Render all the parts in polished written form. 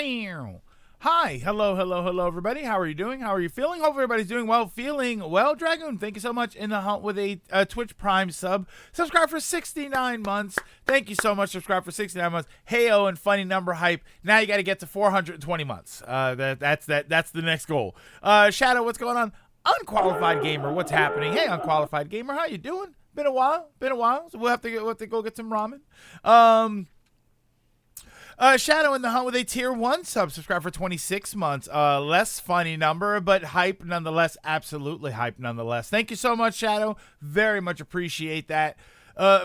Bam! Hi, hello, everybody. How are you doing? How are you feeling? Hope everybody's doing well. Feeling well, Dragoon. Thank you so much. In the hunt with a Twitch Prime sub. Subscribe for 69 months. Thank you so much. Subscribe for 69 months. Heyo and funny number hype. Now you got to get to 420 months. That's the next goal. Shadow, what's going on? Unqualified gamer, what's happening? Hey, unqualified gamer, how you doing? Been a while. So we'll have to go get some ramen. Shadow in the hunt with a tier 1 sub. Subscribe for 26 months. Less funny number, but hype nonetheless. Absolutely hype nonetheless. Thank you so much, Shadow. Very much appreciate that.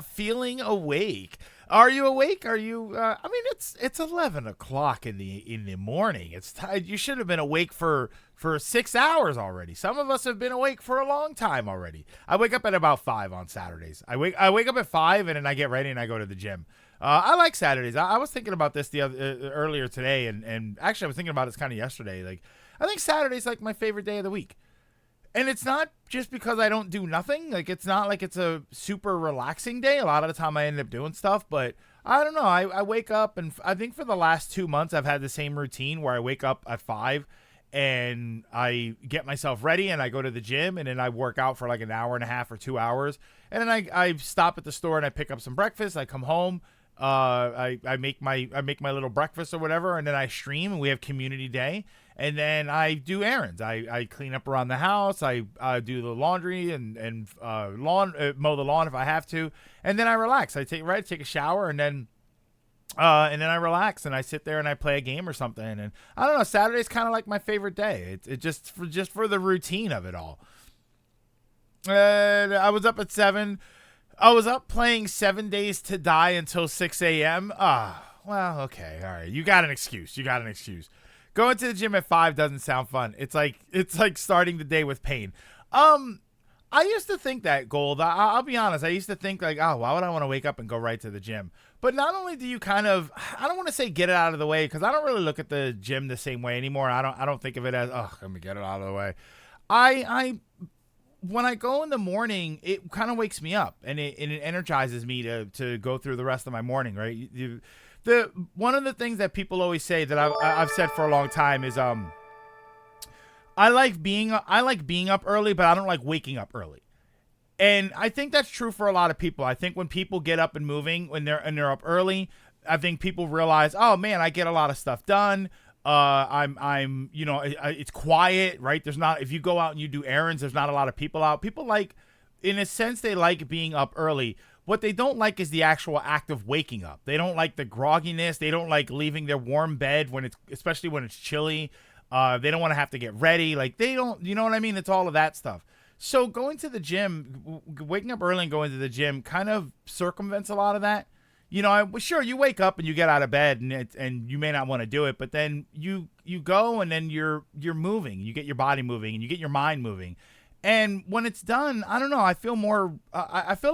Feeling awake. Are you awake? Are you? I mean, it's 11 o'clock in the morning. It's you should have been awake for 6 hours already. Some of us have been awake for a long time already. I wake up at about 5 on Saturdays. I wake up at 5 and then I get ready and I go to the gym. I like Saturdays. I was thinking about this earlier today, and actually I was thinking about this kind of yesterday. Like, I think Saturday's like my favorite day of the week. And it's not just because I don't do nothing. Like, it's not like it's a super relaxing day. A lot of the time I end up doing stuff, but I don't know. I wake up, and I think for the last 2 months I've had the same routine where I wake up at 5 and I get myself ready and I go to the gym and then I work out for like an hour and a half or 2 hours. And then I stop at the store and I pick up some breakfast. I come home. I make my little breakfast or whatever, and then I stream, and we have community day, and then I do errands. I clean up around the house. I do the laundry and mow the lawn if I have to, and then I relax. I take a shower, and then I relax and I sit there and I play a game or something. And I don't know. Saturday's kind of like my favorite day. It just for the routine of it all. I was up at 7. I was up playing 7 Days to Die until 6 a.m. Well, okay, all right. You got an excuse. Going to the gym at 5 doesn't sound fun. It's like starting the day with pain. I used to think that, Gold. I'll be honest. I used to think like, oh, why would I want to wake up and go right to the gym? But not only do you kind of, I don't want to say get it out of the way, because I don't really look at the gym the same way anymore. I don't think of it as, oh, let me get it out of the way. When I go in the morning, it kind of wakes me up and it energizes me to go through the rest of my morning, right? One of the things that people always say that I've said for a long time is I like being up early, but I don't like waking up early. And I think that's true for a lot of people. I think when people get up and moving, when they're up early, I think people realize, oh man, I get a lot of stuff done. It's quiet, right? There's not, if you go out and you do errands, there's not a lot of people out. People like, in a sense, they like being up early. What they don't like is the actual act of waking up. They don't like the grogginess. They don't like leaving their warm bed especially when it's chilly. They don't want to have to get ready. Like, they don't, you know what I mean? It's all of that stuff. So going to the gym, waking up early and going to the gym kind of circumvents a lot of that. You know, sure, you wake up and you get out of bed and you may not want to do it, but then you go and then you're moving. You get your body moving and you get your mind moving. And when it's done, I don't know, I feel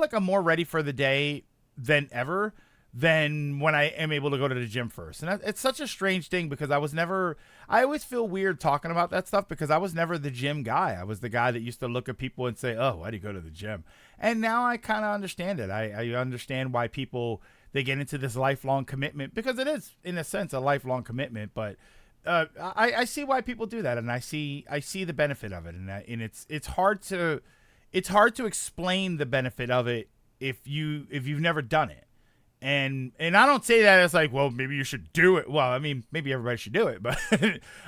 like I'm more ready for the day than ever than when I am able to go to the gym first. And it's such a strange thing because I always feel weird talking about that stuff because I was never the gym guy. I was the guy that used to look at people and say, oh, why do you go to the gym? And now I kind of understand it. I understand why people, they get into this lifelong commitment because it is, in a sense, a lifelong commitment. But I see why people do that, and I see the benefit of it, and it's hard to explain the benefit of it if you've never done it. And I don't say that as like, well, maybe you should do it. Well, I mean, maybe everybody should do it, but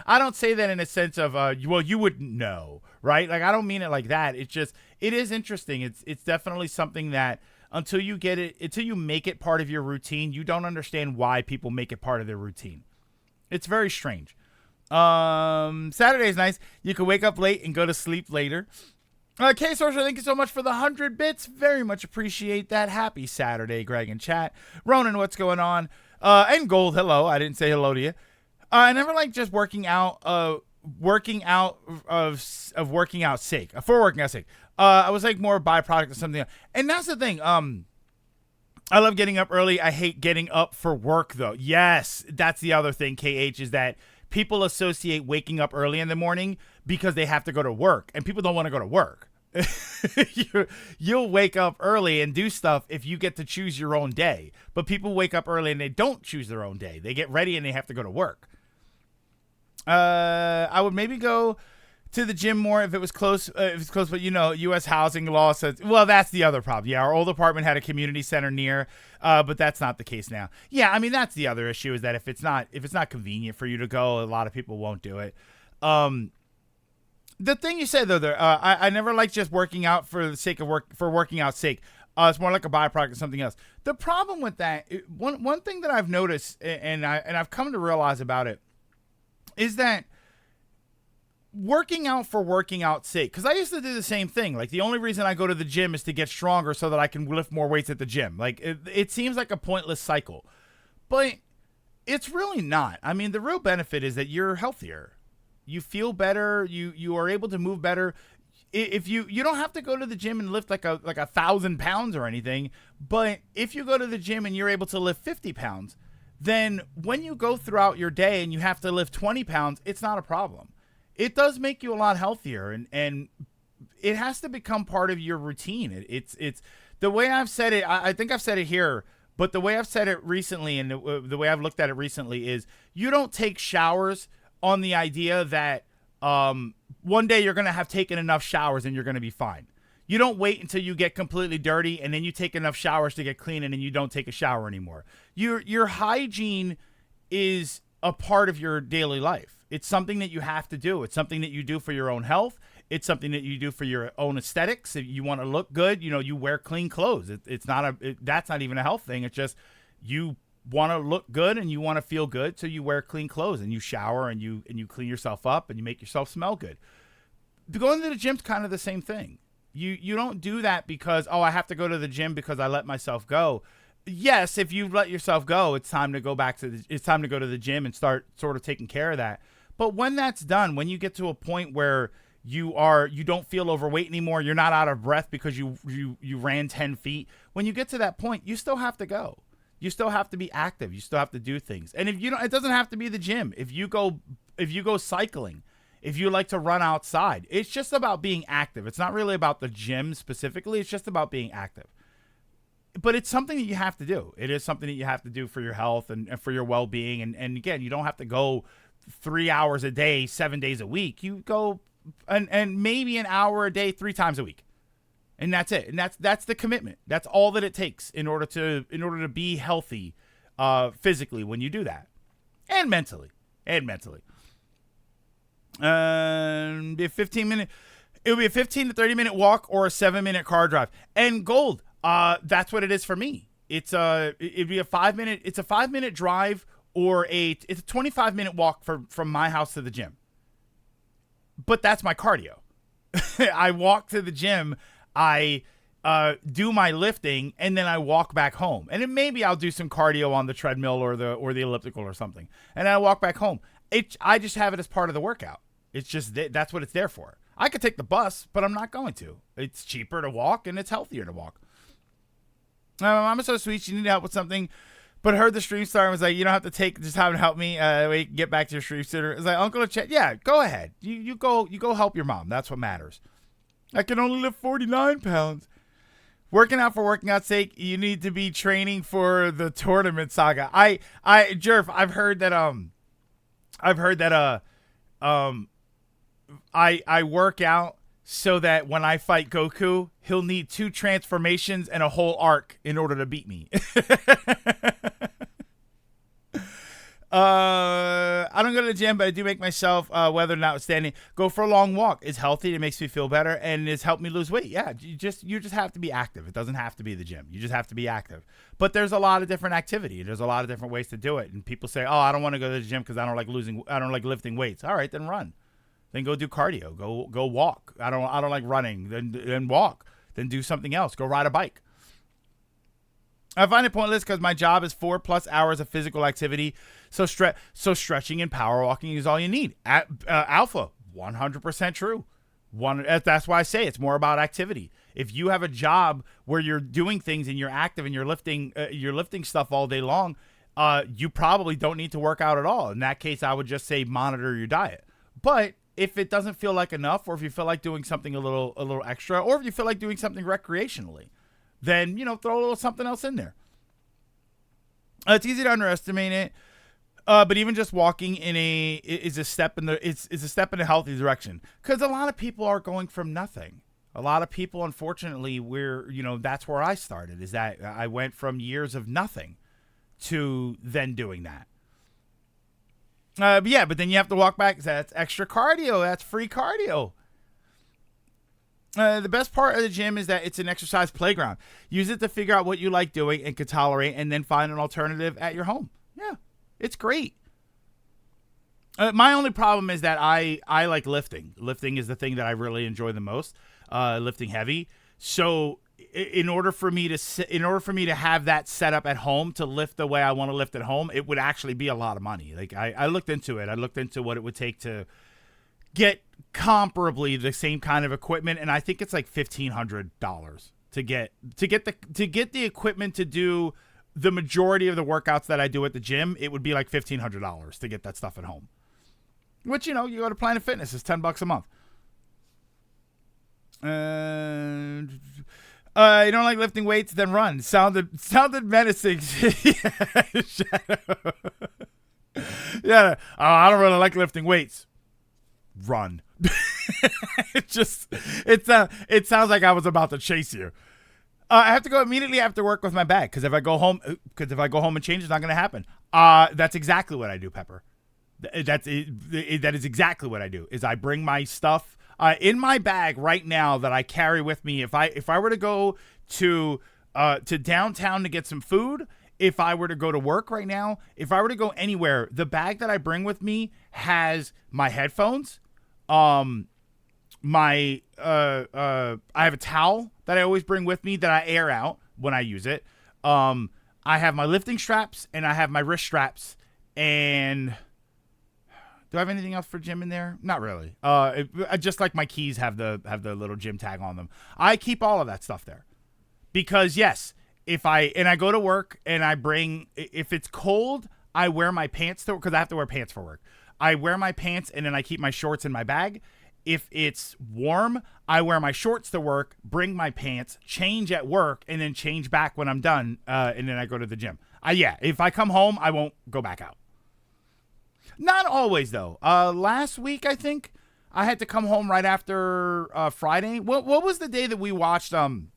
I don't say that in a sense of, well, you wouldn't know, right? Like, I don't mean it like that. It's just, it is interesting. It's definitely something that until you make it part of your routine, you don't understand why people make it part of their routine. It's very strange. Saturday is nice. You can wake up late and go to sleep later. K-Sorcerer, thank you so much for the 100 bits. Very much appreciate that. Happy Saturday, Greg in chat. Ronan, what's going on? And Gold, hello. I didn't say hello to you. I never like just working out sake, for working out's sake. I was like more a byproduct of something else. And that's the thing. I love getting up early. I hate getting up for work, though. Yes, that's the other thing, KH, is that people associate waking up early in the morning because they have to go to work, and people don't want to go to work. You'll wake up early and do stuff if you get to choose your own day. But people wake up early and they don't choose their own day. They get ready and they have to go to work. I would maybe go to the gym more if it was close. If it's close, but U.S. housing law says. Well, that's the other problem. Yeah, our old apartment had a community center near, but that's not the case now. Yeah, I mean that's the other issue is that if it's not convenient for you to go, a lot of people won't do it. The thing you said though, there, I never like just working out for the sake of working out's sake. It's more like a byproduct of something else. The problem with that, one thing that I've noticed, and I've come to realize about it, is that working out for working out's sake. Because I used to do the same thing. Like the only reason I go to the gym is to get stronger so that I can lift more weights at the gym. Like it seems like a pointless cycle, but it's really not. I mean, the real benefit is that you're healthier. You feel better. You are able to move better. If you don't have to go to the gym and lift like 1,000 pounds or anything, but if you go to the gym and you're able to lift 50 pounds, then when you go throughout your day and you have to lift 20 pounds, it's not a problem. It does make you a lot healthier, and it has to become part of your routine. It's the way I've said it. I think I've said it here, but the way I've said it recently and the way I've looked at it recently is you don't take showers on the idea that one day you're going to have taken enough showers and you're going to be fine. You don't wait until you get completely dirty and then you take enough showers to get clean and then you don't take a shower anymore. Your hygiene is a part of your daily life. It's something that you have to do. It's something that you do for your own health. It's something that you do for your own aesthetics. If you want to look good, you wear clean clothes. That's not even a health thing. It's just you want to look good and you want to feel good, so you wear clean clothes and you shower and you clean yourself up and you make yourself smell good. Going to the gym's kind of the same thing. You don't do that because I have to go to the gym because I let myself go. Yes, if you let yourself go, it's time to go to the gym and start sort of taking care of that. But when that's done, when you get to a point where you don't feel overweight anymore, you're not out of breath because you ran 10 feet. When you get to that point, you still have to go. You still have to be active. You still have to do things. And if you don't, it doesn't have to be the gym. If you go cycling, if you like to run outside, it's just about being active. It's not really about the gym specifically. It's just about being active. But it's something that you have to do. It is something that you have to do for your health and for your well-being. And again, you don't have to go 3 hours a day, 7 days a week. You go and maybe an hour a day, 3 times a week. And that's it. And that's the commitment. That's all that it takes in order to be healthy physically when you do that. And mentally. It'll be a 15 to 30 minute walk or a 7-minute car drive. And gold, that's what it is for me. It'd be a 5-minute. It's a 5-minute drive or it's a 25-minute walk from my house to the gym. But that's my cardio. I walk to the gym. I do my lifting and then I walk back home. And then maybe I'll do some cardio on the treadmill or the elliptical or something. And then I walk back home. I just have it as part of the workout. It's just that's what it's there for. I could take the bus, but I'm not going to. It's cheaper to walk and it's healthier to walk. Mama's so sweet. She needed help with something, but heard the stream start and was like, you don't have to just have him help me. Wait, get back to your stream sitter. It's like, Uncle Chet, yeah, go ahead. You go help your mom. That's what matters. I can only lift 49 pounds. Working out for working out's sake, you need to be training for the tournament saga. Jerf, I've heard that I work out so that when I fight Goku, he'll need 2 transformations and a whole arc in order to beat me. I don't go to the gym, but I do make myself, weather notwithstanding, go for a long walk. It's healthy. It makes me feel better, and it's helped me lose weight. Yeah, you just have to be active. It doesn't have to be the gym. You just have to be active. But there's a lot of different activity. There's a lot of different ways to do it. And people say, I don't want to go to the gym because I don't like lifting weights. All right, then run. Then go do cardio. Go walk. I don't like running. Then walk. Then do something else. Go ride a bike. I find it pointless because my job is 4+ hours of physical activity. So stretching and power walking is all you need. Alpha, 100% true. That's why I say it's more about activity. If you have a job where you're doing things and you're active and you're lifting stuff all day long, you probably don't need to work out at all. In that case, I would just say monitor your diet. But if it doesn't feel like enough, or if you feel like doing something a little extra, or if you feel like doing something recreationally, then throw a little something else in there. It's easy to underestimate it. But even just walking is a step in it's a step in a healthy direction, because a lot of people are going from nothing. A lot of people, unfortunately, that's where I started. Is that I went from years of nothing to then doing that. But then you have to walk back. That's extra cardio. That's free cardio. The best part of the gym is that it's an exercise playground. Use it to figure out what you like doing and can tolerate, and then find an alternative at your home. Yeah, it's great. My only problem is that I like lifting. Lifting is the thing that I really enjoy the most. Lifting heavy. So in order for me to have that set up at home to lift the way I want to lift at home, it would actually be a lot of money. Like I looked into it. I looked into what it would take to get comparably the same kind of equipment, and I think it's like $1,500 to get the equipment to do the majority of the workouts that I do at the gym. It would be like $1,500 to get that stuff at home. Which, you go to Planet Fitness, it's $10 a month. You don't like lifting weights? Then run. Sounded menacing. Yeah. I don't really like lifting weights. Run. It sounds like I was about to chase you. I have to go immediately after work with my bag, because if I go home and change, it's not going to happen. That's exactly what I do, Pepper. That is exactly what I do. Is I bring my stuff in my bag right now that I carry with me. If I were to go to downtown to get some food, if I were to go to work right now, if I were to go anywhere, the bag that I bring with me has my headphones, I have a towel that I always bring with me that I air out when I use it. I have my lifting straps, and I have my wrist straps. And do I have anything else for gym in there? Not really. Just like my keys have the little gym tag on them. I keep all of that stuff there, because yes, if I go to work and if it's cold, I wear my pants because I have to wear pants for work. I wear my pants, and then I keep my shorts in my bag. If it's warm, I wear my shorts to work, bring my pants, change at work, and then change back when I'm done, and then I go to the gym. If I come home, I won't go back out. Not always, though. Last week, I think, I had to come home right after Friday. What was the day that we watched? There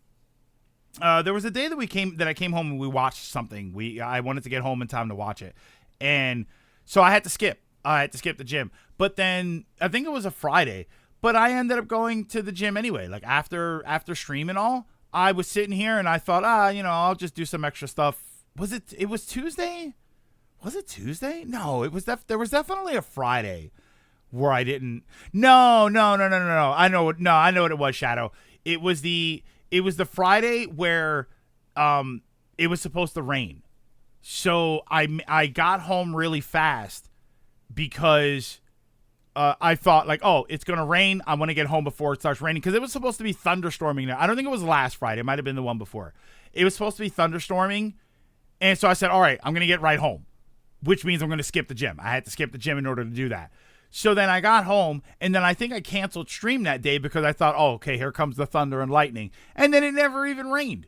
was a day that I came home and we watched something. I wanted to get home in time to watch it, and so I had to skip. I had to skip the gym. But then I think it was a Friday, but I ended up going to the gym anyway. Like after stream and all, I was sitting here and I thought, I'll just do some extra stuff. It was Tuesday? Was it Tuesday? No, there was definitely a Friday where I didn't. No. I know what it was, Shadow. It was the Friday where it was supposed to rain. So I got home really fast, because I thought like, oh, it's going to rain. I want to get home before it starts raining, because it was supposed to be thunderstorming now. I don't think it was last Friday. It might have been the one before. It was supposed to be thunderstorming. And so I said, all right, I'm going to get right home, which means I'm going to skip the gym. I had to skip the gym in order to do that. So then I got home, and then I think I canceled stream that day because I thought, oh, okay, here comes the thunder and lightning. And then it never even rained.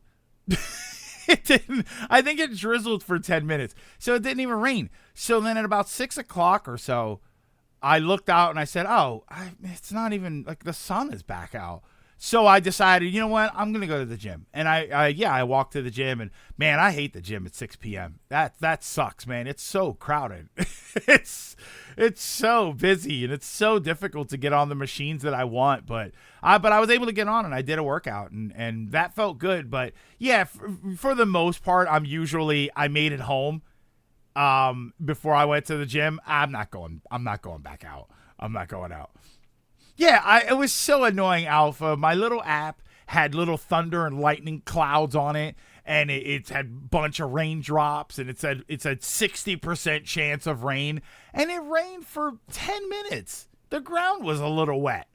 It didn't. I think it drizzled for 10 minutes. So it didn't even rain. So then at about 6 o'clock or so, I looked out and I said, it's not even like the sun is back out. So I decided, you know what? I'm going to go to the gym. And I walked to the gym, and man, I hate the gym at 6 p.m. That sucks, man. It's so crowded. It's so busy, and it's so difficult to get on the machines that I want. But I was able to get on, and I did a workout, and that felt good. But yeah, for the most part, I made it home before I went to the gym. I'm not going back out. I'm not going out. Yeah, it was so annoying, Alpha. My little app had little thunder and lightning clouds on it, and it had a bunch of raindrops, and it said 60% chance of rain, and it rained for 10 minutes. The ground was a little wet.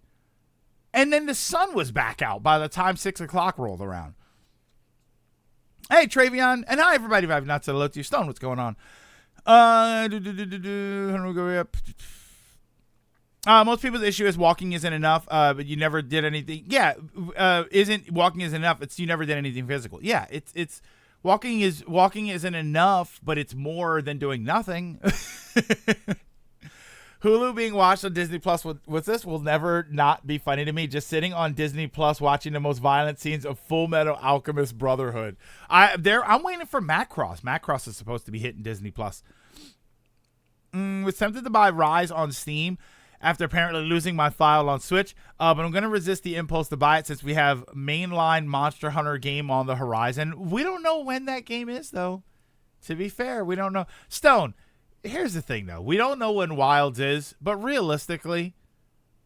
And then the sun was back out by the time 6 o'clock rolled around. Hey, Travion, and hi, everybody. If I've not said hello to you, Stone, what's going on? How do we go up? Most people's issue is walking isn't enough, but you never did anything. Yeah, walking isn't enough. It's you never did anything physical. Yeah, it's Walking isn't enough, but it's more than doing nothing. Hulu being watched on Disney Plus with this will never not be funny to me. Just sitting on Disney Plus watching the most violent scenes of Full Metal Alchemist Brotherhood. I'm waiting for Macross. Macross is supposed to be hitting Disney Plus. Was tempted to buy Rise on Steam after apparently losing my file on Switch, but I'm going to resist the impulse to buy it since we have mainline Monster Hunter game on the horizon. We don't know when that game is, though. To be fair, we don't know. Stone, here's the thing, though. We don't know when Wilds is, but realistically,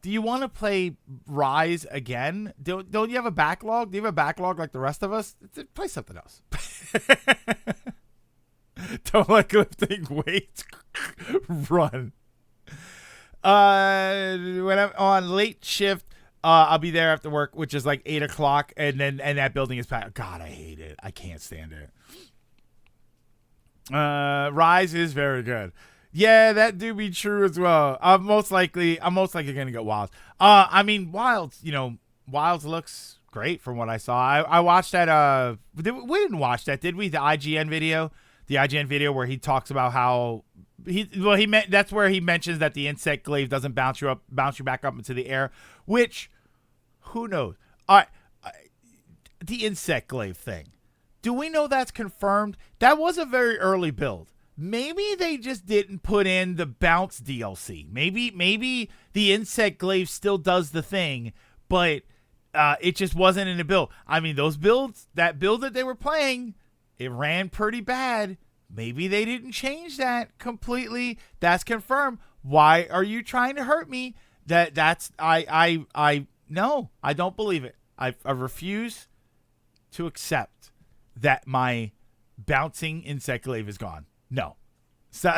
do you want to play Rise again? Don't you have a backlog? Do you have a backlog like the rest of us? Play something else. Don't like lifting weights. Run. When I'm on late shift, I'll be there after work, which is like 8 o'clock, and that building is packed. God, I hate it. I can't stand it. Rise is very good. Yeah, that do be true as well. I'm most likely gonna get Wilds. I mean, Wilds looks great from what I saw. I watched that. We didn't watch that, did we? The IGN video where he talks about how that's where he mentions that the insect glaive doesn't bounce you back up into the air, which, who knows? All right, the insect glaive thing. Do we know that's confirmed? That was a very early build. Maybe they just didn't put in the bounce DLC. Maybe the insect glaive still does the thing, but it just wasn't in the build. I mean, that build that they were playing, it ran pretty bad. Maybe they didn't change that completely. That's confirmed. Why are you trying to hurt me? No, I don't believe it. I refuse to accept that my bouncing insect glaive is gone. No. So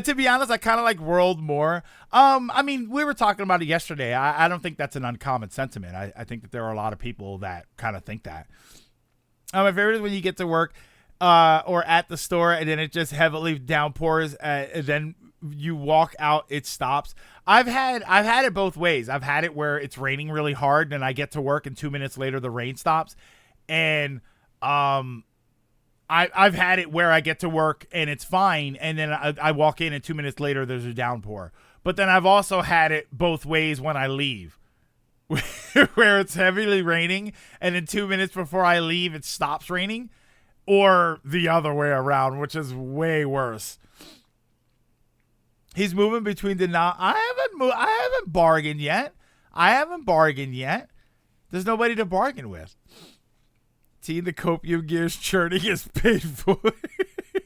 to be honest, I kind of like World more. I mean, we were talking about it yesterday. I don't think that's an uncommon sentiment. I think that there are a lot of people that kind of think that. My favorite is when you get to work or at the store and then it just heavily downpours and then you walk out, it stops. I've had it both ways. I've had it where it's raining really hard and I get to work and 2 minutes later the rain stops. And I've had it where I get to work and it's fine and then I walk in and 2 minutes later there's a downpour. But then I've also had it both ways when I leave. Where it's heavily raining and in 2 minutes before I leave it stops raining, or the other way around, which is way worse. He's moving between the I haven't bargained yet. There's nobody to bargain with. Seeing the copium gears churning is painful.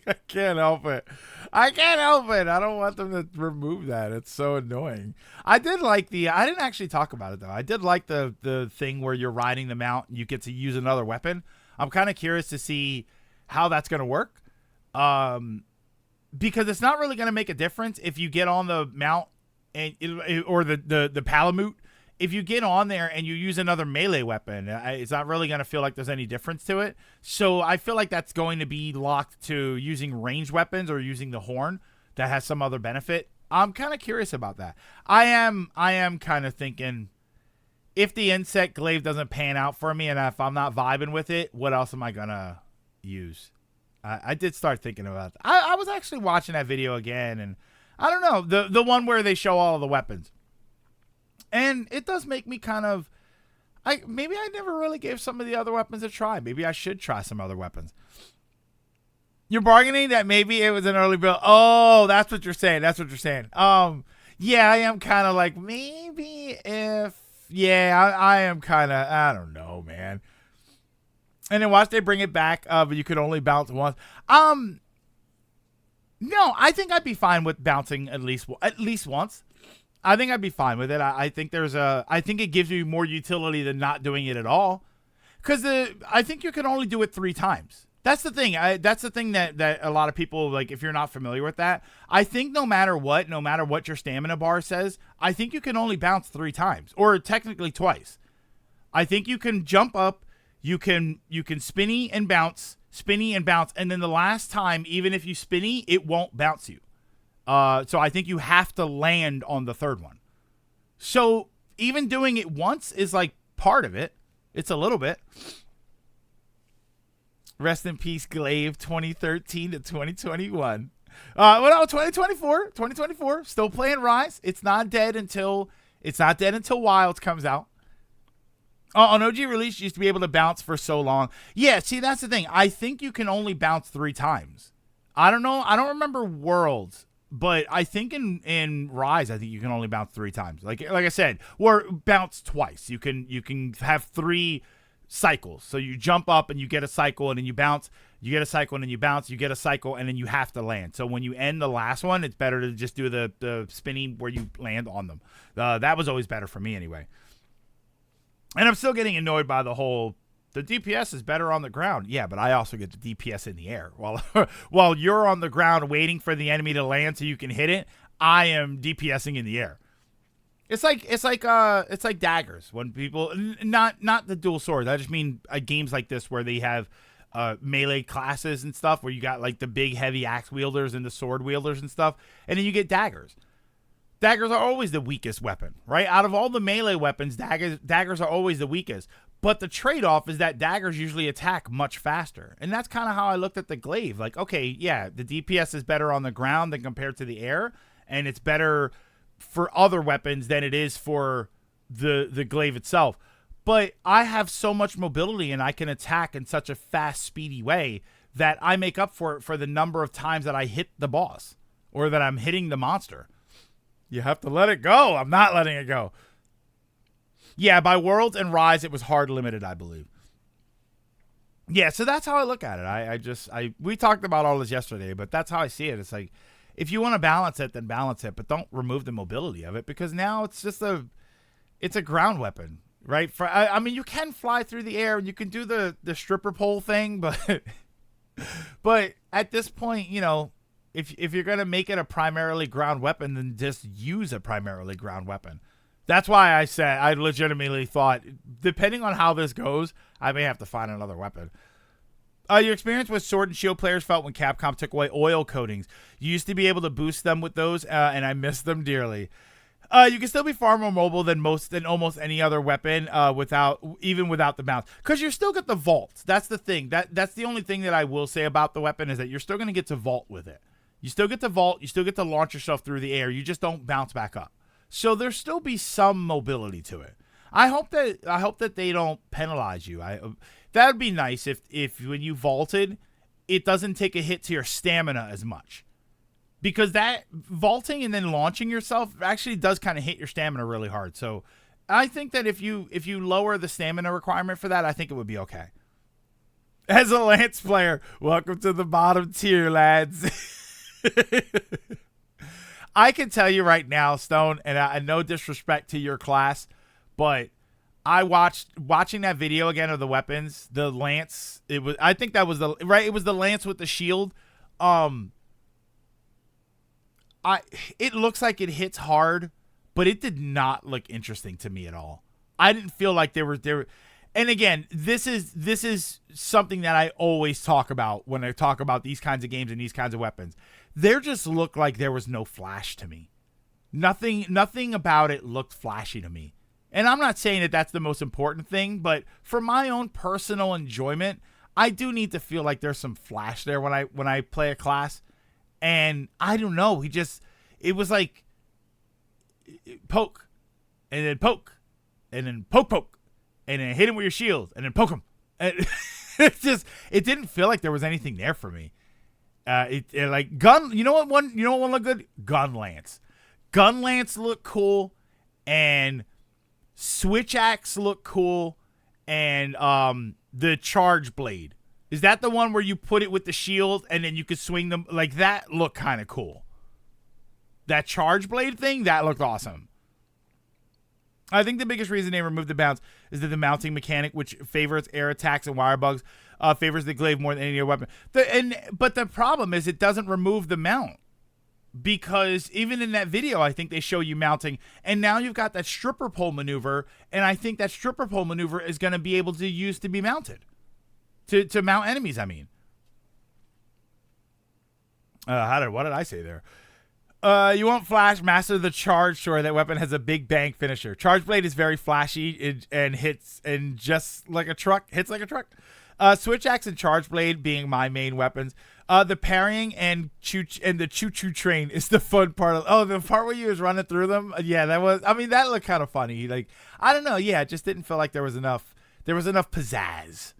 I can't help it. I don't want them to remove that. It's so annoying. I didn't actually talk about it though. I did like the thing where you're riding the mount and you get to use another weapon. I'm kind of curious to see how that's going to work. Because it's not really going to make a difference if you get on the mount or the Palamute. If you get on there and you use another melee weapon, it's not really going to feel like there's any difference to it. So I feel like that's going to be locked to using ranged weapons or using the horn that has some other benefit. I'm kind of curious about that. I am kind of thinking if the insect glaive doesn't pan out for me and if I'm not vibing with it, what else am I going to use? I did start thinking about that. I was actually watching that video again and I don't know, the one where they show all of the weapons. And it does make me kind of, maybe I never really gave some of the other weapons a try. Maybe I should try some other weapons. You're bargaining that maybe it was an early build. Oh, that's what you're saying. Yeah, I am kind of like, maybe I am kind of, I don't know, man. And then watch they bring it back, but you could only bounce once. No, I think I'd be fine with bouncing at least once. I think I'd be fine with it. I think it gives you more utility than not doing it at all. Because I think you can only do it 3 times. That's the thing. That's the thing that a lot of people, like, if you're not familiar with that, I think no matter what your stamina bar says, I think you can only bounce 3 times, or technically twice. I think you can jump up, you can spinny and bounce, and then the last time, even if you spinny, it won't bounce you. So I think you have to land on the 3rd one. So even doing it once is like part of it. It's a little bit. Rest in peace, Glaive, 2013 to 2021. Well, no, 2024, still playing Rise. It's not dead until Wilds comes out. On OG release, you used to be able to bounce for so long. Yeah, see, that's the thing. I think you can only bounce 3 times. I don't know. I don't remember Worlds, but I think in Rise, I think you can only bounce 3 times. Like I said, or bounce twice. You can have 3 cycles. So you jump up and you get a cycle, and then you bounce. You get a cycle, and then you bounce. You get a cycle, and then you have to land. So when you end the last one, it's better to just do the spinning where you land on them. That was always better for me anyway. And I'm still getting annoyed by the DPS is better on the ground. Yeah, but I also get the DPS in the air. While you're on the ground waiting for the enemy to land so you can hit it, I am DPSing in the air. It's like daggers when people not the dual swords. I just mean games like this where they have melee classes and stuff where you got like the big heavy axe wielders and the sword wielders and stuff, and then you get daggers. Daggers are always the weakest weapon, right? Out of all the melee weapons, daggers are always the weakest. But the trade-off is that daggers usually attack much faster. And that's kind of how I looked at the glaive. Like, okay, yeah, the DPS is better on the ground than compared to the air, and it's better for other weapons than it is for the glaive itself. But I have so much mobility, and I can attack in such a fast, speedy way that I make up for it for the number of times that I hit the boss or that I'm hitting the monster. You have to let it go. I'm not letting it go. Yeah, by Worlds and Rise, it was hard limited, I believe. Yeah, so that's how I look at it. We talked about all this yesterday, but that's how I see it. It's like, if you want to balance it, then balance it, but don't remove the mobility of it, because now it's just it's a ground weapon, right? I mean, you can fly through the air and you can do the stripper pole thing, but at this point, you know, if you're going to make it a primarily ground weapon, then just use a primarily ground weapon. That's why I said I legitimately thought, depending on how this goes, I may have to find another weapon. Your experience with Sword and Shield players felt when Capcom took away oil coatings. You used to be able to boost them with those, and I miss them dearly. You can still be far more mobile than almost any other weapon without the bounce, because you still get the vault. That's the thing. That's the only thing that I will say about the weapon is that you're still going to get to vault with it. You still get to vault. You still get to launch yourself through the air. You just don't bounce back up. So there still be some mobility to it. I hope that they don't penalize you. That would be nice if when you vaulted, it doesn't take a hit to your stamina as much. Because that vaulting and then launching yourself actually does kind of hit your stamina really hard. So I think that if you lower the stamina requirement for that, I think it would be okay. As a Lance player, welcome to the bottom tier, lads. I can tell you right now, Stone, and no disrespect to your class, but I watching that video again of the weapons, the lance. I think that was it was the lance with the shield. It looks like it hits hard, but it did not look interesting to me at all. I didn't feel like there were. And again, this is something that I always talk about when I talk about these kinds of games and these kinds of weapons. There just looked like there was no flash to me. Nothing about it looked flashy to me. And I'm not saying that that's the most important thing, but for my own personal enjoyment, I do need to feel like there's some flash there when I play a class. And I don't know, it was like poke, and then poke, and then poke, and then hit him with your shield, and then poke him. And it didn't feel like there was anything there for me. It like gun. You know what one looked good? Gun Lance. Gun Lance looked cool, and Switch Axe looked cool, and the Charge Blade. Is that the one where you put it with the shield and then you could swing them? Like, that looked kind of cool. That Charge Blade thing, that looked awesome. I think the biggest reason they removed the bounce is that the mounting mechanic, which favors air attacks and wire bugs, favors the glaive more than any other weapon. But the problem is it doesn't remove the mount. Because even in that video, I think they show you mounting. And now you've got that stripper pole maneuver. And I think that stripper pole maneuver is going to be able to use to be mounted. To mount enemies, I mean. What did I say there? You won't flash, master the charge. Sure, that weapon has a big bang finisher. Charge Blade is very flashy and hits and just like a truck. Hits like a truck. Switch axe and charge blade being my main weapons. The parrying and the choo choo train is the fun part of. Oh, the part where you was running through them. Yeah, that was. I mean, that looked kind of funny. Like, I don't know. Yeah, it just didn't feel like there was enough. There was enough pizzazz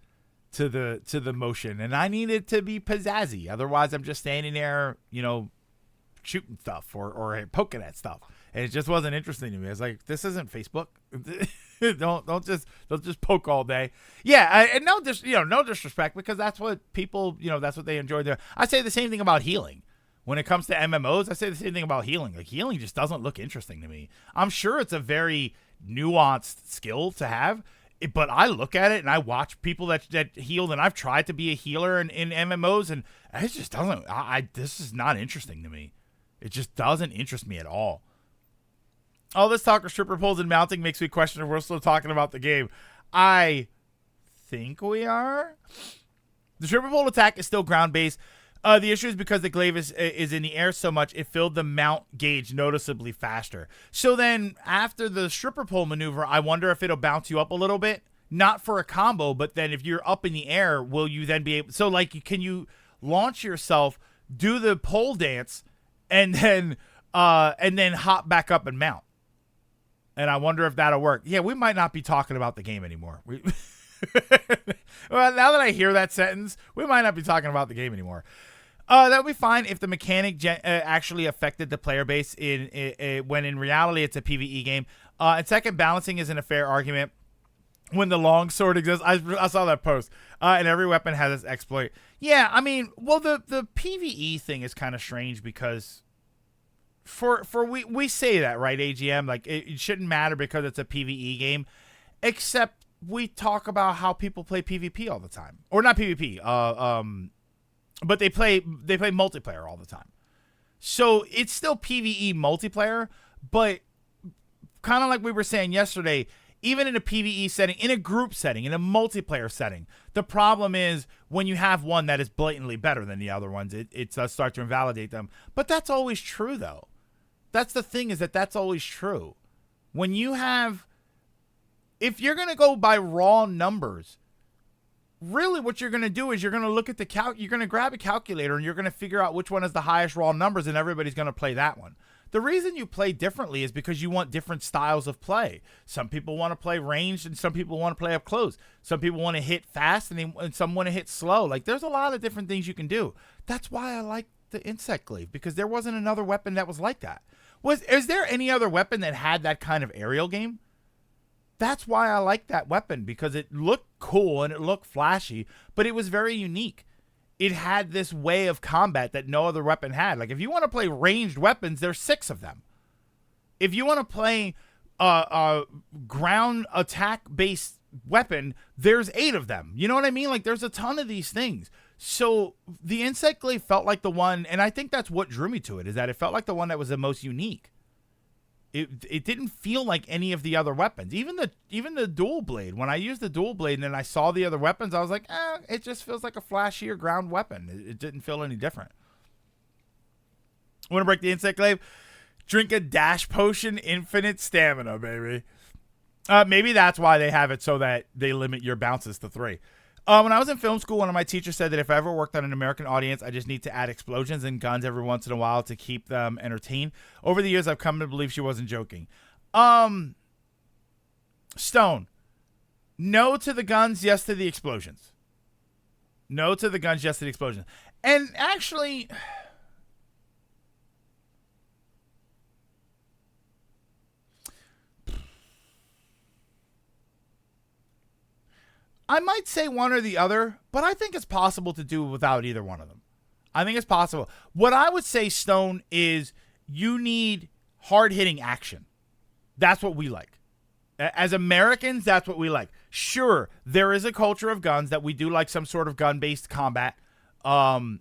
to the motion, and I needed to be pizzazzy. Otherwise, I'm just standing there, shooting stuff or poking at stuff, and it just wasn't interesting to me. I was like, this isn't Facebook. don't just poke all day. Yeah, and no disrespect, because that's what people, that's what they enjoy there. I say the same thing about healing. When it comes to MMOs, I say the same thing about healing. Like, healing just doesn't look interesting to me. I'm sure it's a very nuanced skill to have, but I look at it and I watch people that healed, and I've tried to be a healer in MMOs, and it just doesn't. This is not interesting to me. It just doesn't interest me at all. All this talk of stripper poles and mounting makes me question if we're still talking about the game. I think we are. The stripper pole attack is still ground based. The issue is because the glaive is in the air so much, it filled the mount gauge noticeably faster. So then after the stripper pole maneuver, I wonder if it'll bounce you up a little bit. Not for a combo, but then if you're up in the air, will you then be able... So, like, can you launch yourself, do the pole dance, and then hop back up and mount? And I wonder if that'll work. Yeah, we might not be talking about the game anymore. Well, now that I hear that sentence, we might not be talking about the game anymore. That would be fine if the mechanic actually affected the player base when in reality it's a PvE game. And second, balancing isn't a fair argument when the long sword exists. I saw that post. And every weapon has its exploit. Yeah, I mean, well, the PvE thing is kind of strange because... we say that, right, AGM? Like, it shouldn't matter because it's a PvE game, except we talk about how people play PvP all the time, or not PvP, but they play multiplayer all the time. So it's still PvE multiplayer, but kind of like we were saying yesterday, even in a PvE setting, in a group setting, in a multiplayer setting, the problem is when you have one that is blatantly better than the other ones, it does start to invalidate them. But that's always true, though. That's the thing, is that's always true. When you have... If you're going to go by raw numbers, really what you're going to do is you're going to look at you're going to grab a calculator and you're going to figure out which one has the highest raw numbers, and everybody's going to play that one. The reason you play differently is because you want different styles of play. Some people want to play ranged and some people want to play up close. Some people want to hit fast and some want to hit slow. Like, there's a lot of different things you can do. That's why I like the insect glaive, because there wasn't another weapon that was like that. Is there any other weapon that had that kind of aerial game? That's why I like that weapon, because it looked cool and it looked flashy, but it was very unique. It had this way of combat that no other weapon had. Like, if you want to play ranged weapons, there's 6 of them. If you want to play a ground attack based weapon, there's 8 of them. You know what I mean? Like, there's a ton of these things. So the insect glaive felt like the one, and I think that's what drew me to it, is that it felt like the one that was the most unique. It didn't feel like any of the other weapons. Even the dual blade. When I used the dual blade and then I saw the other weapons, I was like, it just feels like a flashier ground weapon. It didn't feel any different. Want to break the insect glaive? Drink a dash potion, infinite stamina, baby. Maybe that's why they have it, so that they limit your bounces to 3. When I was in film school, one of my teachers said that if I ever worked on an American audience, I just need to add explosions and guns every once in a while to keep them entertained. Over the years, I've come to believe she wasn't joking. Stone. No to the guns, yes to the explosions. No to the guns, yes to the explosions. And actually... I might say one or the other, but I think it's possible to do without either one of them. I think it's possible. What I would say, Stone, is you need hard-hitting action. That's what we like. As Americans, that's what we like. Sure, there is a culture of guns that we do like some sort of gun-based combat. An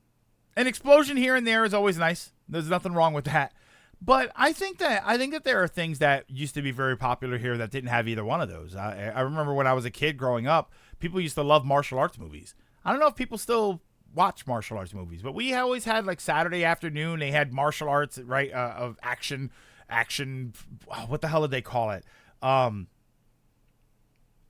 explosion here and there is always nice. There's nothing wrong with that. But I think that there are things that used to be very popular here that didn't have either one of those. I remember when I was a kid growing up, people used to love martial arts movies. I don't know if people still watch martial arts movies, but we always had, like, Saturday afternoon. They had martial arts, right? Of action. What the hell did they call it?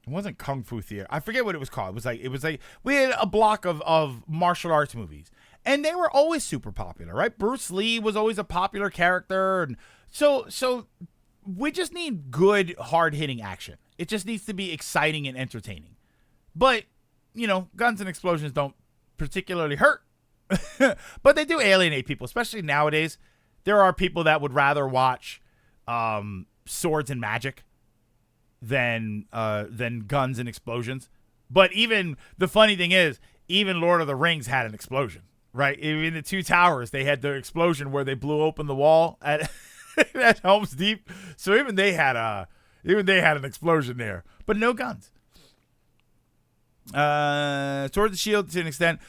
It wasn't Kung Fu Theater. I forget what it was called. It was like we had a block of martial arts movies, and they were always super popular, right? Bruce Lee was always a popular character, and so we just need good, hard hitting action. It just needs to be exciting and entertaining. But guns and explosions don't particularly hurt, but they do alienate people, especially nowadays. There are people that would rather watch swords and magic than guns and explosions. But even the funny thing is, even Lord of the Rings had an explosion, right? In the Two Towers, they had the explosion where they blew open the wall at at Helm's Deep. So even they had an explosion there, but no guns. Sword and Shield to an extent.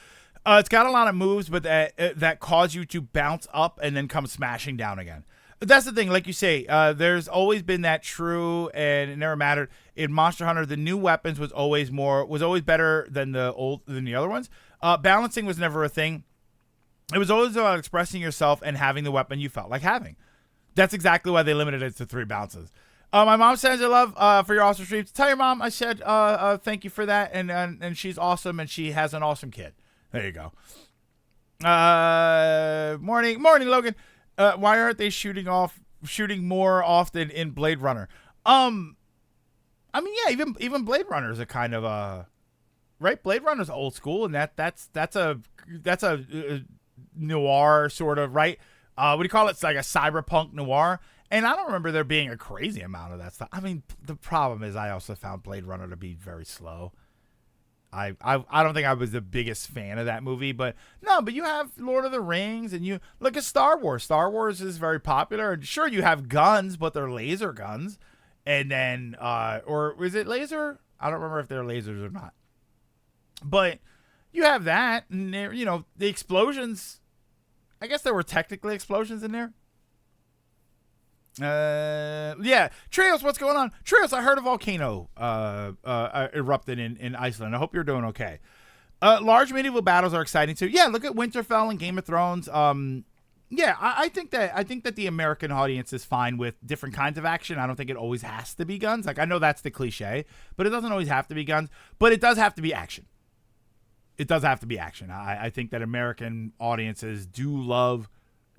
It's got a lot of moves, but that cause you to bounce up and then come smashing down again. That's the thing, like you say, there's always been that true, and it never mattered. In Monster Hunter, the new weapons was always better than the other ones. Balancing was never a thing. It was always about expressing yourself and having the weapon you felt like having. That's exactly why they limited it to 3 bounces. My mom sends her love for your awesome streams. Tell your mom I said thank you for that, and she's awesome, and she has an awesome kid. There you go. Morning, Logan. Why aren't they shooting more often in Blade Runner? I mean, yeah, even Blade Runner is a kind of right. Blade Runner's old school, and that's a noir sort of, right. What do you call it? It's like a cyberpunk noir. And I don't remember there being a crazy amount of that stuff. I mean, the problem is I also found Blade Runner to be very slow. I don't think I was the biggest fan of that movie, but you have Lord of the Rings, and you look at Star Wars. Star Wars is very popular, and sure, you have guns, but they're laser guns. And then, or is it laser? I don't remember if they're lasers or not. But you have that, and the explosions. I guess there were technically explosions in there. Yeah, Trios, what's going on? Trios, I heard a volcano erupted in Iceland. I hope you're doing okay. Large medieval battles are exciting too. Yeah, look at Winterfell and Game of Thrones. Yeah, I think that the American audience is fine with different kinds of action. I don't think it always has to be guns. Like, I know that's the cliche, but it doesn't always have to be guns. But it does have to be action. It does have to be action. I think that American audiences do love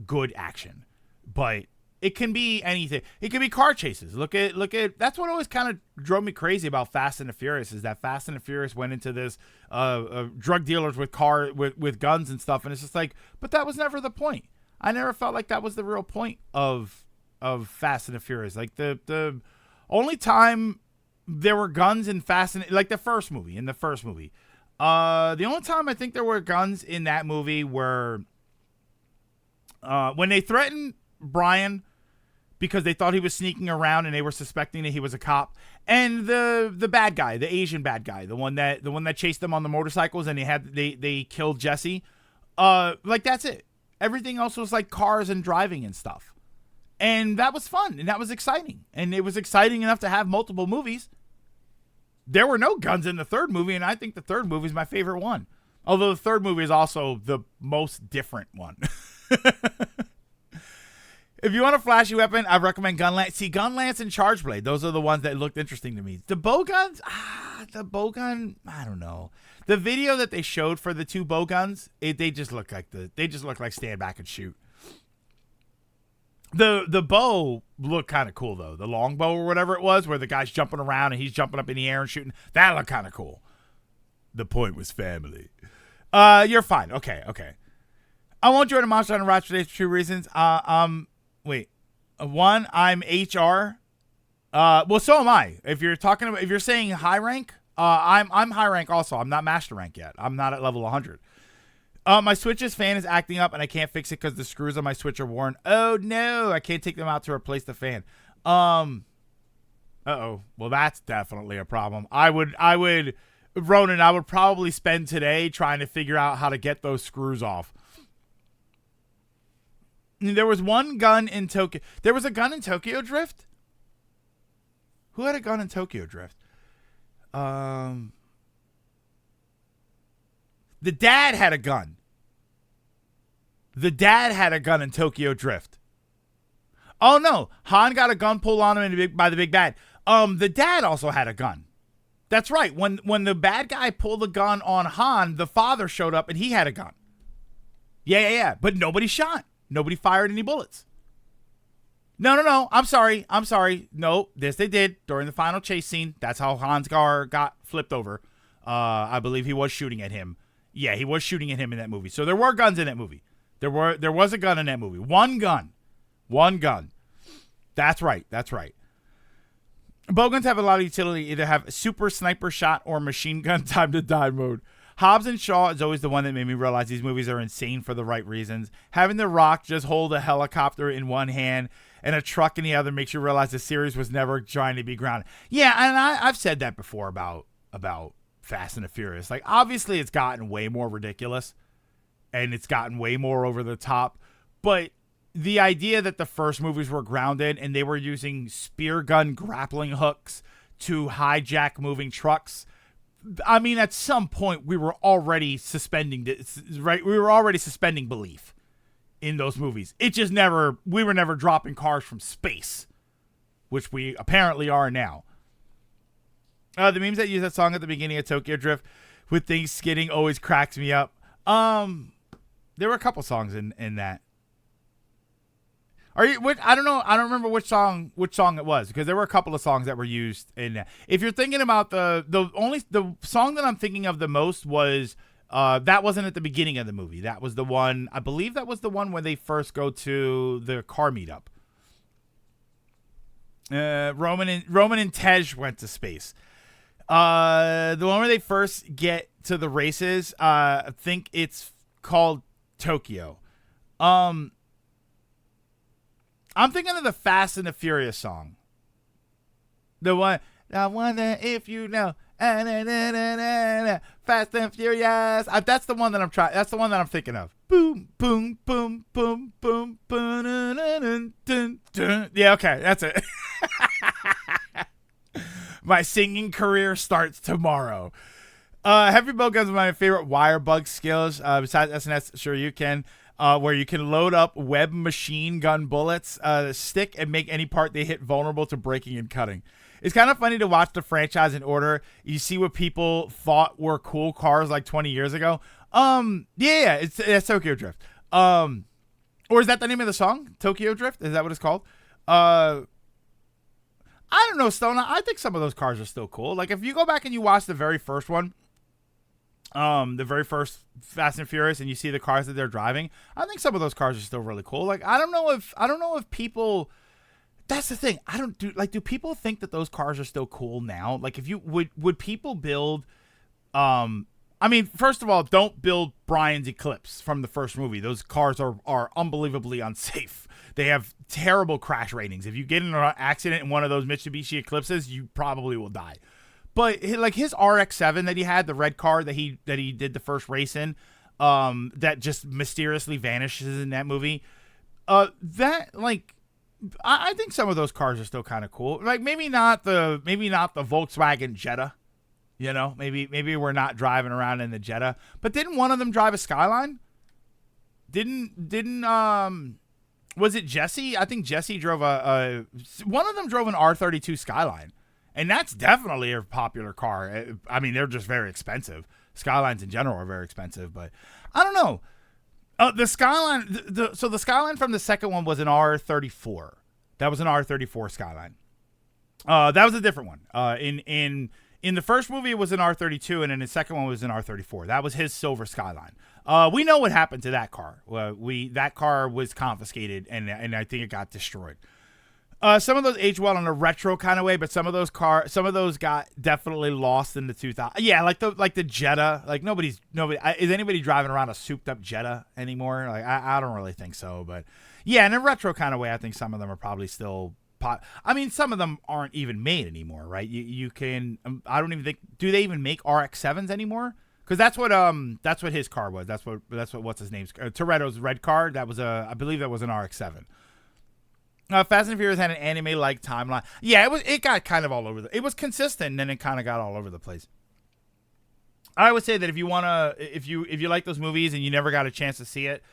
good action, but it can be anything. It can be car chases. Look at. That's what always kind of drove me crazy about Fast and the Furious, is that Fast and the Furious went into this drug dealers with guns and stuff, and it's just like, but that was never the point. I never felt like that was the real point of Fast and the Furious. Like the only time there were guns in Fast and, like, the first movie. The only time I think there were guns in that movie were when they threatened Brian because they thought he was sneaking around and they were suspecting that he was a cop, and the bad guy, the Asian bad guy, the one that chased them on the motorcycles, and they killed Jesse. Like, that's it. Everything else was like cars and driving and stuff, and that was fun and that was exciting, and it was exciting enough to have multiple movies. There were no guns in the third movie, and I think the third movie is my favorite one. Although the third movie is also the most different one. If you want a flashy weapon, I recommend Gunlance. See, Gunlance and Chargeblade, those are the ones that looked interesting to me. The bow guns, I don't know. The video that they showed for the 2 bow guns, they just look like stand back and shoot. The bow looked kind of cool, though. The long bow or whatever it was, where the guy's jumping around and he's jumping up in the air and shooting. That looked kind of cool. The point was family. You're fine. Okay. I won't join a Monster Hunter Watch today for 2 reasons. Wait. One, I'm HR. Well, so am I. If you're saying high rank, I'm high rank also. I'm not master rank yet. I'm not at level 100. My Switch's fan is acting up, and I can't fix it because the screws on my Switch are worn. Oh no, I can't take them out to replace the fan. Well, that's definitely a problem. Ronan, I would probably spend today trying to figure out how to get those screws off. There was one gun in Tokyo. There was a gun in Tokyo Drift? Who had a gun in Tokyo Drift? The dad had a gun. The dad had a gun in Tokyo Drift. Oh, no. Han got a gun pulled on him by the big bad. The dad also had a gun. That's right. When the bad guy pulled the gun on Han, the father showed up and he had a gun. Yeah. But nobody shot. Nobody fired any bullets. No. I'm sorry. No, this they did during the final chase scene. That's how Han's car got flipped over. I believe he was shooting at him. Yeah, he was shooting at him in that movie. So there were guns in that movie. There was a gun in that movie. One gun. That's right. Bowguns have a lot of utility. Either have super sniper shot or machine gun time to die mode. Hobbs and Shaw is always the one that made me realize these movies are insane for the right reasons. Having The Rock just hold a helicopter in one hand and a truck in the other makes you realize the series was never trying to be grounded. Yeah, and I've said that before about Fast and the Furious. Like, obviously it's gotten way more ridiculous and it's gotten way more over the top, but the idea that the first movies were grounded and they were using spear gun grappling hooks to hijack moving trucks, I mean, at some point we were already suspending this, right? We were already suspending belief in those movies. We were never dropping cars from space, which we apparently are now. The memes that use that song at the beginning of Tokyo Drift with things skidding always cracks me up. There were a couple songs in that. I don't know. I don't remember which song it was, because there were a couple of songs that were used in that. If you're thinking about the song that I'm thinking of the most was that wasn't at the beginning of the movie. That was the one, I believe that was the one when they first go to the car meetup. Roman and Tej went to space. The one where they first get to the races, I think it's called Tokyo. I'm thinking of the Fast and the Furious song. The one, I wonder if you know. Fast and Furious. That's the one that I'm trying. That's the one that I'm thinking of. Boom, boom, boom, boom, boom, boom, dun, dun, dun. Yeah, okay, that's it. My singing career starts tomorrow. Heavy Bowguns are my favorite wire bug skills. Besides SNS, sure you can. Where you can load up web machine gun bullets, stick, and make any part they hit vulnerable to breaking and cutting. It's kind of funny to watch the franchise in order. You see what people thought were cool cars like 20 years ago. Yeah, it's Tokyo Drift. Or is that the name of the song? Tokyo Drift? Is that what it's called? I don't know, Stona. I think some of those cars are still cool. Like, if you go back and you watch the very first one, the very first Fast and Furious, and you see the cars that they're driving, I think some of those cars are still really cool. Like, I don't know if people, that's the thing. Do people think that those cars are still cool now? Like, if you would people build, I mean, first of all, don't build Brian's Eclipse from the first movie. Those cars are unbelievably unsafe. They have terrible crash ratings. If you get in an accident in one of those Mitsubishi Eclipses, you probably will die. But like his RX-7 that he had, the red car that he did the first race in, that just mysteriously vanishes in that movie. That, like, I think some of those cars are still kind of cool. Like, maybe not the Volkswagen Jetta. You know, maybe we're not driving around in the Jetta. But didn't one of them drive a Skyline? Was it Jesse? I think Jesse drove one of them drove an R32 Skyline. And that's definitely a popular car. I mean, they're just very expensive. Skylines in general are very expensive, but I don't know. The Skyline, so the Skyline from the second one was an R34. That was an R34 Skyline. That was a different one. In the first movie, it was an R32, and in the second one, it was an R34. That was his silver Skyline. We know what happened to that car. That car was confiscated, and I think it got destroyed. Some of those aged well in a retro kind of way, but some of those got definitely lost in the 2000s. Yeah, like the Jetta. Like nobody is anybody driving around a souped up Jetta anymore? Like I don't really think so, but yeah, in a retro kind of way, I think some of them are probably still I mean, some of them aren't even made anymore, right? You can I don't even think, do they even make RX-7s anymore? Because that's what his car was. That's what what's his name's Toretto's red car. That was I believe that was an RX-7. Fast and Furious had an anime-like timeline. Yeah, it got kind of all over it was consistent, and then it kind of got all over the place. I would say that if you like those movies and you never got a chance to see it,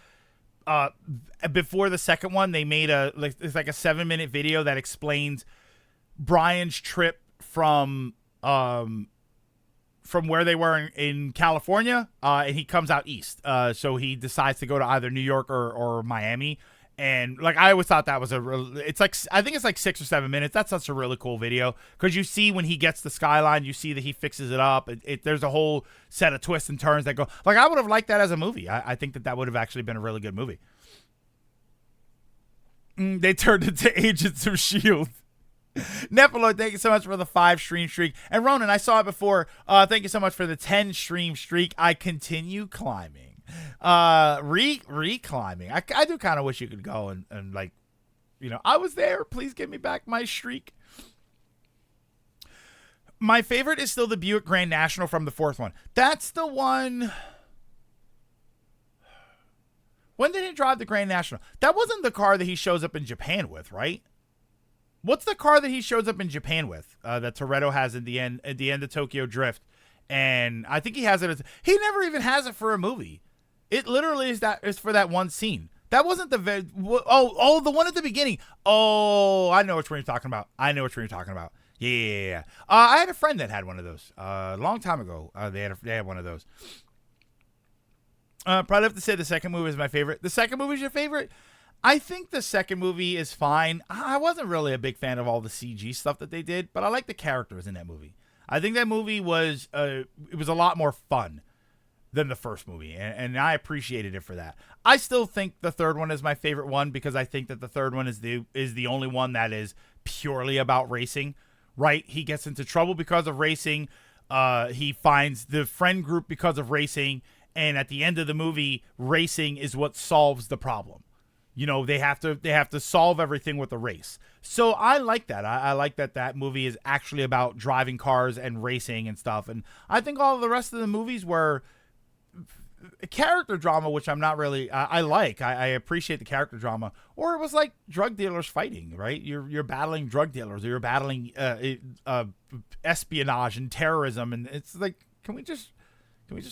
before the second one, they made it's like a 7-minute video that explains Brian's trip from from where they were in California, and he comes out east. So he decides to go to either New York or Miami. And like I always thought that was it's like I think it's like 6 or 7 minutes. That's such a really cool video because you see when he gets the skyline, you see that he fixes it up. There's a whole set of twists and turns that go like I would have liked that as a movie. I think that would have actually been a really good movie. They turned into Agents of S.H.I.E.L.D. Nephiloid, thank you so much for the 5 stream streak. And Ronan, I saw it before. Thank you so much for the 10 stream streak. I continue climbing. Re-climbing. I do kind of wish you could go and like, I was there. Please give me back my streak. My favorite is still the Buick Grand National from the 4th one. That's the one. When did he drive the Grand National? That wasn't the car that he shows up in Japan with, right? What's the car that he shows up in Japan with? That Toretto has at the end of Tokyo Drift, and I think he has it. He never even has it for a movie. It literally is for that one scene. That wasn't the the one at the beginning. Oh, I know which one you're talking about. Yeah. I had a friend that had one of those a long time ago. They had one of those. Probably have to say the second movie is my favorite. The second movie is your favorite? I think the second movie is fine. I wasn't really a big fan of all the CG stuff that they did, but I like the characters in that movie. I think that movie was a lot more fun than the first movie, and I appreciated it for that. I still think the third one is my favorite one because I think that the third one is the only one that is purely about racing, right? He gets into trouble because of racing. He finds the friend group because of racing, and at the end of the movie, racing is what solves the problem. They have to solve everything with a race. So I like that. I like that movie is actually about driving cars and racing and stuff. And I think all of the rest of the movies were character drama, which I'm not really. I like. I appreciate the character drama. Or it was like drug dealers fighting, right? You're battling drug dealers, or you're battling espionage and terrorism, and it's like, can we just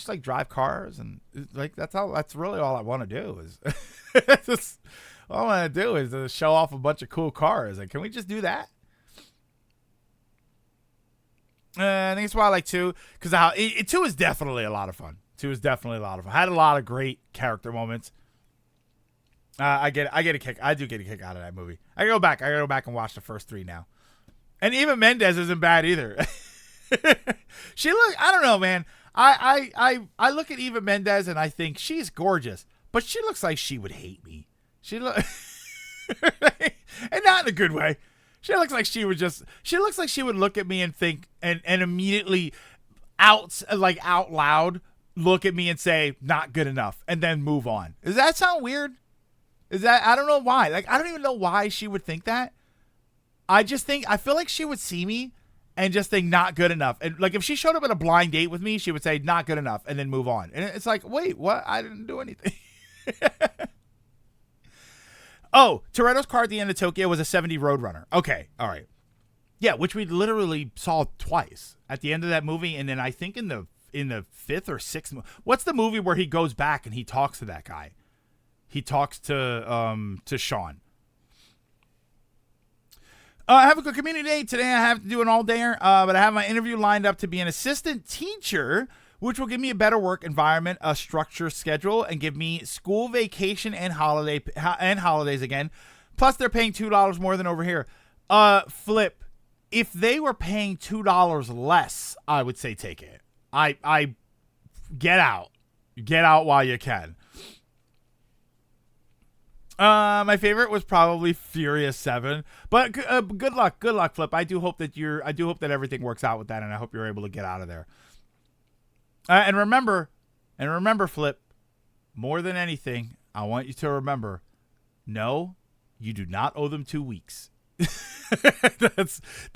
like drive cars and like that's really all I want to do is all I want to do is to show off a bunch of cool cars. Like, can we just do that? I think it's why I like 2 because 2 is definitely a lot of fun. 2 is definitely a lot of fun. I had a lot of great character moments. I do get a kick out of that movie. I gotta go back and watch the first 3 now. And Eva Mendes isn't bad either. I don't know, man. I look at Eva Mendes and I think she's gorgeous, but she looks like she would hate me. And not in a good way. She looks like she would look at me and think and immediately out loud look at me and say, not good enough, and then move on. Does that sound weird? I don't know why. Like, I don't even know why she would think that. I feel like she would see me and just think not good enough. And like if she showed up at a blind date with me, she would say not good enough and then move on. And it's like, wait, what? I didn't do anything. Oh, Toretto's car at the end of Tokyo was a 70 Roadrunner. Okay, all right. Yeah, which we literally saw twice at the end of that movie, and then I think in the 5th or 6th. What's the movie where he goes back and he talks to that guy? He talks to Sean. I have a good community day. Today I have to do an all-dayer, but I have my interview lined up to be an assistant teacher, which will give me a better work environment, a structure schedule, and give me school vacation and holidays again. Plus, they're paying $2 more than over here. Flip, if they were paying $2 less, I would say take it. I get out while you can. My favorite was probably Furious 7, but good luck, Flip. I do hope that everything works out with that, and I hope you're able to get out of there. And remember, Flip, more than anything, I want you to remember, no, you do not owe them 2 weeks.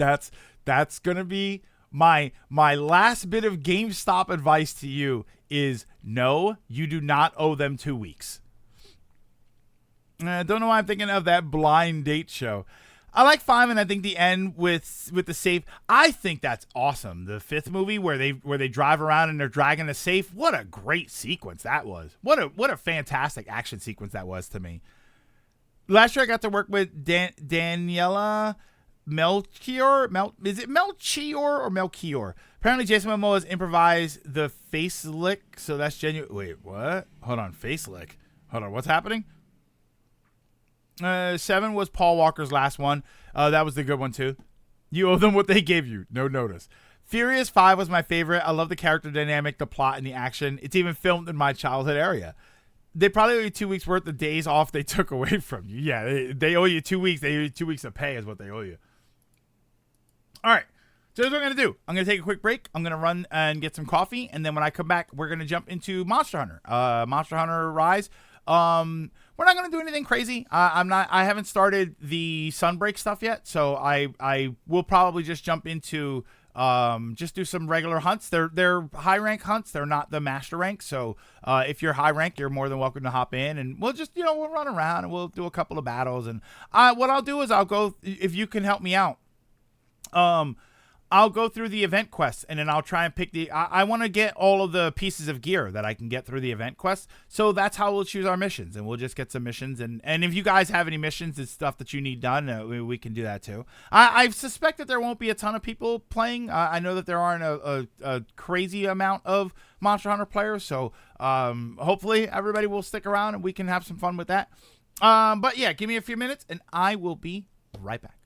That's gonna be my last bit of GameStop advice to you is no, you do not owe them 2 weeks. I don't know why I'm thinking of that blind date show. I like 5, and I think the end with the safe. I think that's awesome. The 5th movie where they drive around and they're dragging the safe. What a great sequence that was. What a fantastic action sequence that was to me. Last year I got to work with Daniela Melchior. Is it Melchior or Melchior? Apparently, Jason Momoa has improvised the face lick, so that's genuine. Wait, what? Hold on, face lick. Hold on, what's happening? 7 was Paul Walker's last one. That was the good one too. You owe them what they gave you. No notice. Furious 5 was my favorite. I love the character dynamic, the plot, and the action. It's even filmed in my childhood area. They probably owe you 2 weeks worth of days off they took away from you. Yeah, they owe you 2 weeks. They owe you 2 weeks of pay is what they owe you. All right. So here's what I'm going to do. I'm going to take a quick break. I'm going to run and get some coffee. And then when I come back, we're going to jump into Monster Hunter. Monster Hunter Rise. We're not going to do anything crazy. I haven't started the Sunbreak stuff yet. So I will probably just jump into just do some regular hunts. They're high rank hunts. They're not the master rank. So if you're high rank, you're more than welcome to hop in, and we'll just we'll run around and we'll do a couple of battles. And what I'll do is I'll go, if you can help me out. I'll go through the event quests, and then I'll try and pick I want to get all of the pieces of gear that I can get through the event quests. So that's how we'll choose our missions, and we'll just get some missions. And if you guys have any missions and stuff that you need done, we can do that too. I suspect that there won't be a ton of people playing. I know that there aren't a crazy amount of Monster Hunter players. So hopefully everybody will stick around and we can have some fun with that. But yeah, give me a few minutes and I will be right back.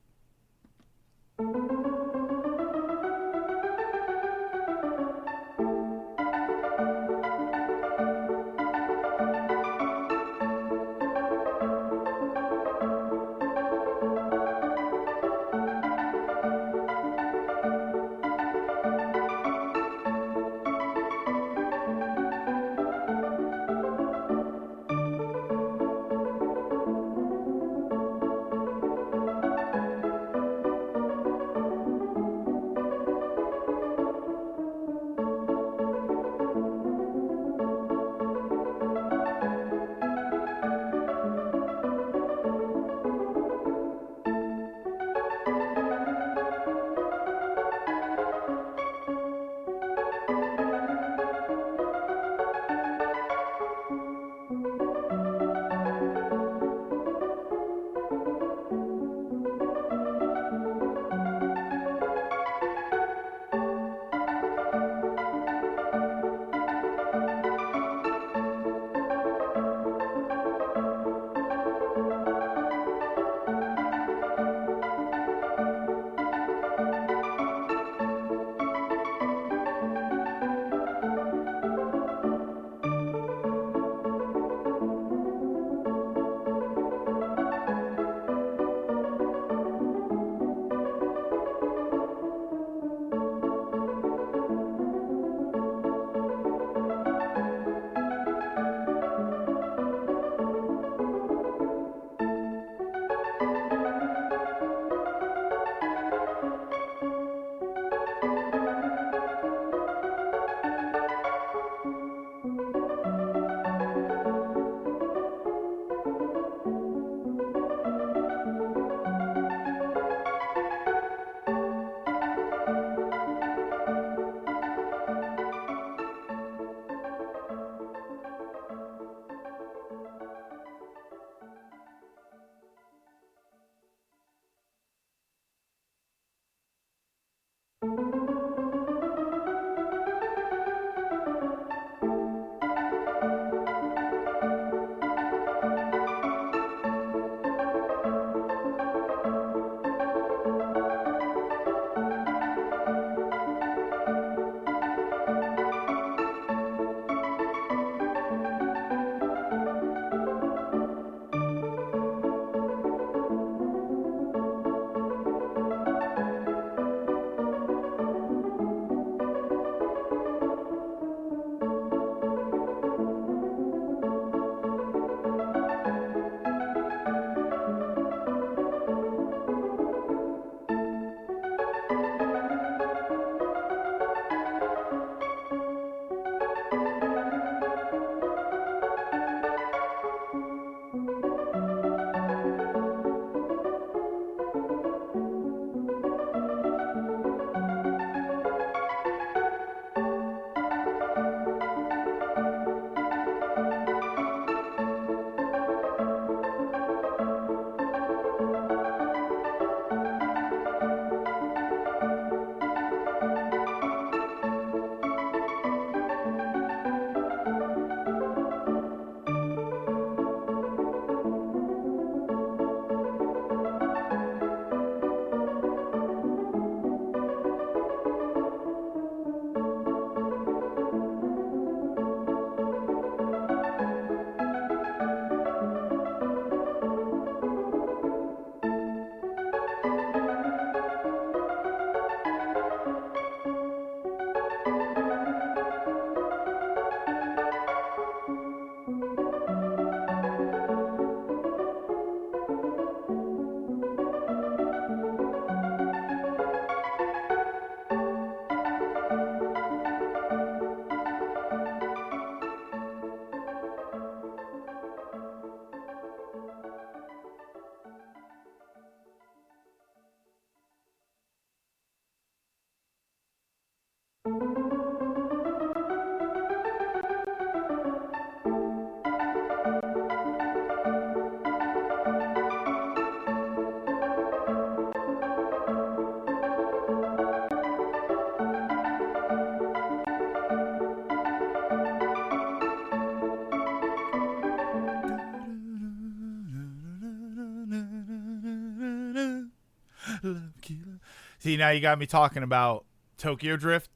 See, now you got me talking about Tokyo Drift,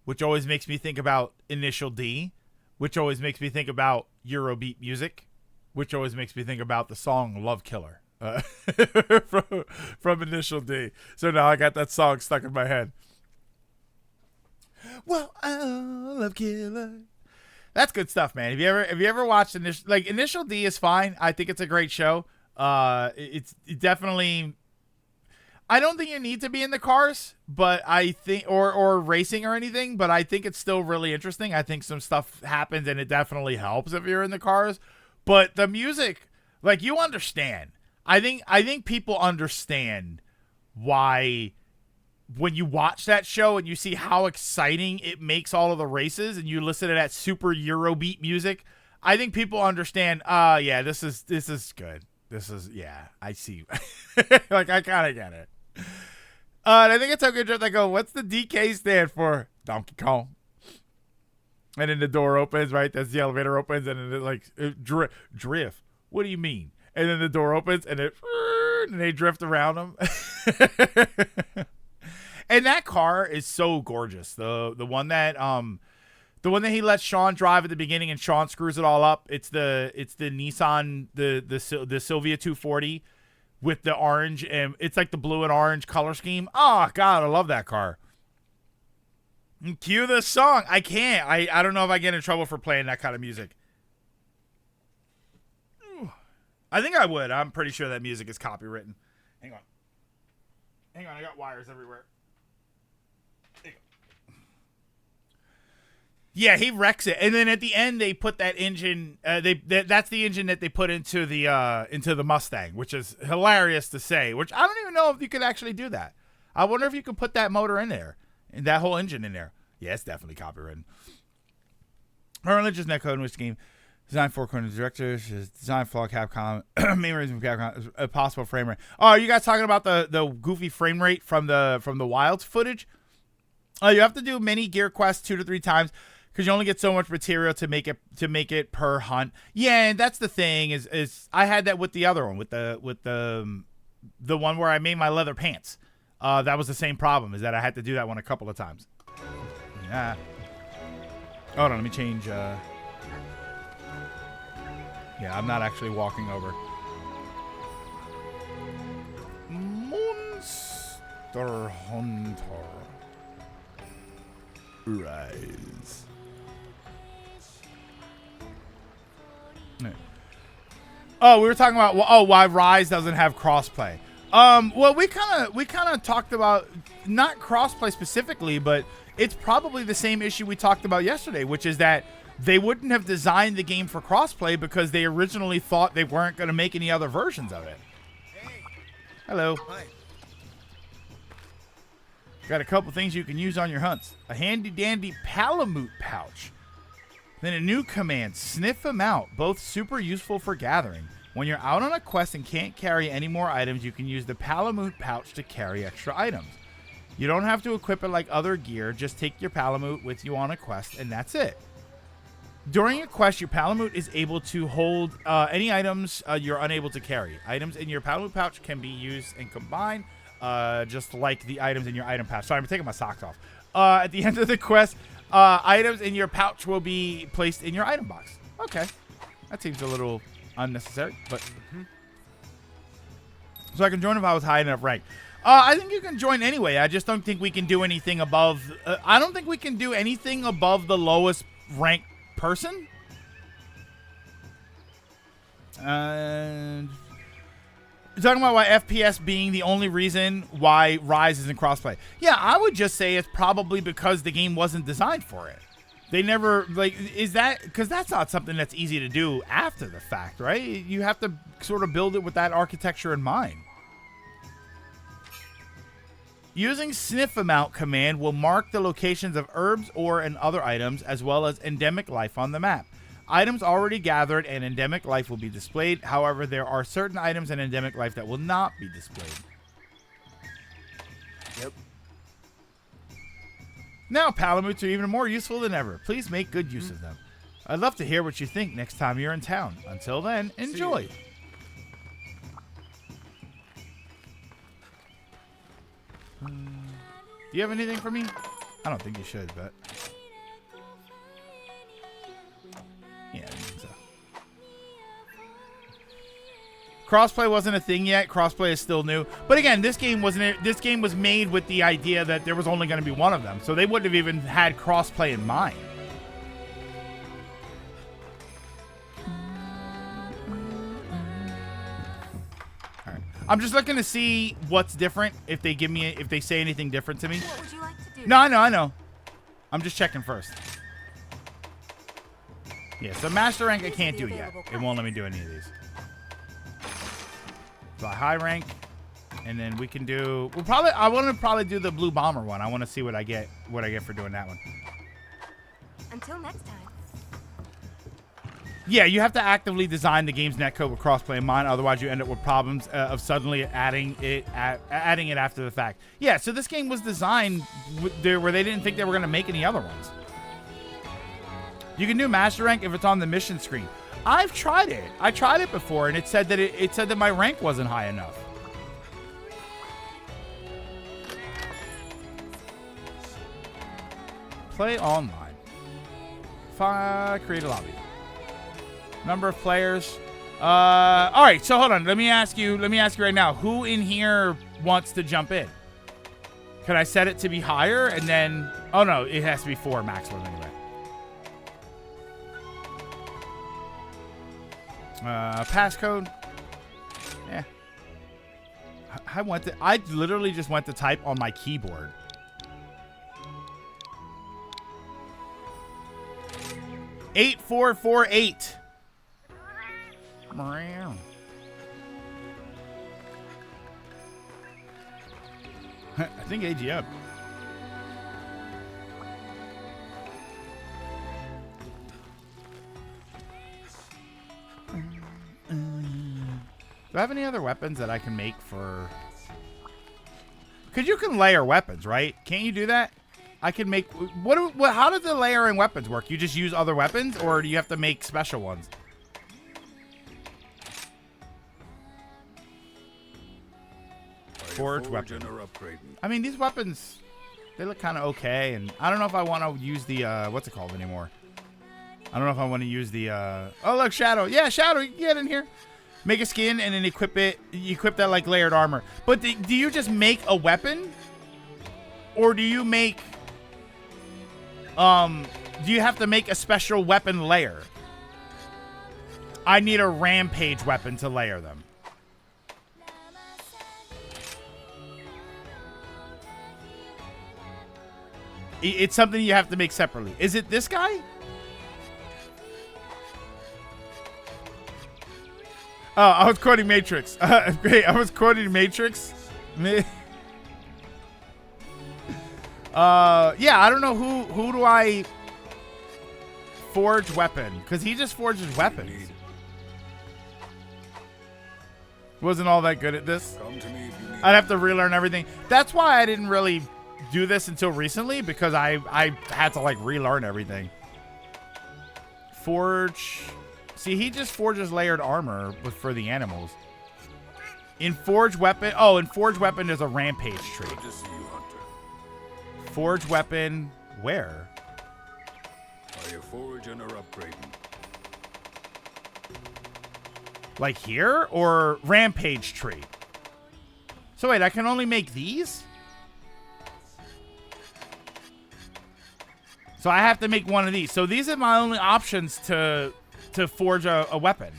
which always makes me think about Initial D, which always makes me think about Eurobeat music, which always makes me think about the song Love Killer from Initial D. So now I got that song stuck in my head. Well, Love Killer. That's good stuff, man. Have you ever watched Initial D is fine. I think it's a great show. It's definitely. I don't think you need to be in the cars, but I think or racing or anything, but I think it's still really interesting. I think some stuff happens and it definitely helps if you're in the cars. But the music, like, you understand. I think people understand why when you watch that show and you see how exciting it makes all of the races and you listen to that super Eurobeat music, I think people understand, yeah, this is good. This is, yeah, I see. Like, I kind of get it. And I think it's so good. I go, what's the DK stand for? Donkey Kong. And then the door opens, right? That's the elevator opens, and then it drift. What do you mean? And then the door opens, and they drift around them. And that car is so gorgeous. The one that he lets Sean drive at the beginning, and Sean screws it all up. It's the Nissan the Silvia 240 with the orange, and it's like the blue and orange color scheme. Oh God, I love that car. And cue the song. I can't. I don't know if I get in trouble for playing that kind of music. I think I would. I'm pretty sure that music is copywritten. Hang on. I got wires everywhere. Yeah, he wrecks it, and then at the end they put that engine. That's the engine that they put into the Mustang, which is hilarious to say. Which I don't even know if you could actually do that. I wonder if you could put that motor in there and that whole engine in there. Yeah, it's definitely copywritten. Her religious netcode in which game design for according to directors design flaw Capcom main reason for Capcom is a possible frame rate. Oh, are you guys talking about the goofy frame rate from the Wilds footage? You have to do mini gear quests 2 to 3 times. Because you only get so much material to make it per hunt. Yeah, and that's the thing is I had that with the other one with the one where I made my leather pants. That was the same problem, is that I had to do that one a couple of times. Yeah. Hold on, let me change. Yeah, I'm not actually walking over. Monster Hunter Rise. Oh, we were talking about why Rise doesn't have crossplay. Well, we kind of talked about not crossplay specifically, but it's probably the same issue we talked about yesterday, which is that they wouldn't have designed the game for crossplay because they originally thought they weren't going to make any other versions of it. Hello. Hi. Got a couple things you can use on your hunts. A handy dandy Palamute pouch. Then a new command, sniff them out, both super useful for gathering. When you're out on a quest and can't carry any more items, you can use the Palamute pouch to carry extra items. You don't have to equip it like other gear, just take your Palamute with you on a quest, and that's it. During a quest, your Palamute is able to hold any items you're unable to carry. Items in your Palamute pouch can be used and combined, just like the items in your item pouch. Sorry, I'm taking my socks off. At the end of the quest, items in your pouch will be placed in your item box. Okay. That seems a little unnecessary, but... So I can join if I was high enough rank. I think you can join anyway. I just don't think we can do anything above... I don't think we can do anything above the lowest ranked person. And... You're talking about why FPS being the only reason why Rise isn't crossplay. Yeah, I would just say it's probably because the game wasn't designed for it. They never, is that, because that's not something that's easy to do after the fact, right? You have to sort of build it with that architecture in mind. Using Sniff Amount command will mark the locations of herbs, ore, and other items, as well as endemic life on the map. Items already gathered and endemic life will be displayed. However, there are certain items in endemic life that will not be displayed. Yep. Now, Palamutes are even more useful than ever. Please make good use of them. I'd love to hear what you think next time you're in town. Until then, enjoy. Do you have anything for me? I don't think you should, but... Yeah, I think so. Crossplay wasn't a thing yet. Crossplay is still new. But again, this game wasn't. This game was made with the idea that there was only going to be one of them. So they wouldn't have even had crossplay in mind. All right. I'm just looking to see what's different. If they give me, if they say anything different to me. What would you like to do? No, I know. I'm just checking first. Yeah, so Master Rank I can't do yet. It won't let me do any of these. So high rank, and then we can do. We'll probably. I want to probably do the Blue Bomber one. I want to see what I get. What I get for doing that one. Until next time. Yeah, you have to actively design the game's netcode with crossplay in mind. Otherwise, you end up with problems of suddenly adding it after the fact. Yeah, so this game was designed where they didn't think they were going to make any other ones. You can do Master Rank if it's on the mission screen. I've tried it. I tried it before, and it said that it said that my rank wasn't high enough. Play online. Create a lobby. Number of players. All right. So hold on. Let me ask you right now. Who in here wants to jump in? Could I set it to be higher and then? Oh no, it has to be 4 maximum anyway. Passcode. Yeah. I literally just went to type on my keyboard. $8448. I think AG up. Do I have any other weapons that I can make for... Because you can layer weapons, right? Can't you do that? I can make... How does the layering weapons work? You just use other weapons, or do you have to make special ones? Forge weapon. I mean, these weapons, they look kind of okay, and I don't know if I want to use the, what's it called anymore? I don't know if I want to use the, oh, look, Shadow. Yeah, Shadow, you can get in here. Make a skin and then equip it. You equip that like layered armor. But do you just make a weapon? Or do you make... do you have to make a special weapon layer? I need a rampage weapon to layer them. It's something you have to make separately. Is it this guy? Oh, I was quoting Matrix. Great, I was quoting Matrix. Yeah, I don't know who do I forge weapon? Because he just forges weapons. Wasn't all that good at this. I'd have to relearn everything. That's why I didn't really do this until recently, because I had to like relearn everything. Forge. See, he just forges layered armor for the animals. In Forge Weapon... Oh, in Forge Weapon, there's a rampage tree. Forge Weapon... Where? Are you foraging or upgrading? Like here? Or rampage tree? So wait, I can only make these? So I have to make one of these. So these are my only options to forge a weapon.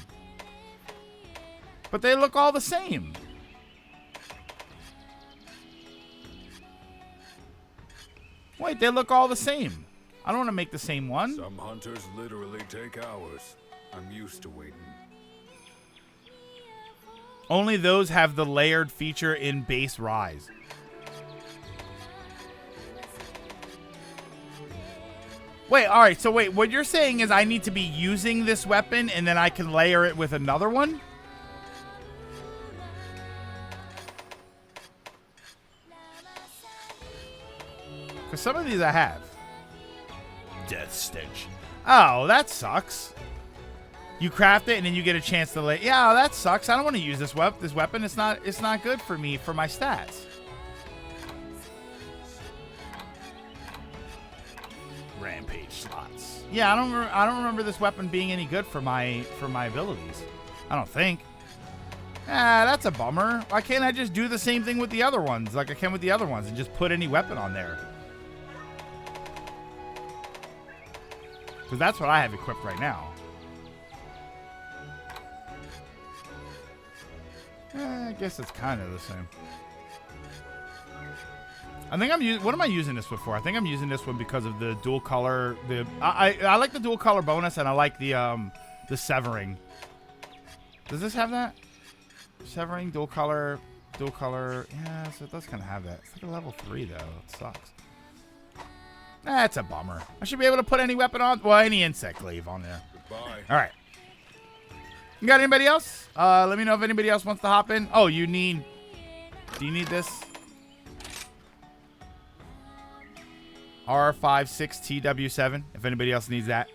But they look all the same. Wait, they look all the same. I don't want to make the same one. Some hunters literally take hours. I'm used to waiting. Only those have the layered feature in base Rise. Wait, all right, so wait, what you're saying is I need to be using this weapon and then I can layer it with another one? Because some of these I have. Death Stench. Oh, that sucks. You craft it and then you get a chance to lay. Yeah, that sucks. I don't want to use this weapon. It's not good for me, for my stats. Yeah, I don't remember this weapon being any good for my abilities. I don't think. Ah, that's a bummer. Why can't I just do the same thing with the other ones like I can with the other ones and just put any weapon on there? Because that's what I have equipped right now. I guess it's kind of the same. I think I'm using. What am I using this one for? I think I'm using this one because of the dual color. I like the dual color bonus, and I like the severing. Does this have that? Severing, dual color. Yeah, so it does kind of have that. It's like a level 3 though. It sucks. That's a bummer. I should be able to put any weapon on. Well, any insect glaive on there. Goodbye. All right. You got anybody else? Let me know if anybody else wants to hop in. Oh, you need. Do you need this? R56TW7, if anybody else needs that.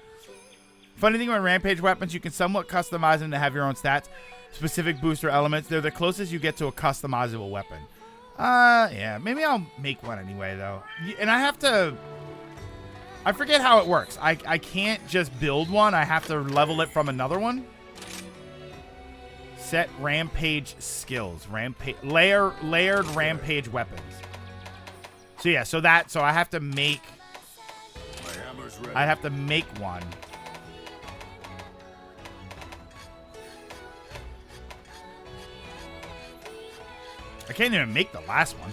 Funny thing about Rampage weapons, you can somewhat customize them to have your own stats, specific booster elements. They're the closest you get to a customizable weapon. Yeah, maybe I'll make one anyway, though. And I have to... I forget how it works. I can't just build one. I have to level it from another one. Set Rampage skills. Layered Rampage weapons. So yeah, so I have to make. My hammer's ready. I have to make one. I can't even make the last one.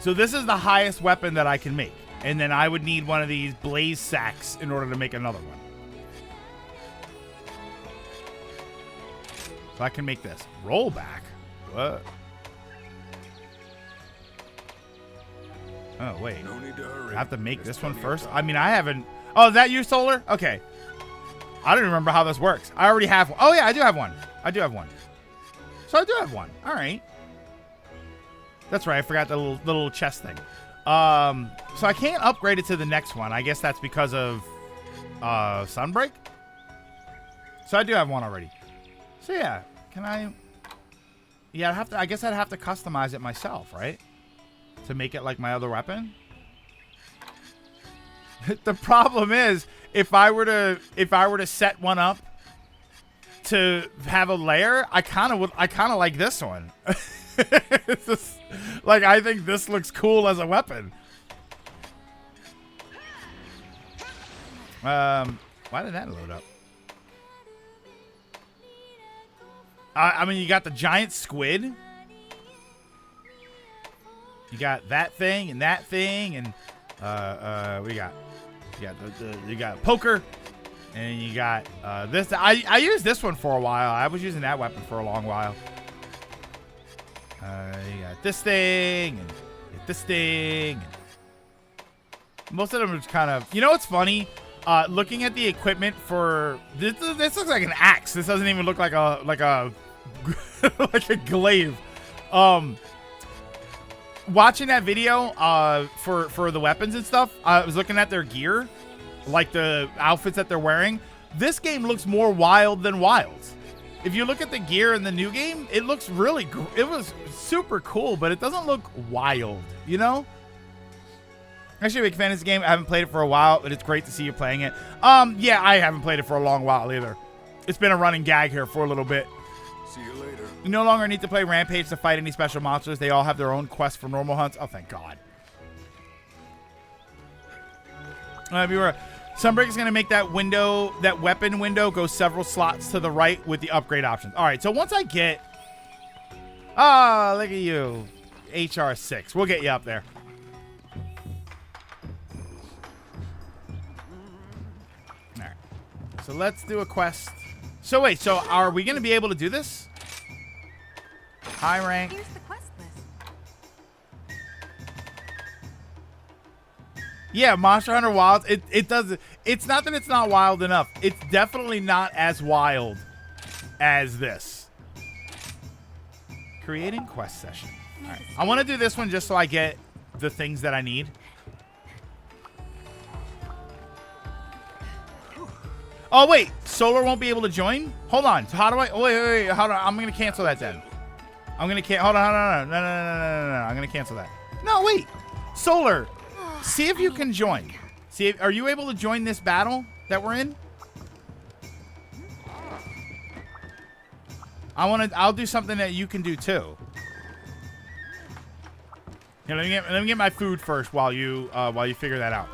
So this is the highest weapon that I can make, and then I would need one of these blaze sacks in order to make another one. So I can make this rollback. What? Oh, wait. No need to hurry. I have to make There's this one plenty of first? time. I mean, I haven't... Oh, is that you, Solar? Okay. I don't remember how this works. I already have one. Oh, yeah, I do have one. I do have one. So I do have one. All right. That's right. I forgot the little chest thing. So I can't upgrade it to the next one. I guess that's because of Sunbreak. So I do have one already. So, yeah. Can I... Yeah, I guess I'd have to customize it myself, right? To make it like my other weapon. The problem is, if I were to set one up to have a layer, I kind of like this one. It's just, like, I think this looks cool as a weapon. Why did that load up? I mean, you got the giant squid. You got that thing and that thing, and you got poker, and you got this. I used this one for a while. I was using that weapon for a long while. You got this thing and this thing. Most of them are just kind of. You know what's funny? Looking at the equipment for this looks like an axe. This doesn't even look like a like a glaive. Watching that video for the weapons and stuff, I was looking at their gear, like the outfits that they're wearing. This game looks more wild than wild. If you look at the gear in the new game, it looks really it was super cool, but it doesn't look wild, you know? Actually, a big fan of this game. I haven't played it for a while, but it's great to see you playing it. Yeah, I haven't played it for a long while either. It's been a running gag here for a little bit. See you later. You no longer need to play Rampage to fight any special monsters. They all have their own quest for normal hunts. Oh, thank God. Viewer, Sunbreak is going to make that window, that weapon window, go several slots to the right with the upgrade options. All right, so once I get... Ah, look at you. HR6. We'll get you up there. All right. So let's do a quest. So wait, so are we going to be able to do this? High rank. Here's the quest list. Yeah, Monster Hunter Wilds. It does. It's not that it's not wild enough. It's definitely not as wild as this. Creating quest session. All right. I want to do this one just so I get the things that I need. Oh wait, Solar won't be able to join. Hold on. So how do I? Oh, wait. Hold on. I'm gonna cancel that then. I'm gonna hold on. No. I'm gonna cancel that. No, wait. Solar, see if you can join. See, are you able to join this battle that we're in? I'll do something that you can do too. Here, let me get my food first while you figure that out.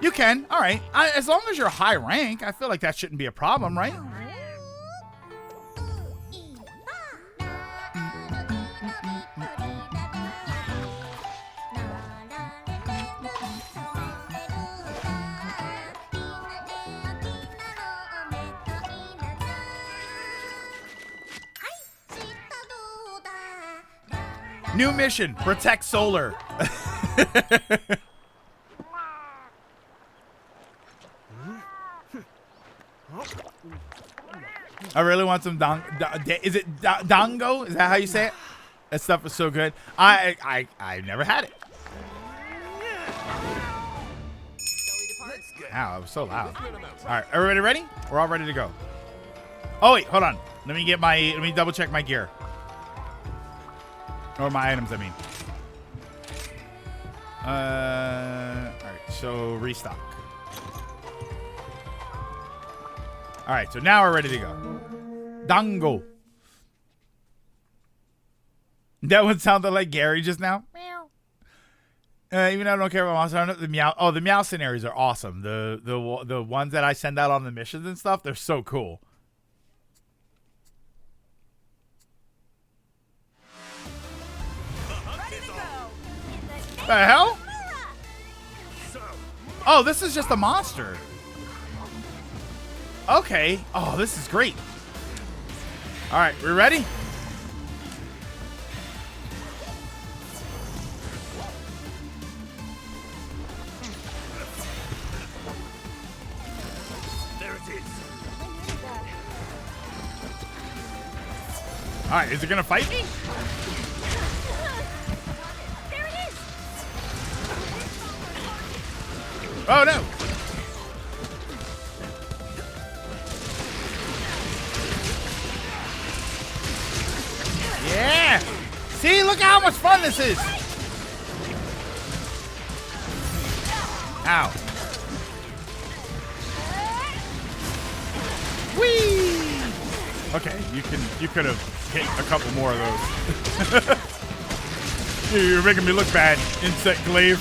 You can. All right. As long as you're high rank, I feel like that shouldn't be a problem, right? New mission, protect Solar. I really want some is it dango? Is that how you say it? That stuff is so good. I never had it. Ow, it was so loud. All right, everybody ready? We're all ready to go. Oh wait, hold on. Let me double check my gear. Or my items, I mean. Alright, so restock. Alright, so now we're ready to go. Dango. That one sounded like Gary just now. Meow. Even though I don't care about monsters, I don't know, the meow. Oh, the meow scenarios are awesome. The ones that I send out on the missions and stuff, they're so cool. The hell? Oh, this is just a monster. Okay. Oh, this is great. All right, we ready? There it is. All right, is it gonna fight me? Oh no! Yeah! See, look how much fun this is! Ow. Whee! Okay, you could have hit a couple more of those. You're making me look bad, Insect Glaive.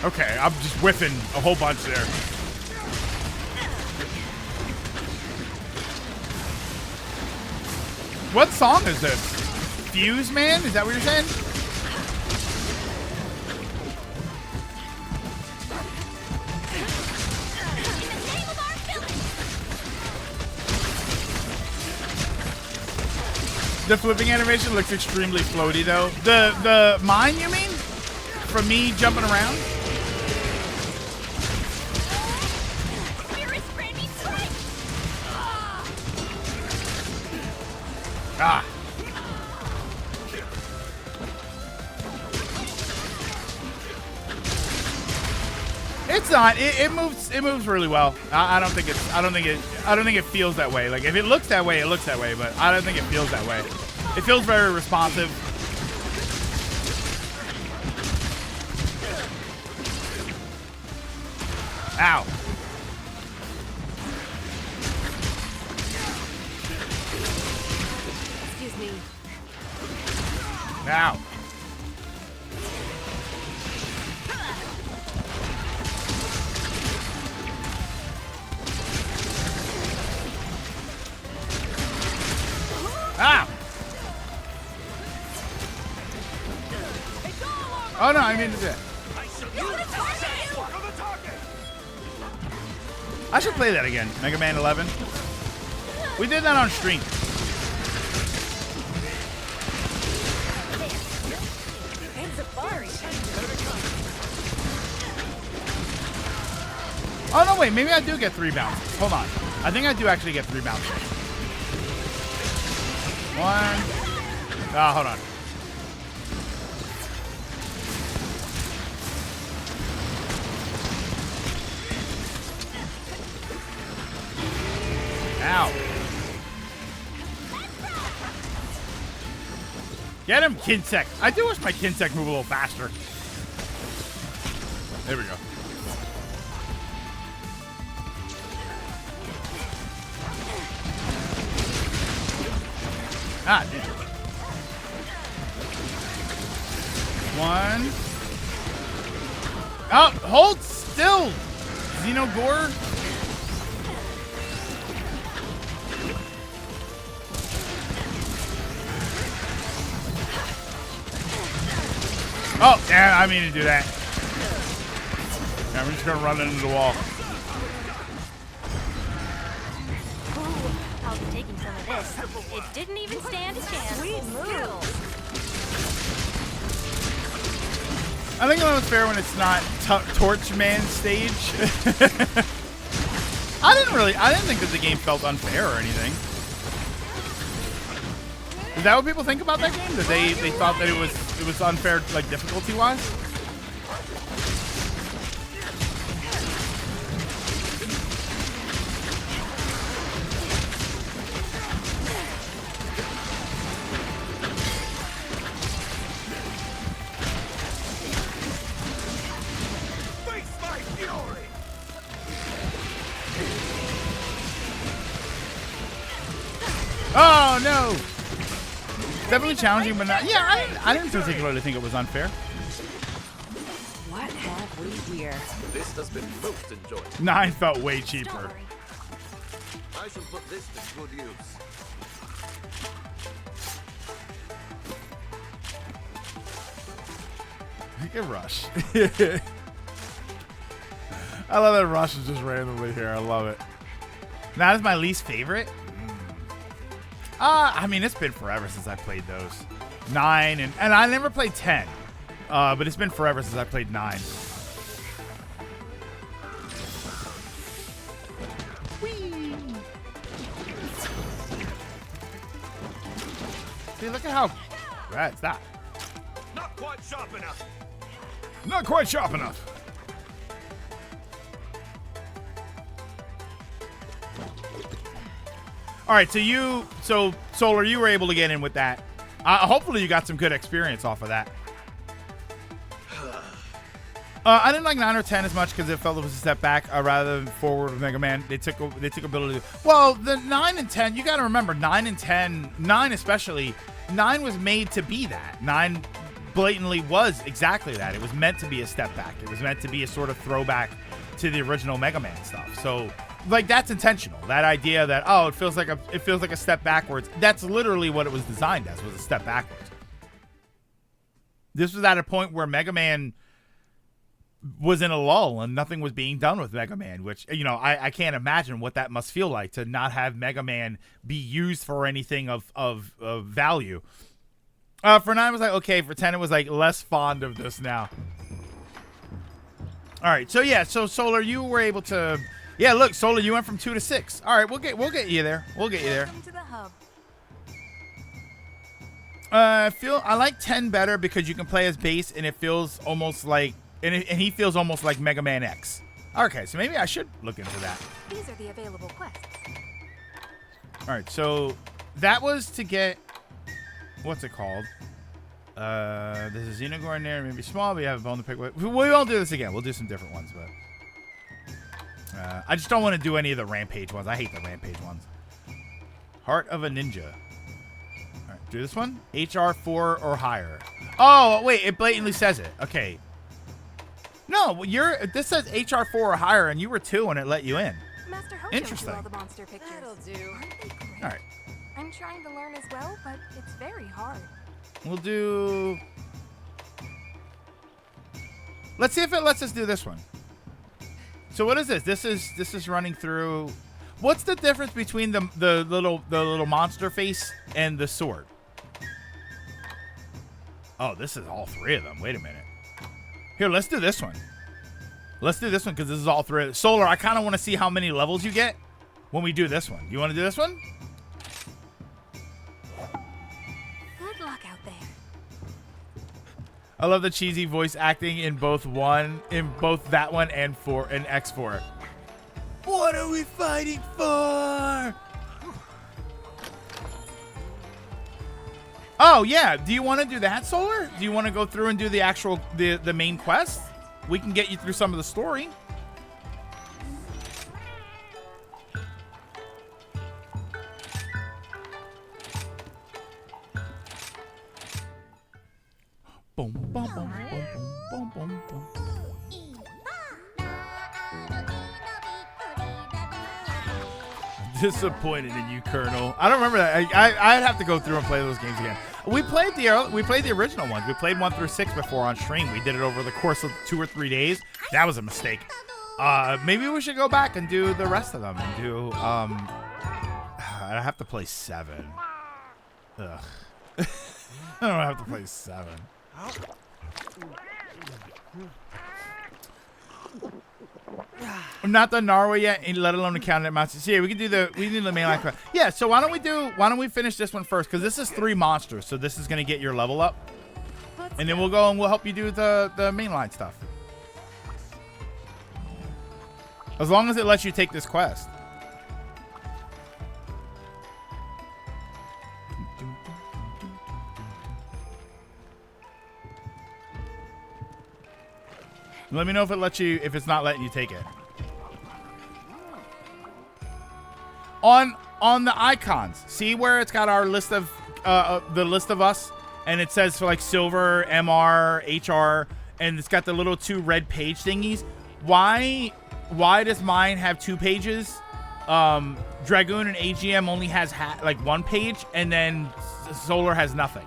Okay, I'm just whiffing a whole bunch there. What song is this? Fuse Man? Is that what you're saying? The flipping animation looks extremely floaty though. The mine, you mean? From me jumping around? Ah. It's not. It moves really well. I don't think it feels that way. Like if it looks that way, it looks that way, but I don't think it feels that way. It feels very responsive. Ow. Excuse me. Ow. Ah! Oh no, I mean to do it. I should play that again. Mega Man 11. We did that on stream. Oh no, wait, maybe I do get 3 bounces. Hold on. I think I do actually get 3 bounces. 1. Ah, hold on. Ow. Get him, Kinsect. I do wish my Kinsect moved a little faster. There we go. Ah, dude. One. Oh, hold still, Xenogore. Oh, damn, I mean to do that. Yeah, we're just gonna run into the wall. Ooh, I'll be taking some of this. It didn't even stand a chance. Sweet move. I think that was fair when it's not Torchman's stage. I didn't think that the game felt unfair or anything. Is that what people think about that game? That they thought that it was unfair, like, difficulty wise? Oh no! Definitely challenging, but not. Yeah, I didn't particularly think it was unfair. What have we here? This has been most enjoyable. 9 felt way cheaper. I shall put this to good use. Look at Rush. I love that Rush is just randomly here. I love it. That is my least favorite. I mean, it's been forever since I played those. 9 and I never played 10. But it's been forever since I played 9. Whee! See, look at how that's that. Not quite sharp enough. Not quite sharp enough. All right, so Solar, you were able to get in with that. Hopefully you got some good experience off of that. I didn't like 9 or 10 as much because it felt it was a step back rather than forward with Mega Man. They took ability. Well, the 9 and 10, you got to remember 9 and 10, 9 especially. 9 was made to be that. 9 blatantly was exactly that. It was meant to be a step back. It was meant to be a sort of throwback to the original Mega Man stuff. So, like, that's intentional. That idea that, oh, it feels like a step backwards. That's literally what it was designed as, was a step backwards. This was at a point where Mega Man was in a lull and nothing was being done with Mega Man, which, you know, I can't imagine what that must feel like to not have Mega Man be used for anything of value. For 9, it was like, okay. For 10, it was like less fond of this now. All right, so yeah, so Solar, you were able to, yeah. Look, Solar, you went from 2 to 6. All right, we'll get you there. We'll get you there. Welcome to the hub. I like 10 better because you can play as base and it feels almost like, and he feels almost like Mega Man X. Okay, so maybe I should look into that. These are the available quests. All right, so that was to get, what's it called? There's a Xenogore in there, maybe small. We have a bone to pick with. We won't do this again. We'll do some different ones, but I just don't want to do any of the Rampage ones. I hate the Rampage ones. Heart of a Ninja. All right, do this one. HR 4 or higher. Oh wait, it blatantly says it. Okay. No, this says HR 4 or higher, and you were 2 and it let you in. Master Hojo Interesting. drew all the monster pictures. That'll do. Aren't they great? All right. I'm trying to learn as well, but it's very hard. We'll do. Let's see if it lets us do this one. So what is this? This is running through. What's the difference between the little monster face and the sword? Oh, this is all 3 of them. Wait a minute. Here, let's do this one. Let's do this one because this is all 3. Solar, I kind of want to see how many levels you get when we do this one. You want to do this one? Good luck out there. I love the cheesy voice acting in both that one and X4. What are we fighting for? Oh yeah. Do you want to do that, Solar? Do you want to go through and do the actual the main quest? We can get you through some of the story. Boom, boom, boom, boom, boom, boom, boom, boom. Disappointed in you, Colonel. I don't remember that. I'd have to go through and play those games again. We played the original ones. We played 1 through 6 before on stream. We did it over the course of 2 or 3 days. That was a mistake. Maybe we should go back and do the rest of them and do I have to play 7. Ugh. I don't have to play 7. I'm not done Narwa yet, let alone the counting at monsters. So yeah, we can do the mainline quest. Yeah, so why don't we finish this one first? Because this is 3 monsters, so this is gonna get your level up. And then we'll go and we'll help you do the mainline stuff. As long as it lets you take this quest. Let me know if it lets you, if it's not letting you take it. On the icons, see where it's got our list of the list of us, and it says for like silver, MR, HR, and it's got the little 2 red page thingies. Why does mine have 2 pages? Dragoon and AGM only has like 1 page, and then Solar has nothing.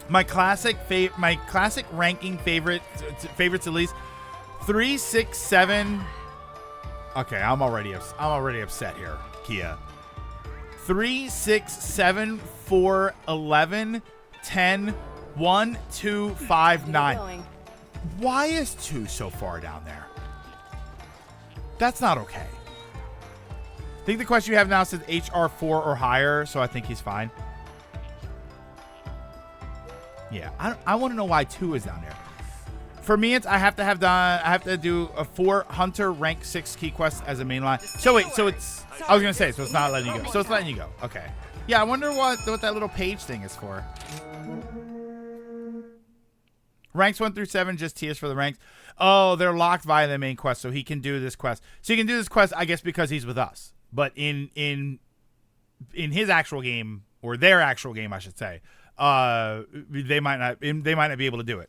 My classic ranking favorites at least 3, 6, 7. Okay, I'm already upset here, Kia. 3, 6, 7, 4, 11, 10, 1, 2, 5, 9. Why is 2 so far down there? That's not okay. I think the question you have now says HR 4 or higher, so I think he's fine. Yeah, I want to know why 2 is down there. For me, it's I have to do a 4 hunter rank 6 key quest as a main line. So wait, so it's I was gonna say, so it's not letting you go. So it's letting you go. Okay. Yeah, I wonder what that little page thing is for. Ranks 1 through 7, just tiers for the ranks. Oh, they're locked via the main quest, so he can do this quest. So he can do this quest, I guess, because he's with us. But in his actual game, or their actual game, I should say. They might not be able to do it.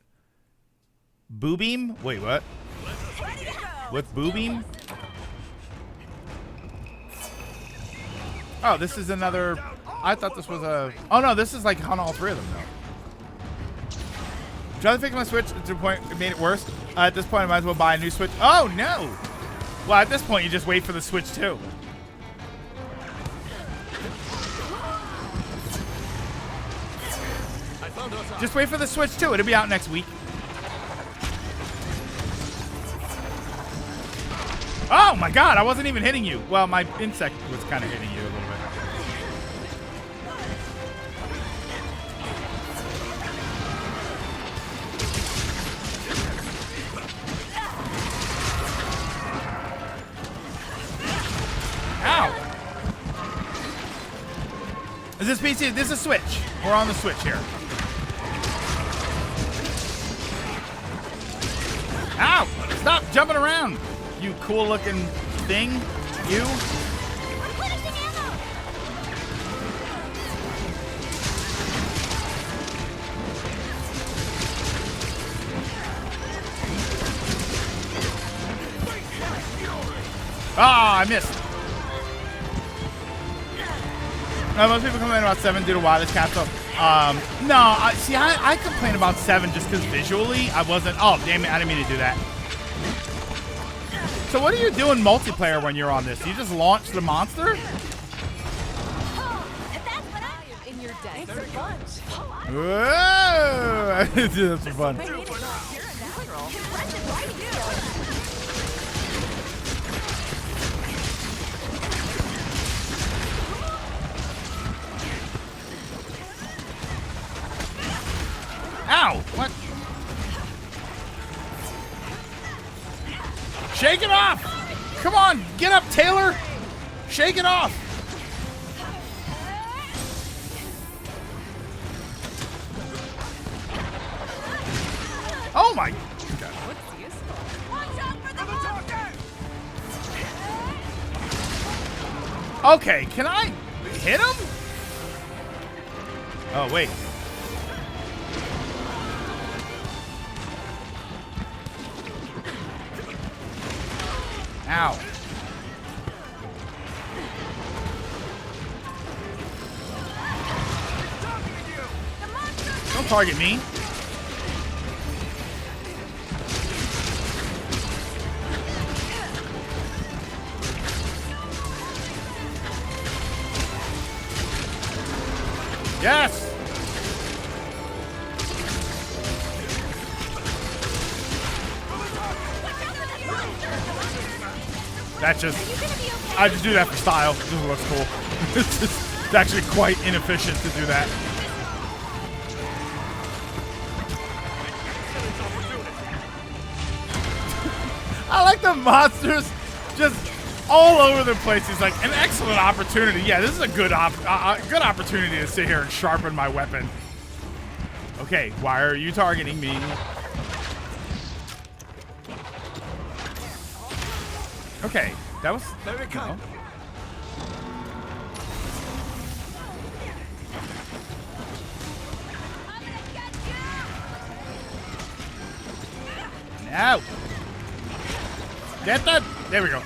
Boo Beam? Wait, what? What's Boo Beam? Oh, this is another. I thought this was a. Oh no, this is like on all 3 of them though. Trying to fix my Switch to the point it made it worse. At this point, I might as well buy a new Switch. Oh no! Well, at this point, you just wait for the Switch 2. Just wait for the Switch 2. It'll be out next week. Oh my god, I wasn't even hitting you. Well, my insect was kind of hitting you a little bit. Ow! Is this PC? This is Switch. We're on the Switch here. Ow! Stop jumping around, you cool looking thing. You. Ah, I missed. Most people complain about 7 due to wireless capsule. No, I complain about 7 just because visually I wasn't. Oh, damn it! I didn't mean to do that. So what are you doing multiplayer when you're on this? You just launch the monster? Whoa! That's fun. Ow! What? Shake it off! Come on, get up, Taylor! Shake it off! Oh my. Okay. Okay, can I hit him? Oh, wait. Ow. Don't target me. Yes! That just... I just do that for style. It just looks cool. It's actually quite inefficient to do that. I like the monsters just all over the place. He's like, an excellent opportunity. Yeah, this is a good opportunity to sit here and sharpen my weapon. Okay, why are you targeting me? Okay, that was very kind. Now, get that. There we go.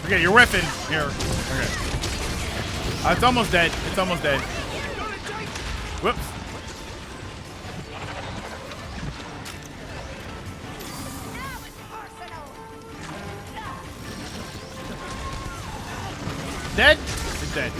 Okay, you're whiffing here. Okay. It's almost dead. It's almost dead. Whoops. Dead? It's dead.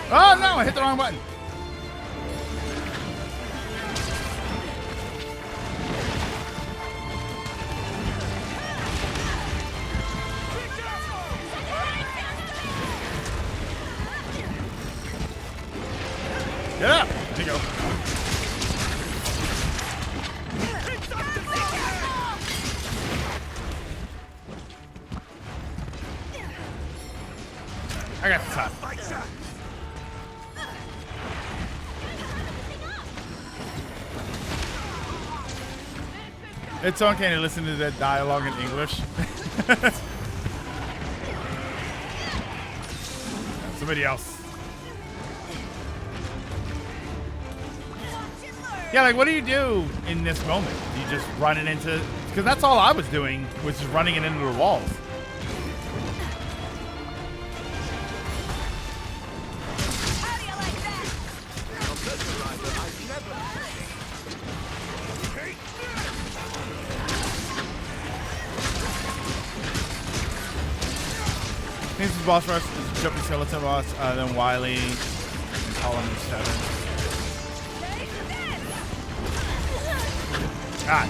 Oh no, I hit the wrong button. Get up. There you go. I got the top. It's okay to listen to that dialogue in English. Somebody else. Yeah, like, what do you do in this moment? Do you just run it into... Because that's all I was doing, was just running it into the walls. This is boss rush, this is jumping skeleton boss, then Wily, and Column 7. God.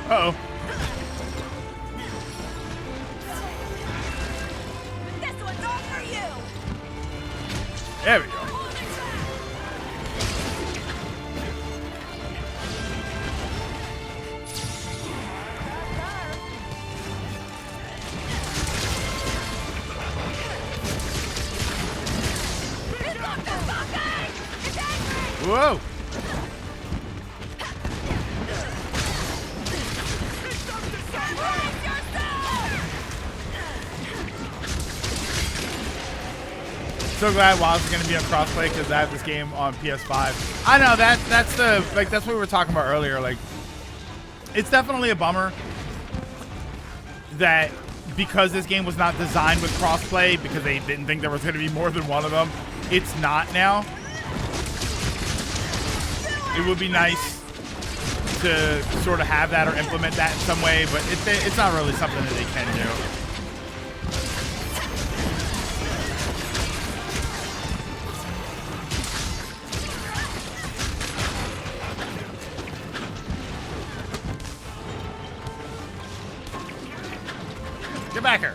Uh-oh. This one's all for you. There we go. Whoa! So glad WoW's going to be on crossplay because I have this game on PS5. I know that's what we were talking about earlier. Like, it's definitely a bummer that because this game was not designed with crossplay because they didn't think there was going to be more than one of them. It's not now. It would be nice to sort of have that or implement that in some way, but it's not really something that they can do. Get back here.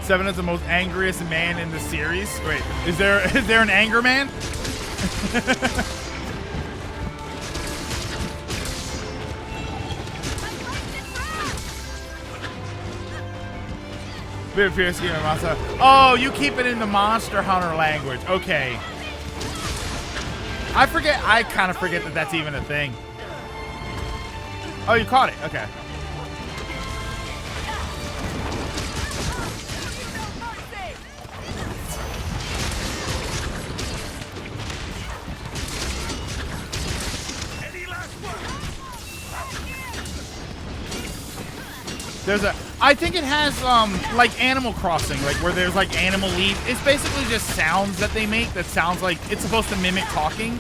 Seven is the most angriest man in the series. Wait, is there an anger man? Oh, you keep it in the Monster Hunter language. Okay. I kind of forget that that's even a thing. Oh, you caught it. Okay. I think it has like Animal Crossing, like where there's like animal leaf. It's basically just sounds that they make that sounds like it's supposed to mimic talking.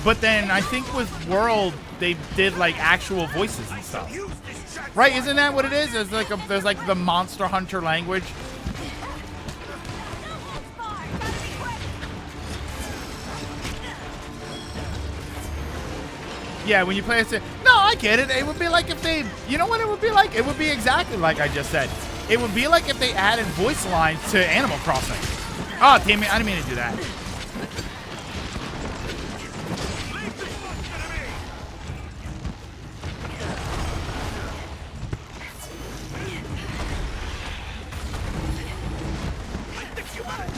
But then I think with World they did like actual voices and stuff. Right? Isn't that what it is? There's like the Monster Hunter language. Yeah, when you play it, no, I get it. It would be like if they, you know what it would be like? It would be exactly like I just said. It would be like if they added voice lines to Animal Crossing. Oh, damn it, I didn't mean to do that.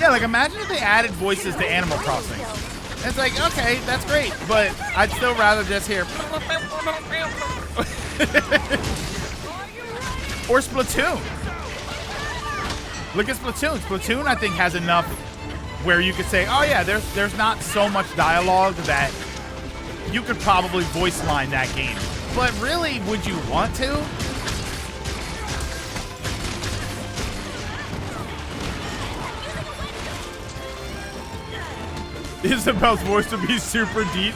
Yeah, like imagine if they added voices to Animal Crossing. It's like, okay, that's great, but I'd still rather just hear. Or Splatoon. Look at Splatoon. Splatoon, I think, has enough where you could say, oh yeah, there's not so much dialogue that you could probably voice line that game. But really, would you want to? Isabel's voice would be super deep.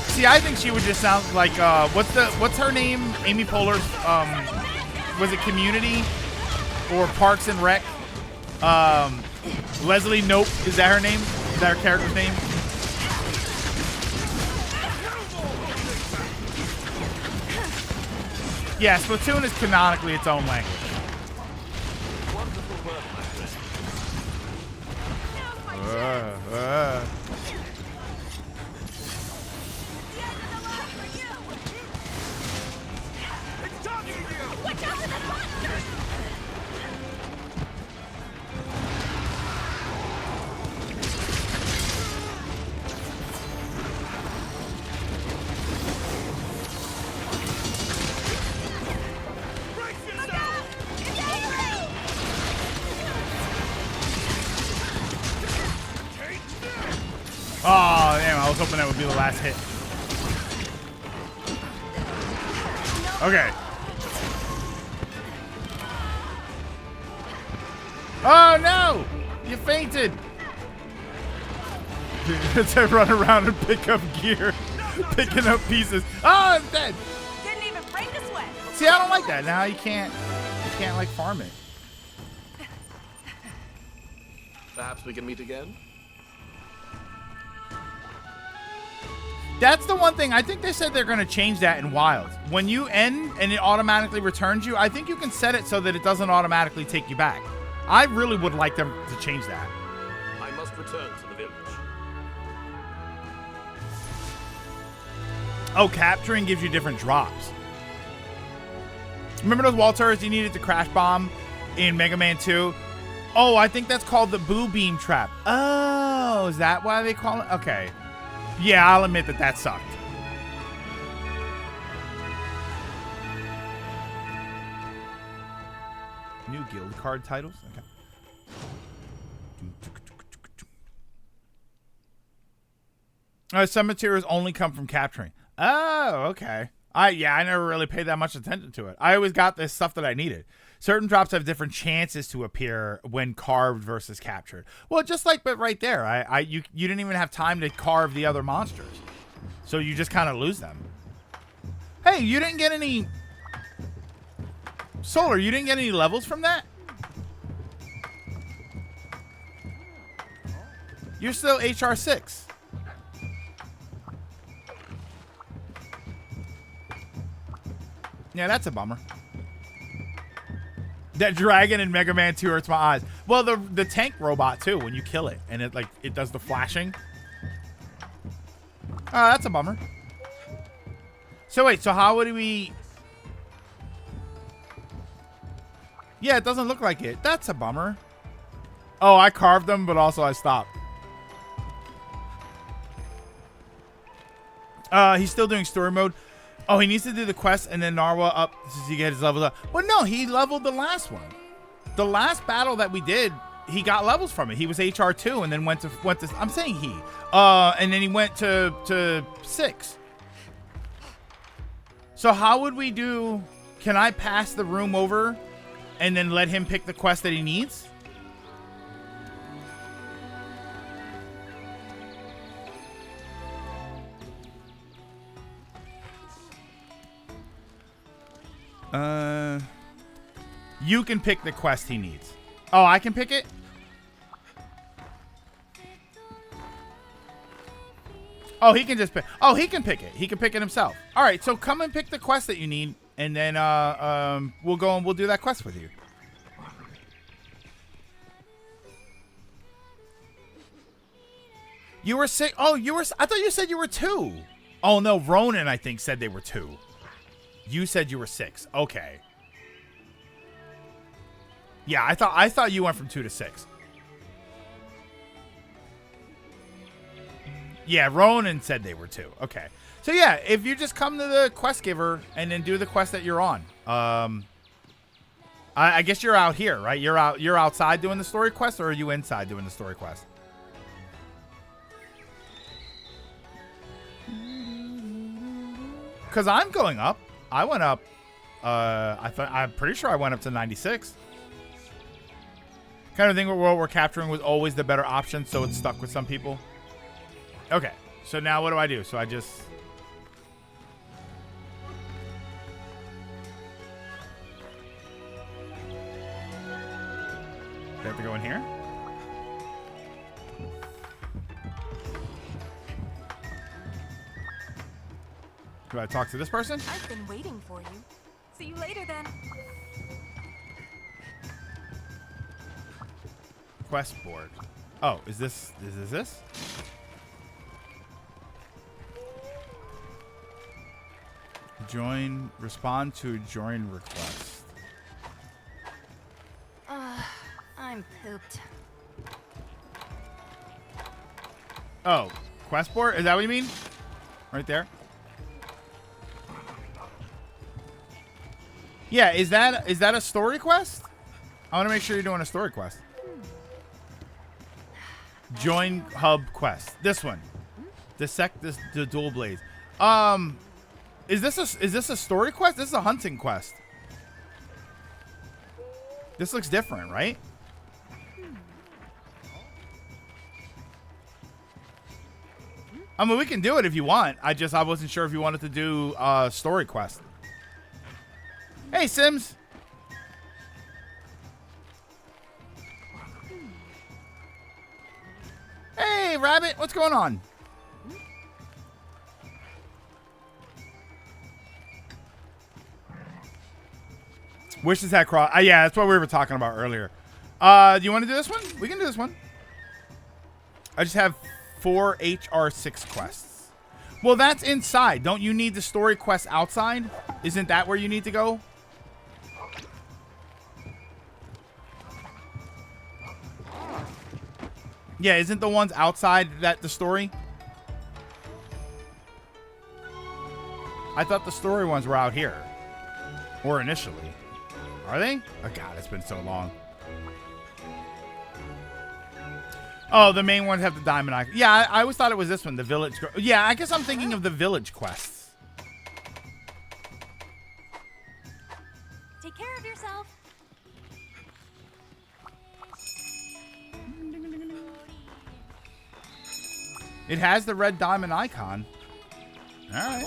See, I think she would just sound like what's her name? Amy Poehler's was it Community or Parks and Rec? Leslie Knope, is that her name? Is that her character's name? Yeah, Splatoon is canonically its own language. Oh, damn, I was hoping that would be the last hit. Okay. Oh, no! You fainted! To run around and pick up gear. Picking up pieces. Oh, I'm dead! Didn't even break a sweat. See, I don't like that. Now you can't like farm it. Perhaps we can meet again? That's the one thing. I think they said they're going to change that in Wilds. When you end and it automatically returns you, I think you can set it so that it doesn't automatically take you back. I really would like them to change that. I must return to the village. Oh, capturing gives you different drops. Remember those wall turrets you needed to crash bomb in Mega Man 2? Oh, I think that's called the Boo Beam Trap. Oh, is that why they call it? Okay. Yeah, I'll admit that sucked. New guild card titles? Okay. Some materials only come from capturing. Oh, okay. I never really paid that much attention to it. I always got the stuff that I needed. Certain drops have different chances to appear when carved versus captured. Well, just like, but right there, you didn't even have time to carve the other monsters, so you just kind of lose them. Hey, you didn't get any Solar. You didn't get any levels from that. You're still HR 6. Yeah, that's a bummer. That dragon in Mega Man 2 hurts my eyes. Well, the tank robot too, when you kill it and it does the flashing. Oh, that's a bummer. So wait, so how would we? Yeah, it doesn't look like it. That's a bummer. Oh, I carved them, but also I stopped. He's still doing story mode. Oh, he needs to do the quest and then Narwa up to get his levels up. But no, he leveled the last one. The last battle that we did, he got levels from it. He was HR2 and then went to I'm saying he. And then he went to 6. So how would we do? Can I pass the room over and then let him pick the quest that he needs? You can pick the quest he needs. Oh, I can pick it? Oh, he can just pick. Oh, he can pick it. He can pick it himself. All right, so come and pick the quest that you need, and then we'll go and we'll do that quest with you. You were 6. Oh, you were. I thought you said you were 2. Oh no, Ronan I think said they were 2. You said you were 6. Okay. Yeah, I thought you went from 2 to 6. Yeah, Ronan said they were 2. Okay. So yeah, if you just come to the quest giver and then do the quest that you're on. I guess you're out here, right? You're outside doing the story quest, or are you inside doing the story quest? Cause I'm going up. I went up. I'm pretty sure I went up to 96. Kind of thing where what we're capturing was always the better option, so it's stuck with some people. Okay, so now what do I do? So I just... I have to go in here? Do I talk to this person? I've been waiting for you. See you later then. Quest board. Oh, is this? Join. Respond to join request. I'm pooped. Oh, quest board? Is that what you mean? Right there. Yeah, is that a story quest? I want to make sure you're doing a story quest. Join hub quest. This one. The dual blades. Is this a story quest? This is a hunting quest. This looks different, right? I mean, we can do it if you want. I wasn't sure if you wanted to do a story quest. Hey, Sims. Hey, Rabbit. What's going on? Wishes had cross. Yeah, that's what we were talking about earlier. Do you want to do this one? We can do this one. I just have 4 HR6 quests. Well, that's inside. Don't you need the story quest outside? Isn't that where you need to go? Yeah, isn't the ones outside that the story? I thought the story ones were out here. Or initially. Are they? Oh, God, it's been so long. Oh, the main ones have the diamond icon. Yeah, I always thought it was this one, the village. Yeah, I guess I'm thinking of the village quests. Take care of yourself. It has the red diamond icon. All right.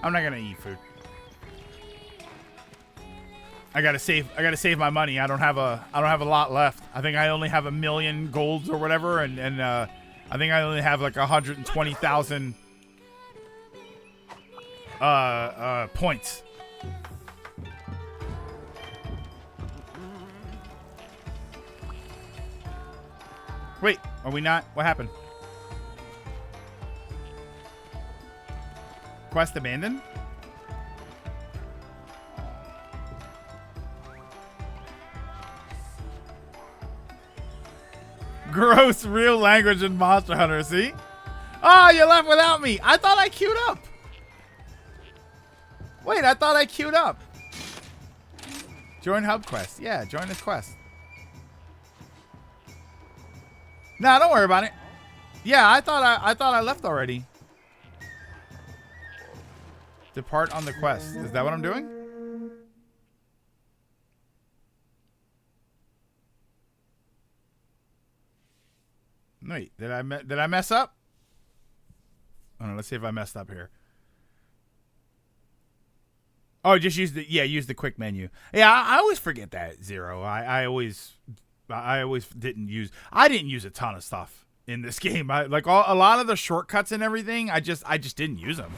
I'm not gonna eat food. I gotta save my money. I don't have a lot left. I think I only have 1 million golds or whatever, and I think I only have like 120,000. points. Wait, are we not? What happened? Quest abandoned? Gross real language in Monster Hunter, see? Oh, you left without me. I thought I queued up. Wait, I thought I queued up. Join hub quest. Yeah, join this quest. Nah, don't worry about it. Yeah, I thought I left already. Depart on the quest. Is that what I'm doing? Wait, did I mess up? Oh no, let's see if I messed up here. Oh, just use the quick menu. Yeah, I always forget that, Zero. I always didn't use a ton of stuff in this game. A lot of the shortcuts and everything, I just didn't use them.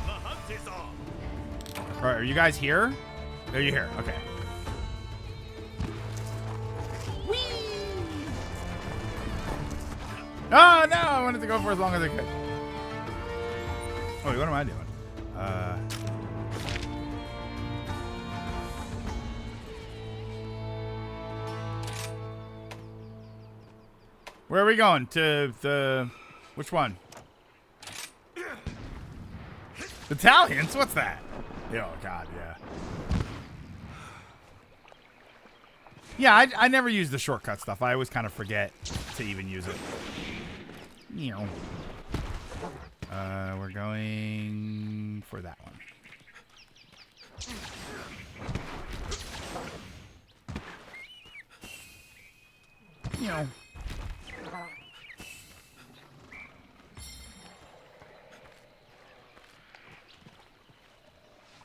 The hunt is on. All right, are you guys here? Are you here? Okay. Whee! Oh no, I wanted to go for as long as I could. Oh, wait, what am I doing? Where are we going? To the... Which one? Italians? What's that? Oh, God, yeah. Yeah, I never use the shortcut stuff. I always kind of forget to even use it. We're going for that one.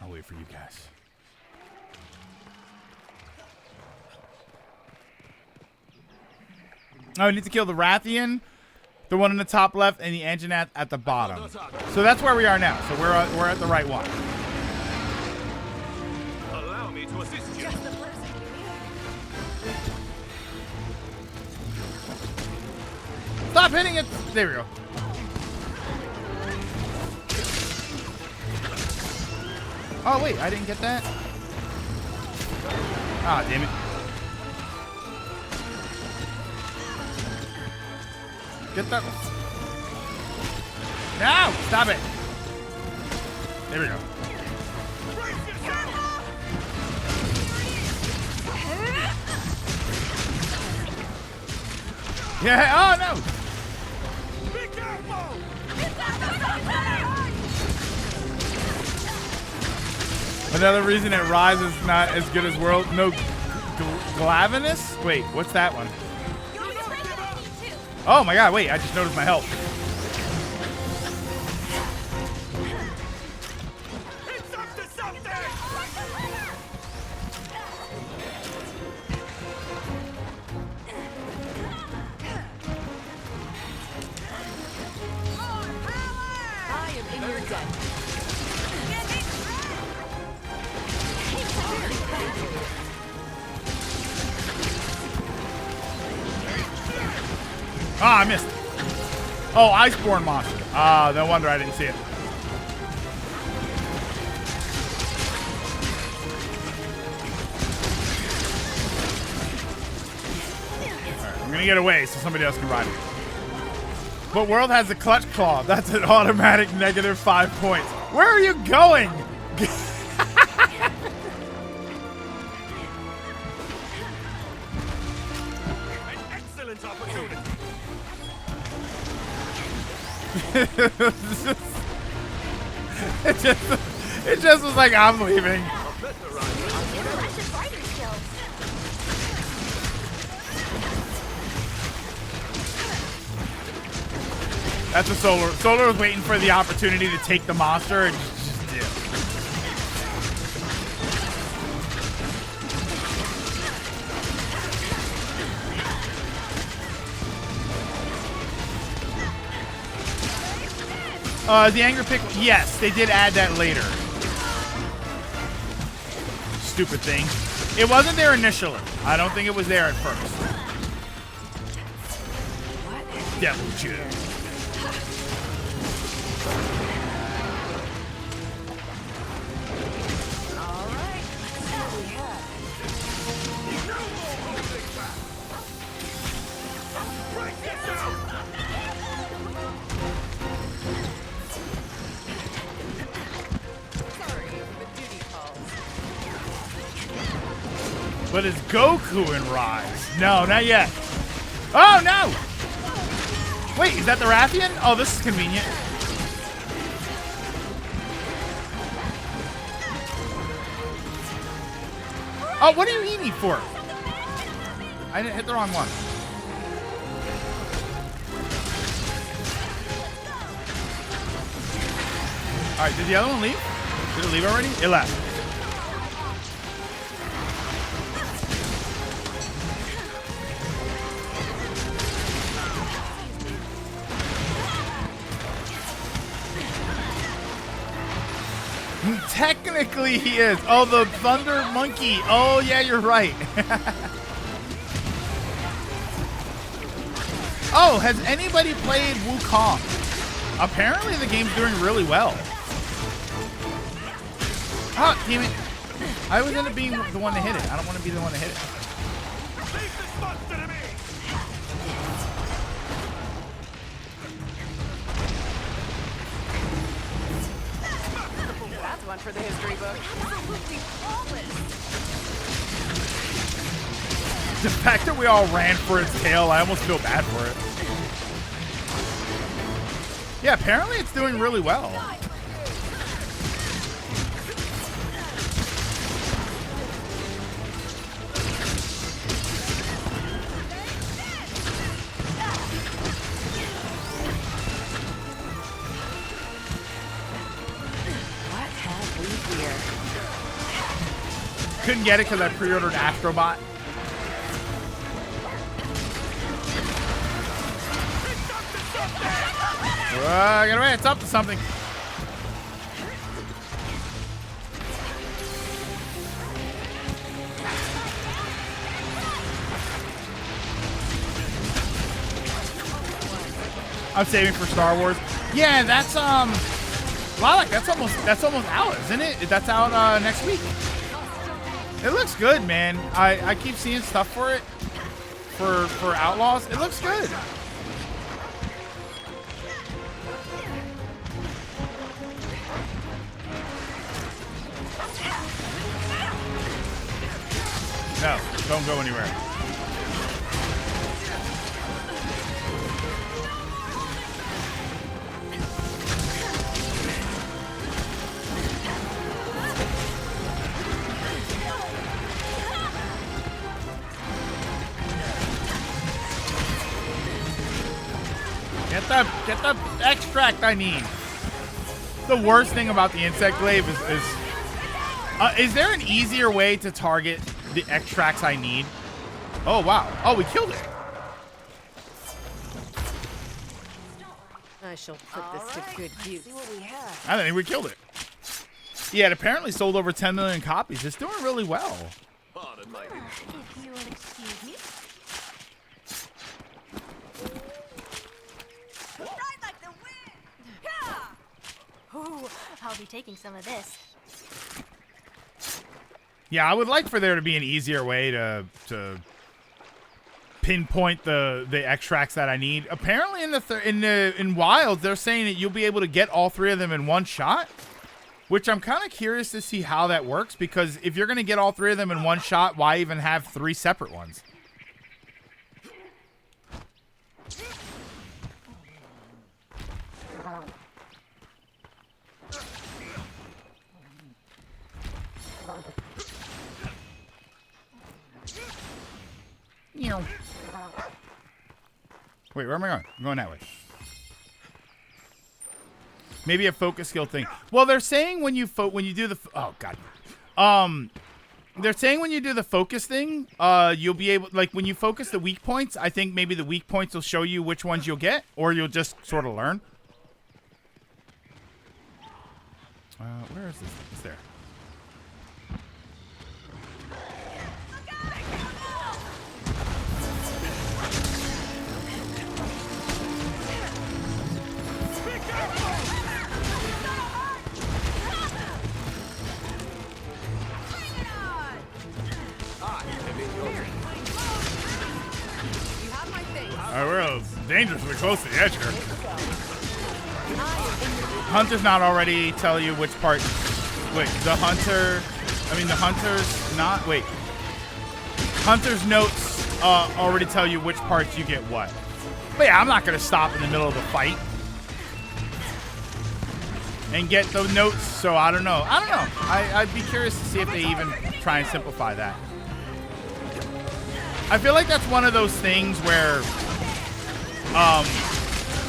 I'll wait for you guys. Oh, I need to kill the Rathian, the one in the top left, and the engine at the bottom. So that's where we are now. So we're at the right one. Allow me to assist you. Just the person you need. Stop hitting it. There we go. Oh, wait. I didn't get that. Ah, damn it. Get that. No! Stop it. There we go. Yeah. Oh, no. Be careful. Another reason that Rise is not as good as World. No, Glavinus? Wait, what's that one? Oh my God! Wait, I just noticed my health. It's up to something. I am in your debt. Ah, I missed. Oh, Iceborne monster. Ah, no wonder I didn't see it. Alright, I'm gonna get away so somebody else can ride it. But World has a clutch claw. That's an automatic -5 points. Where are you going? An excellent opportunity. It just was like, I'm leaving. Impressive fighter skills. That's a Solar. Solar was waiting for the opportunity to take the monster and just did. The Angry Pickle. Yes, they did add that later. Stupid thing. It wasn't there initially. I don't think it was there at first. Devil Jig. But it's Goku in Rise. No, not yet. Oh, no! Wait, is that the Rathian? Oh, this is convenient. Oh, what are you eating for? I didn't hit the wrong one. All right, did the other one leave? Did it leave already? It left. Technically, he is. Oh, the Thunder Monkey. Oh, yeah, you're right. Oh, has anybody played Wukong? Apparently, the game's doing really well. Oh, damn it. I was end up being the one to hit it. I don't want to be the one to hit it. Leave this monster to me! That's one for the history book. The fact that we all ran for its tail, I almost feel bad for it. Yeah, apparently it's doing really well. What have we here? Couldn't get it because I pre-ordered Astrobot. Get away, it's up to something. I'm saving for Star Wars. Yeah, that's Lilac, that's almost out, isn't it? That's out next week. It looks good, man. I keep seeing stuff for it. For Outlaws. It looks good. No, don't go anywhere. Get the extract I need. The worst thing about the insect glaive is there an easier way to target the extracts I need? Oh, wow. Oh, we killed it. I shall put this to good use. I think we killed it. Yeah, it apparently sold over 10 million copies. It's doing really well. Pardon my If you will excuse me. Ride like the wind! Yeah! Ooh, I'll be taking some of this. Yeah, I would like for there to be an easier way to pinpoint the extracts that I need. Apparently in Wilds, they're saying that you'll be able to get all three of them in one shot, which I'm kind of curious to see how that works, because if you're going to get all three of them in one shot, why even have three separate ones? Wait, where am I going? I'm going that way. Maybe a focus skill thing. Well, they're saying when you do the oh god, they're saying when you do the focus thing, you'll be able, like when you focus the weak points. I think maybe the weak points will show you which ones you'll get, or you'll just sort of learn. Where is this? It's there. We're dangerously close to the edge here. Hunter's not already tell you which part. Wait, the hunter's not. Wait. Hunter's notes already tell you which parts you get what. But yeah, I'm not going to stop in the middle of the fight and get those notes, so I don't know. I'd be curious to see if they even try and simplify that. I feel like that's one of those things where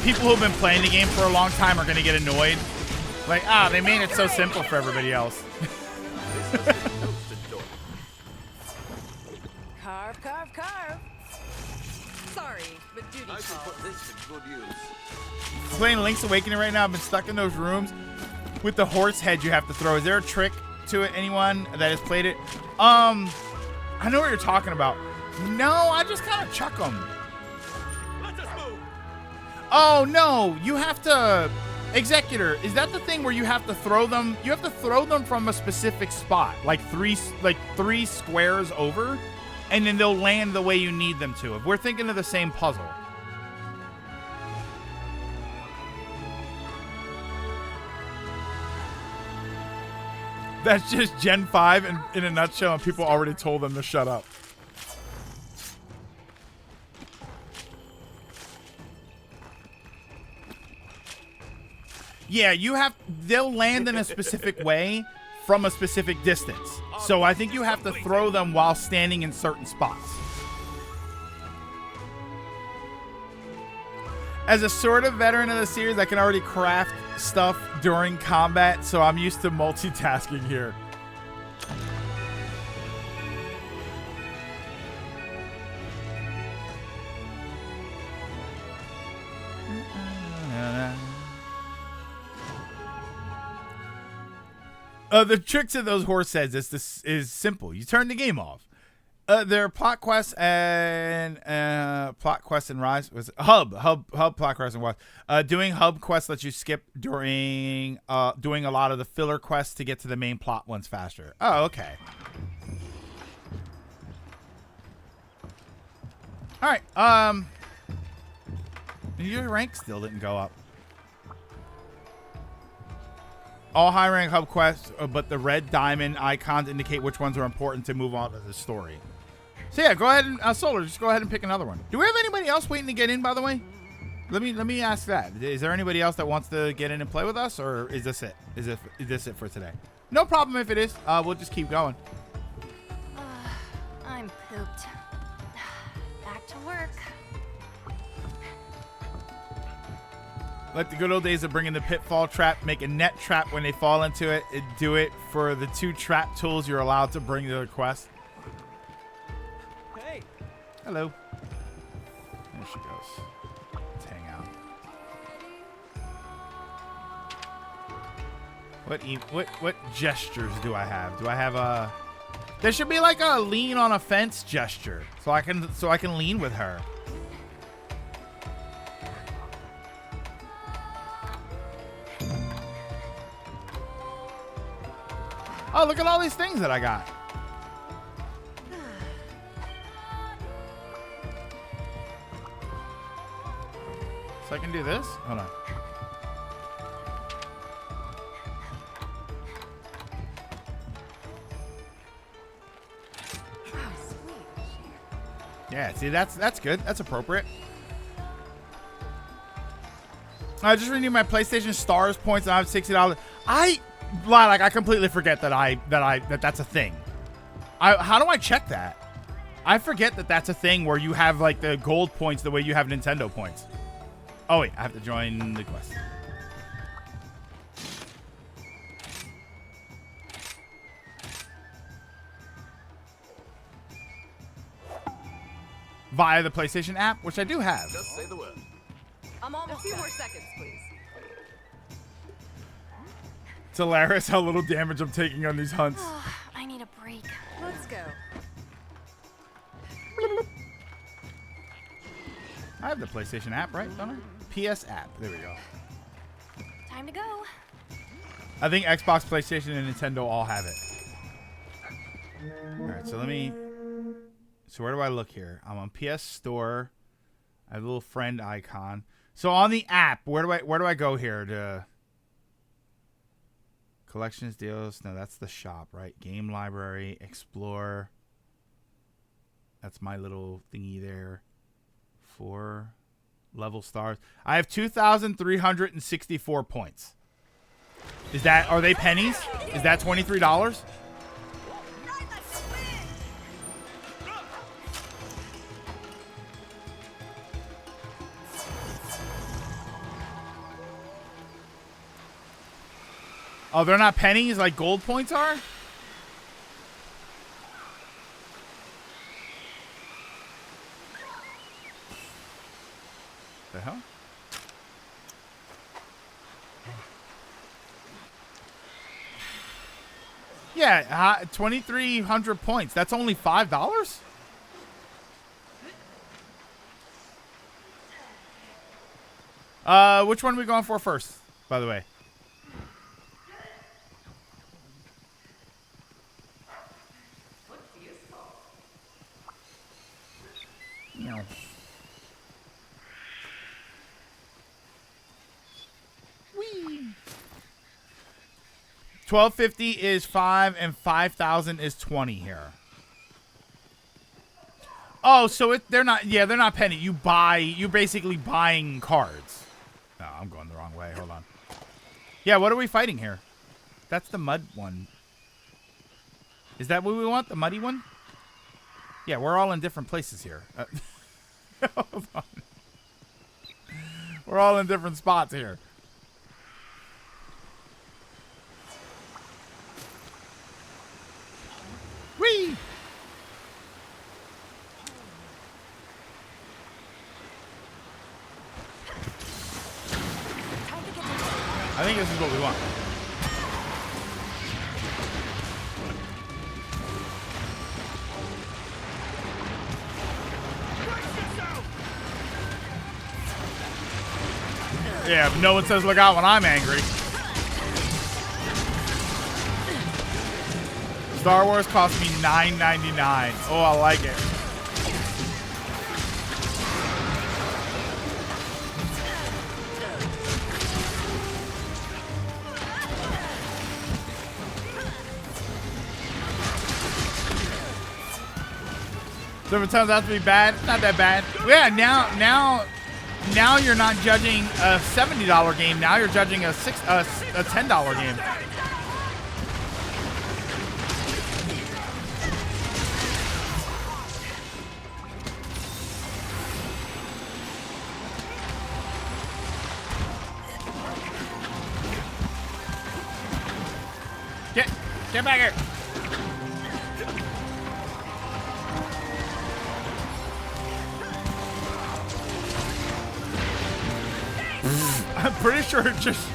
people who've been playing the game for a long time are going to get annoyed. Like, they made it so simple for everybody else. Carve, carve, carve. Sorry, but duty I shall calls. put this to good use. Playing Link's Awakening right now. I've been stuck in those rooms with the horse head you have to throw. Is there a trick to it? Anyone that has played it? I know what you're talking about. No, I just kind of chuck them. Let us move. Oh no, you have to. Executor, is that the thing where you have to throw them? You have to throw them from a specific spot, like three squares over, and then they'll land the way you need them to. If we're thinking of the same puzzle. That's just Gen 5 in a nutshell, and people already told them to shut up. Yeah, they'll land in a specific way from a specific distance. So I think you have to throw them while standing in certain spots. As a sort of veteran of the series, I can already craft stuff during combat, so I'm used to multitasking here. The trick to those horse heads is simple. You turn the game off. There are plot quests and Rise. Was it? Hub plot quests and Rise. Doing hub quests lets you skip during doing a lot of the filler quests to get to the main plot ones faster. Oh, okay. All right. Your rank still didn't go up. All high rank hub quests, but the red diamond icons indicate which ones are important to move on to the story. So yeah, go ahead and Solar, just go ahead and pick another one. Do we have anybody else waiting to get in, by the way? Let me ask that. Is there anybody else that wants to get in and play with us, or is this it? Is this it for today? No problem if it is. We'll just keep going. I'm pooped. Back to work. Like the good old days of bringing the pitfall trap, make a net trap when they fall into it, and do it for the 2 trap tools you're allowed to bring to the quest. Hey. Hello. There she goes. Let's hang out. What gestures do I have? Do I have a? There should be like a lean on a fence gesture, so I can lean with her. Oh, look at all these things that I got. So I can do this? Hold on. Yeah, see, that's good. That's appropriate. I just renewed my PlayStation Stars points and I have $60. I completely forget that's a thing. How do I check that? I forget that that's a thing where you have like the gold points the way you have Nintendo points. Oh wait, I have to join the quest. Via the PlayStation app, which I do have. Just say the word. I'm almost a few more seconds, please. It's hilarious how little damage I'm taking on these hunts. I need a break. Let's go. I have the PlayStation app, right? Don't I? PS app. There we go. Time to go. I think Xbox, PlayStation, and Nintendo all have it. All right, so let me... So where do I look here? I'm on PS Store. I have a little friend icon. So on the app, where do I go here to... Collections, deals. No, that's the shop, right? Game library, explore. That's my little thingy there. 4 level stars. I have 2,364 points. Is that, are they pennies? Is that $23? Oh, they're not pennies like gold points are? The hell? Yeah, 2,300 points. That's only $5? Which one are we going for first, by the way? No. 1,250 is 5 and 5,000 is 20 here. Oh, so they're not penny. You're basically buying cards. No, I'm going the wrong way. Hold on. Yeah, what are we fighting here? That's the mud one. Is that what we want? The muddy one? Yeah, we're all in different places here. Hold on. We're all in different spots here. Whee! I think this is what we want. Yeah, if no one says look out when I'm angry. Star Wars cost me $9.99. Oh, I like it. So if it turns out to be bad, it's not that bad. Yeah, now you're not judging a $70 game. Now you're judging a $10 game. Get back here. I'm pretty sure it just...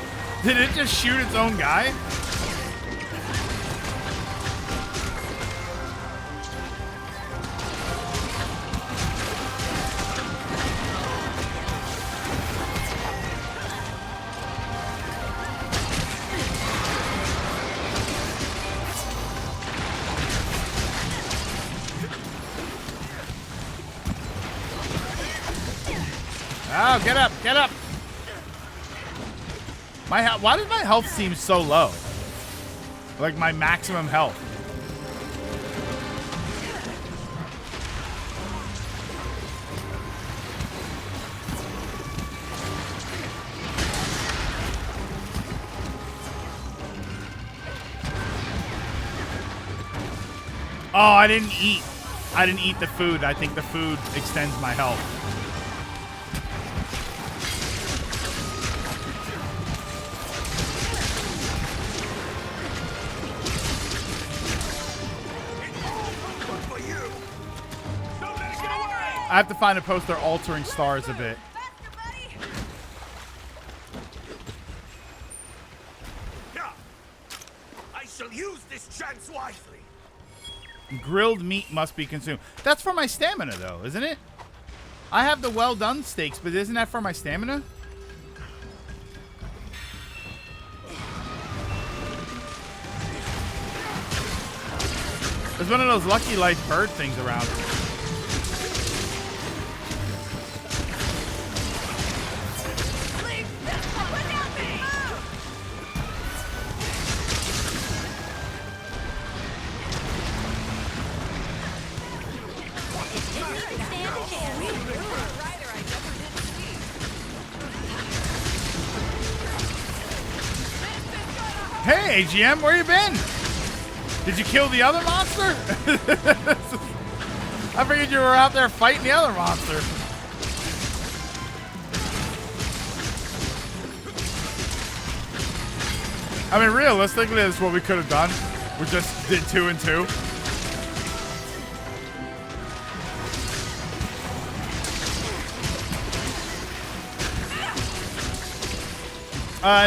Did it just shoot its own guy? Oh, get up, get up. Why does my health seem so low? Like my maximum health. Oh, I didn't eat. I didn't eat the food. I think the food extends my health. I have to find a poster altering stars a bit. wisely. Grilled meat must be consumed. That's for my stamina, though, isn't it? I have the well done steaks, but isn't that for my stamina? There's one of those Lucky Life bird things around. Hey, AGM, where you been? Did you kill the other monster? I figured you were out there fighting the other monster. I mean, realistically, this is what we could have done. We just did 2 and 2.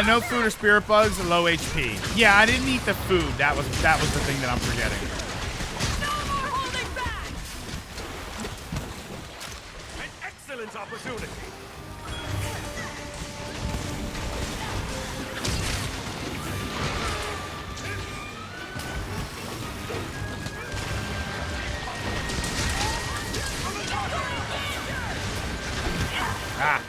No food or spirit bugs, low HP. Yeah, I didn't eat the food. That was the thing that I'm forgetting. No more holding back. An excellent opportunity. Ah.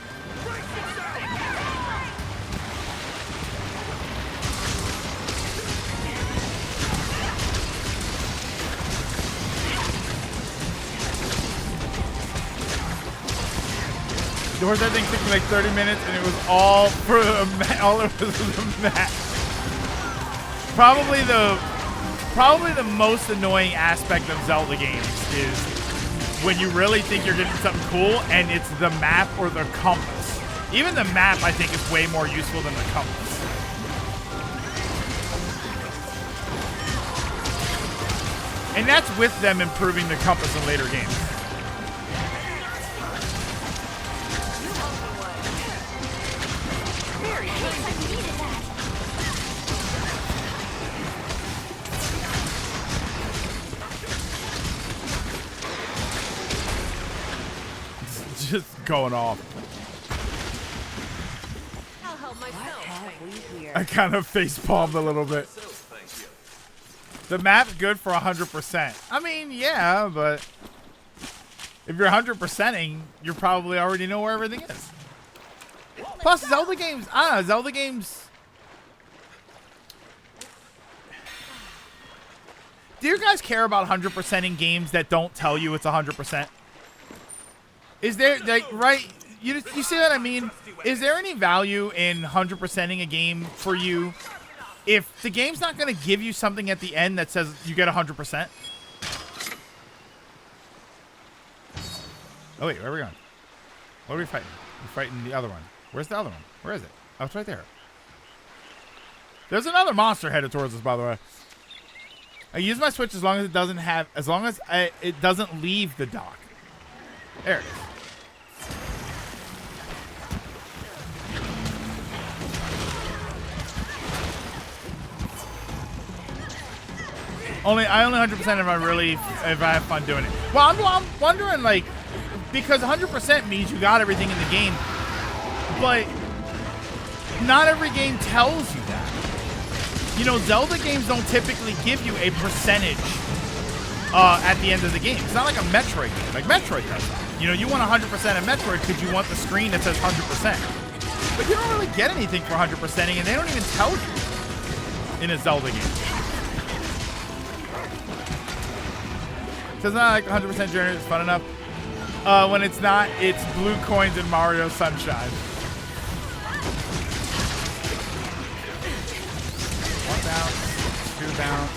Doors, that thing took me like 30 minutes, and it was all for all it was a match. Probably the most annoying aspect of Zelda games is when you really think you're getting something cool, and it's the map or the compass. Even the map, I think, is way more useful than the compass. And that's with them improving the compass in later games. Just going off. I'll help myself. I kind of face palmed a little bit. The map's good for 100%. I mean, yeah, but if you're 100%ing, you probably already know where everything is. Plus, Zelda games, Zelda games. Do you guys care about 100%ing games that don't tell you it's 100%? Is there, like, right? You see what I mean? Is there any value in 100%ing a game for you if the game's not going to give you something at the end that says you get 100%? Oh, wait, where are we going? What are we fighting? We're fighting the other one. Where's the other one? Where is it? Oh, it's right there. There's another monster headed towards us, by the way. I use my Switch as long as it doesn't have, it doesn't leave the dock. There it is. I only 100% if I have fun doing it. Well, I'm wondering, like, because 100% means you got everything in the game, but not every game tells you that. You know, Zelda games don't typically give you a percentage at the end of the game. It's not like a Metroid game. Like Metroid does that. You know, you want 100% of Metroid because you want the screen that says 100%. But you don't really get anything for 100%ing, and they don't even tell you in a Zelda game. So it's not like 100% journey is fun enough. When it's not, it's blue coins in Mario Sunshine. 1 bounce, 2 bounce,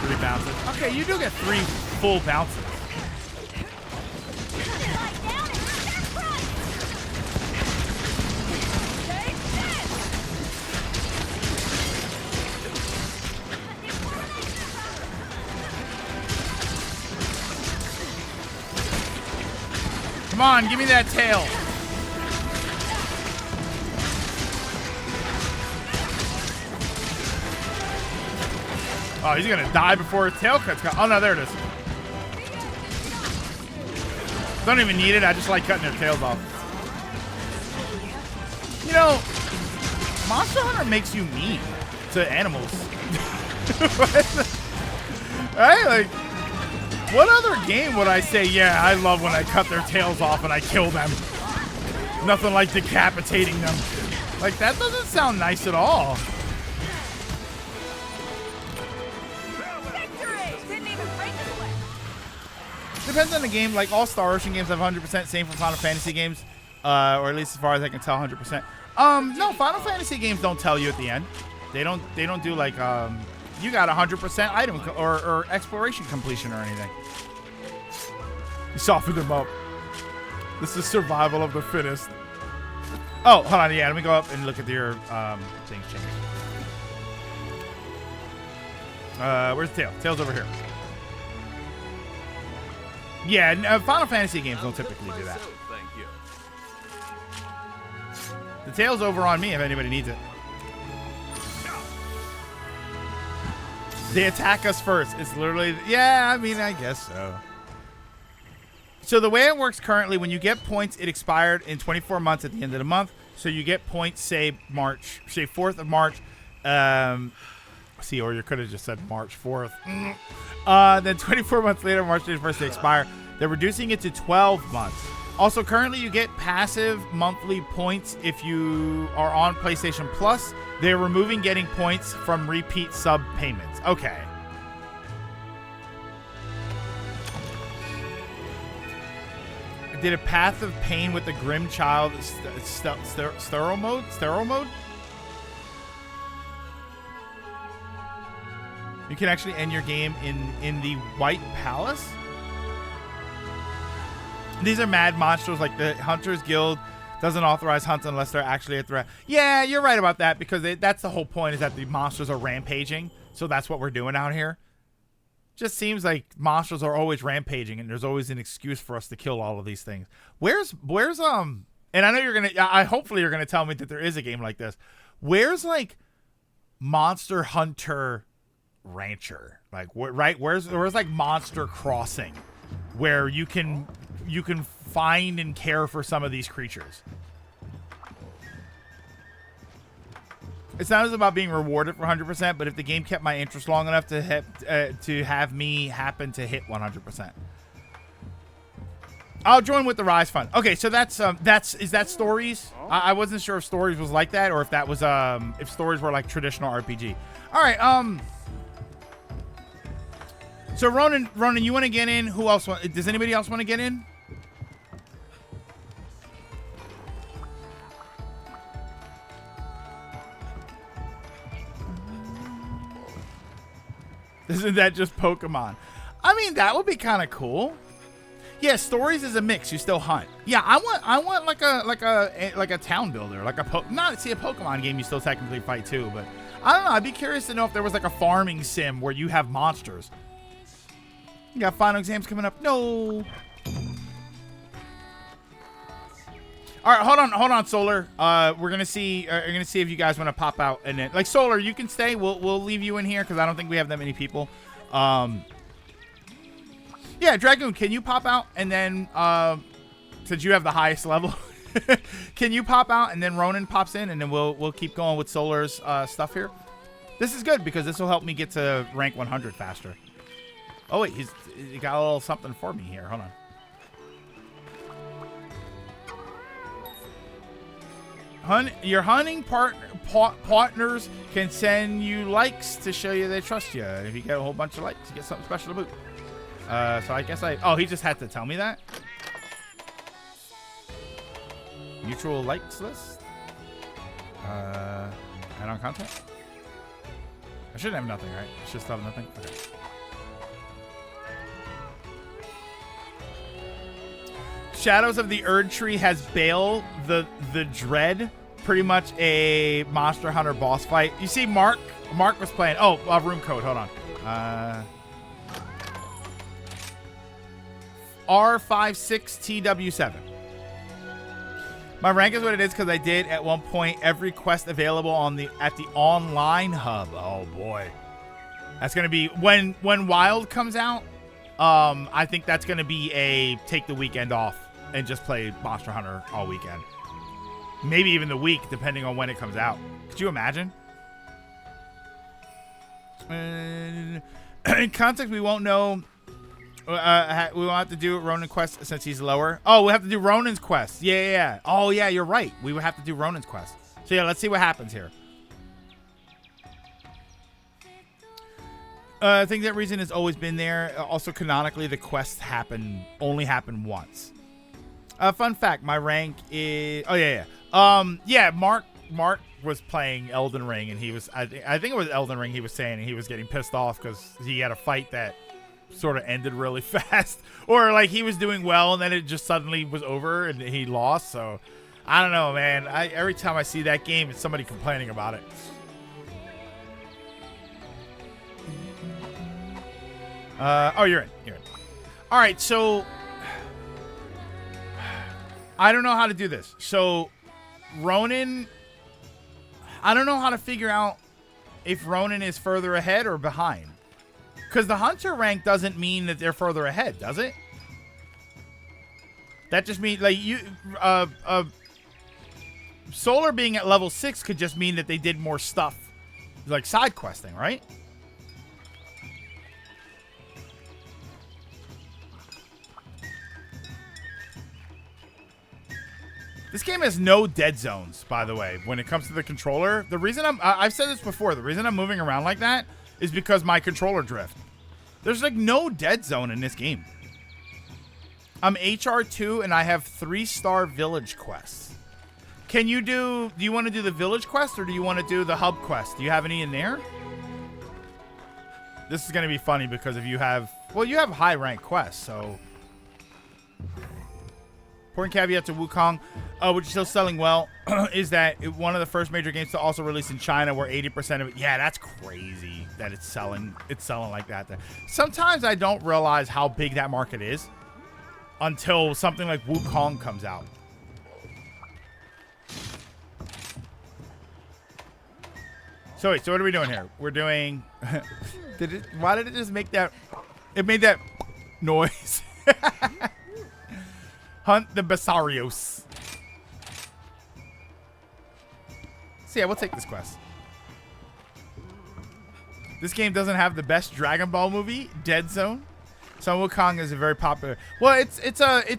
3 bounces. Okay, you do get 3 full bounces. Come on, give me that tail. Oh, he's gonna die before his tail cuts. Oh no, there it is. Don't even need it. I just like cutting their tails off. You know, Monster Hunter makes you mean to animals. Right? Like, what other game would I say, yeah, I love when I cut their tails off and I kill them? Nothing like decapitating them. Like, that doesn't sound nice at all. Depends on the game. Like, all Star Ocean games have 100%. Same for Final Fantasy games. Or at least as far as I can tell, 100%. No, Final Fantasy games don't tell you at the end. They don't do like, you got 100% item or exploration completion or anything. You soften them up. This is survival of the fittest. Oh, hold on. Yeah, let me go up and look at your things change. Where's the tail? Tail's over here. Yeah, Final Fantasy games don't typically do that. Thank you. The tail's over on me if anybody needs it. They attack us first. It's literally, yeah, I mean, I guess so. So the way it works currently, when you get points, it expired in 24 months at the end of the month. So you get points, say 4th of March. See, or you could have just said March 4th. Then 24 months later, March 31st, they expire. They're reducing it to 12 months. Also, currently, you get passive monthly points if you are on PlayStation Plus. They're removing getting points from repeat sub payments. Okay. Did a Path of Pain with the Grim Child sterile mode? Sterile mode? You can actually end your game in the White Palace. These are mad monsters, like the Hunters Guild doesn't authorize hunts unless they're actually a threat. Yeah, you're right about that, because that's the whole point, is that the monsters are rampaging. So that's what we're doing out here. Just seems like monsters are always rampaging, and there's always an excuse for us to kill all of these things. Where's and I know hopefully you're gonna tell me that there is a game like this. Where's like Monster Hunter Rancher? Like right? Where's like Monster Crossing, where you can find and care for some of these creatures? It's not as about being rewarded for 100%, but if the game kept my interest long enough to have me happen to hit 100%, I'll join with the Rise Fund. Okay, so is that Stories? I wasn't sure if Stories was like that, or if that was if Stories were like traditional RPG. All right, so Ronan, you want to get in? Who else? Does anybody else want to get in? Isn't that just Pokemon? I mean, that would be kind of cool. Yeah, Stories is a mix. You still hunt. Yeah, I want like a town builder, like a Pokemon game. You still technically fight too, but I don't know. I'd be curious to know if there was like a farming sim where you have monsters. You got final exams coming up. No. All right, hold on, Solar. We're gonna see if you guys want to pop out, and then like Solar, you can stay. We'll leave you in here because I don't think we have that many people. Yeah, Dragoon, can you pop out, and then since you have the highest level, can you pop out, and then Ronan pops in, and then we'll keep going with Solar's stuff here. This is good because this will help me get to rank 100 faster. Oh wait, he got a little something for me here. Hold on. Your hunting partners can send you likes to show you they trust you. If you get a whole bunch of likes, you get something special to boot. So I guess oh, he just had to tell me that. Mutual likes list. Add on content. I shouldn't have nothing, right? I should still have nothing. Okay. Shadows of the Erdtree has Bale the Dread, pretty much a Monster Hunter boss fight. You see, Mark was playing. Oh, room code. Hold on. R56TW7. My rank is what it is because I did at one point every quest available at the online hub. Oh boy. That's gonna be when Wild comes out. I think that's gonna be a take the weekend off and just play Monster Hunter all weekend. Maybe even the week, depending on when it comes out. Could you imagine? In context, we won't know. We won't have to do Ronin quest since he's lower. Oh, we have to do Ronin's quest. Yeah. Oh, yeah, you're right. We would have to do Ronin's quest. So, yeah, let's see what happens here. I think that reason has always been there. Also, canonically, the quests only happen once. Fun fact, my rank is... Oh, yeah. Mark was playing Elden Ring, and he was... I think it was Elden Ring he was saying, and he was getting pissed off because he had a fight that sort of ended really fast. Or, like, he was doing well, and then it just suddenly was over, and he lost. So, I don't know, man. Every time I see that game, it's somebody complaining about it. You're in. All right, so I don't know how to do this. So Ronin, I don't know how to figure out if Ronin is further ahead or behind. Because the Hunter rank doesn't mean that they're further ahead, does it? That just means, like, Solar being at level 6 could just mean that they did more stuff. Like side questing, right? This game has no dead zones, by the way, when it comes to the controller. The reason I've said this before, the reason I'm moving around like that is because my controller drift. There's like no dead zone in this game. I'm HR2 and I have 3-star village quests. Do you want to do the village quest or do you want to do the hub quest? Do you have any in there? This is going to be funny because if you have, well, you have high rank quests, so. Important caveat to Wukong, which is still selling well, is that one of the first major games to also release in China, where 80% of it. Yeah, that's crazy that it's selling like that. Sometimes I don't realize how big that market is until something like Wukong comes out. So wait, so what are we doing here? We're doing. Why did it just make that? It made that noise. Hunt the Basarios. So yeah, we'll take this quest. This game doesn't have the best Dragon Ball movie, Dead Zone. Sun Wukong is a very popular. Well, it's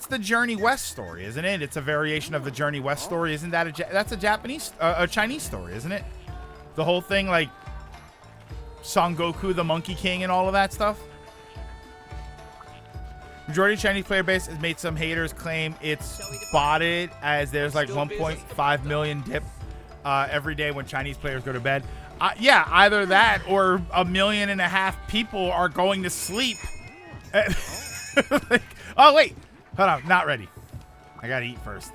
the Journey West story, isn't it? It's a variation of the Journey West story, isn't that that's a Japanese, a Chinese story, isn't it? The whole thing, like Son Goku, the Monkey King, and all of that stuff. Majority of Chinese player base has made some haters claim it's botted, as there's like 1.5 million dip every day when Chinese players go to bed. Yeah, either that or 1.5 million people are going to sleep. Like, oh, wait. Hold on. Not ready. I got to eat first.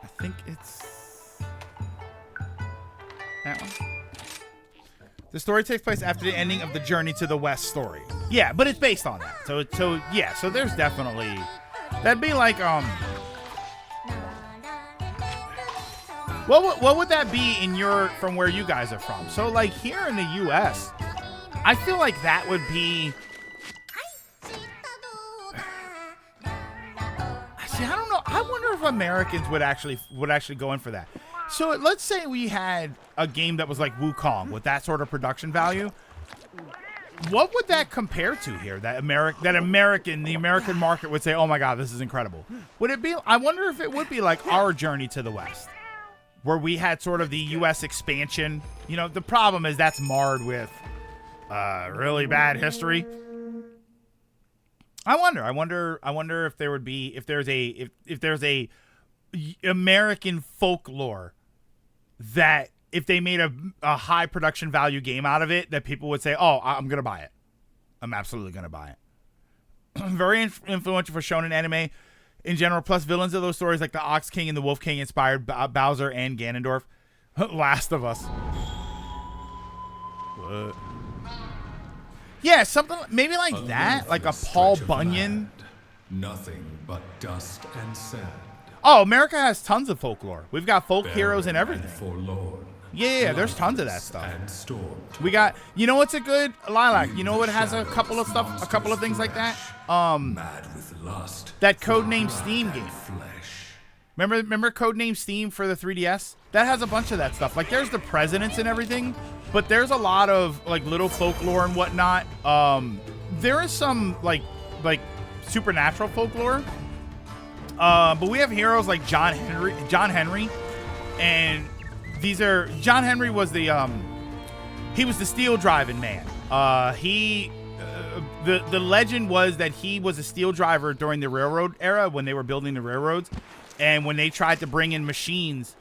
I think it's that one. The story takes place after the ending of the Journey to the West story. Yeah, but it's based on that. So yeah, so there's definitely, that'd be like what would that be in from where you guys are from? So like here in the US, I feel like that would be. See, I don't know. I wonder if Americans would actually go in for that. So let's say we had a game that was like Wukong with that sort of production value. What would that compare to here? The American market would say, "Oh my God, this is incredible." Would it be? I wonder if it would be like our Journey to the West, where we had sort of the U.S. expansion. You know, the problem is that's marred with really bad history. I wonder if there would be, if there's a American folklore that if they made a high production value game out of it, that people would say, "Oh, I'm gonna buy it. I'm absolutely gonna buy it." Very influential for shonen anime in general. Plus, villains of those stories like the Ox King and the Wolf King inspired Bowser and Ganondorf. Last of Us. What? Yeah, something maybe like that, like a Paul Bunyan. Nothing but dust and sand. Oh, America has tons of folklore. We've got folk heroes and everything. Forlorn. Yeah, there's tons of that stuff. And storm. We got, you know what's a good Lilac? You know what has a couple of stuff, a couple of things like that? Mad with lust. That Codename Steam game. Flesh. Remember Codename Steam for the 3DS? That has a bunch of that stuff. Like there's the presidents and everything, but there's a lot of like little folklore and whatnot. There is some like supernatural folklore. But we have heroes like John Henry, and these are John Henry was the he was the steel driving man. The legend was that he was a steel driver during the railroad era when they were building the railroads, and when they tried to bring in machines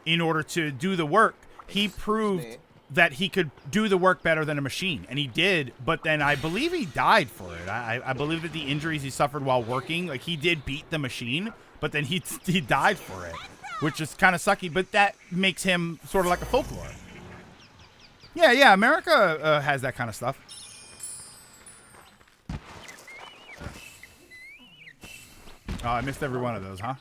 in order to do the work, he proved that he could do the work better than a machine, and he did. But then I believe he died for it. I believe that the injuries he suffered while working, like he did beat the machine, but then he died for it, which is kind of sucky. But that makes him sort of like a folklore. Yeah, America has that kind of stuff. Oh, I missed every one of those, huh?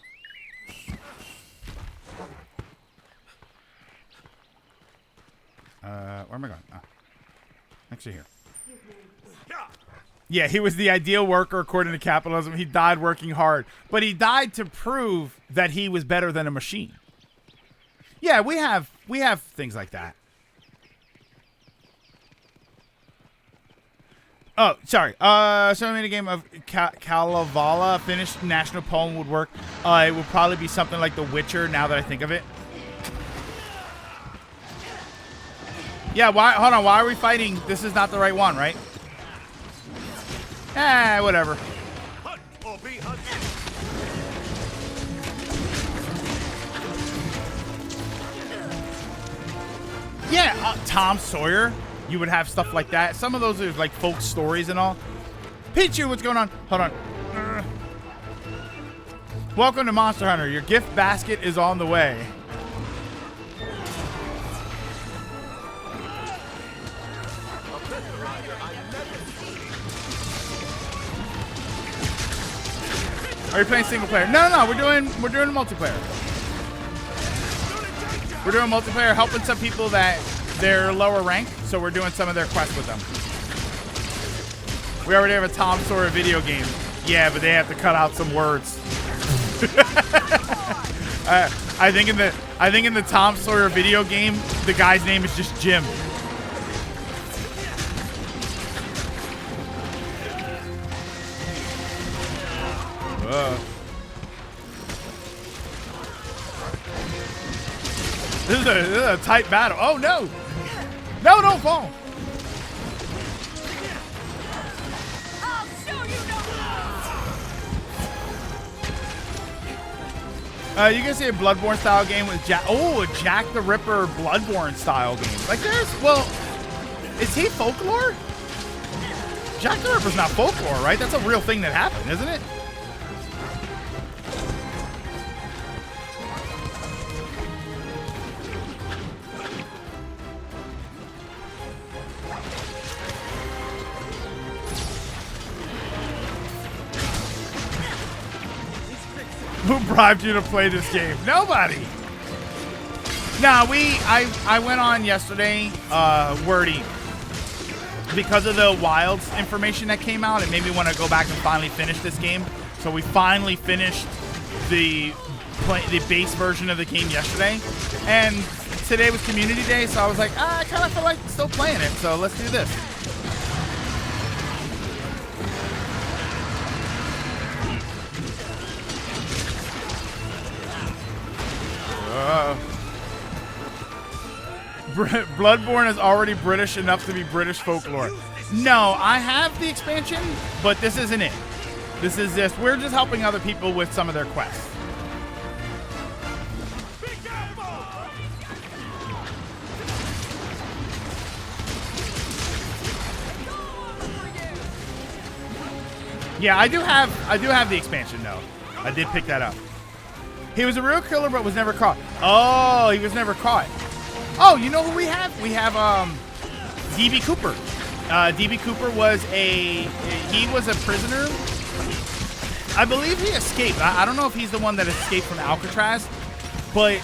Where am I going? Oh. Actually here. Yeah, he was the ideal worker according to capitalism. He died working hard, but he died to prove that he was better than a machine. Yeah, we have things like that. Oh, sorry. So I made a game of Kalevala. Finished national poem would work. It would probably be something like The Witcher. Now that I think of it. Yeah, why? Hold on. Why are we fighting? This is not the right one, right? Whatever. Hunt or be hunted. Yeah, Tom Sawyer. You would have stuff like that. Some of those are like folk stories and all. Pichu, what's going on? Hold on. Welcome to Monster Hunter. Your gift basket is on the way. Are you playing single player? No. We're doing multiplayer. We're doing multiplayer, helping some people that they're lower ranked, so we're doing some of their quests with them. We already have a Tom Sawyer video game. Yeah, but they have to cut out some words. I think in the Tom Sawyer video game, the guy's name is just Jim. This is a tight battle. Oh no! No, don't fall. I'll show you no You can see a Bloodborne style game with Jack. Oh, a Jack the Ripper Bloodborne style game. Like is he folklore? Jack the Ripper's not folklore, right? That's a real thing that happened, isn't it? Who bribed you to play this game? Nobody. Nah, I went on yesterday, Wordy, because of the Wilds information that came out. It made me want to go back and finally finish this game. So we finally finished the base version of the game yesterday, and today was Community Day, so I was like, I kind of feel like still playing it. So let's do this. Bloodborne is already British enough to be British folklore. No, I have the expansion, but this isn't it. This is just, we're just helping other people with some of their quests. Yeah, I do have the expansion though. I did pick that up. He was a real killer, but was never caught. Oh, he was never caught. Oh, you know who we have? We have DB Cooper. DB Cooper was he was a prisoner. I believe he escaped. I don't know if he's the one that escaped from Alcatraz, but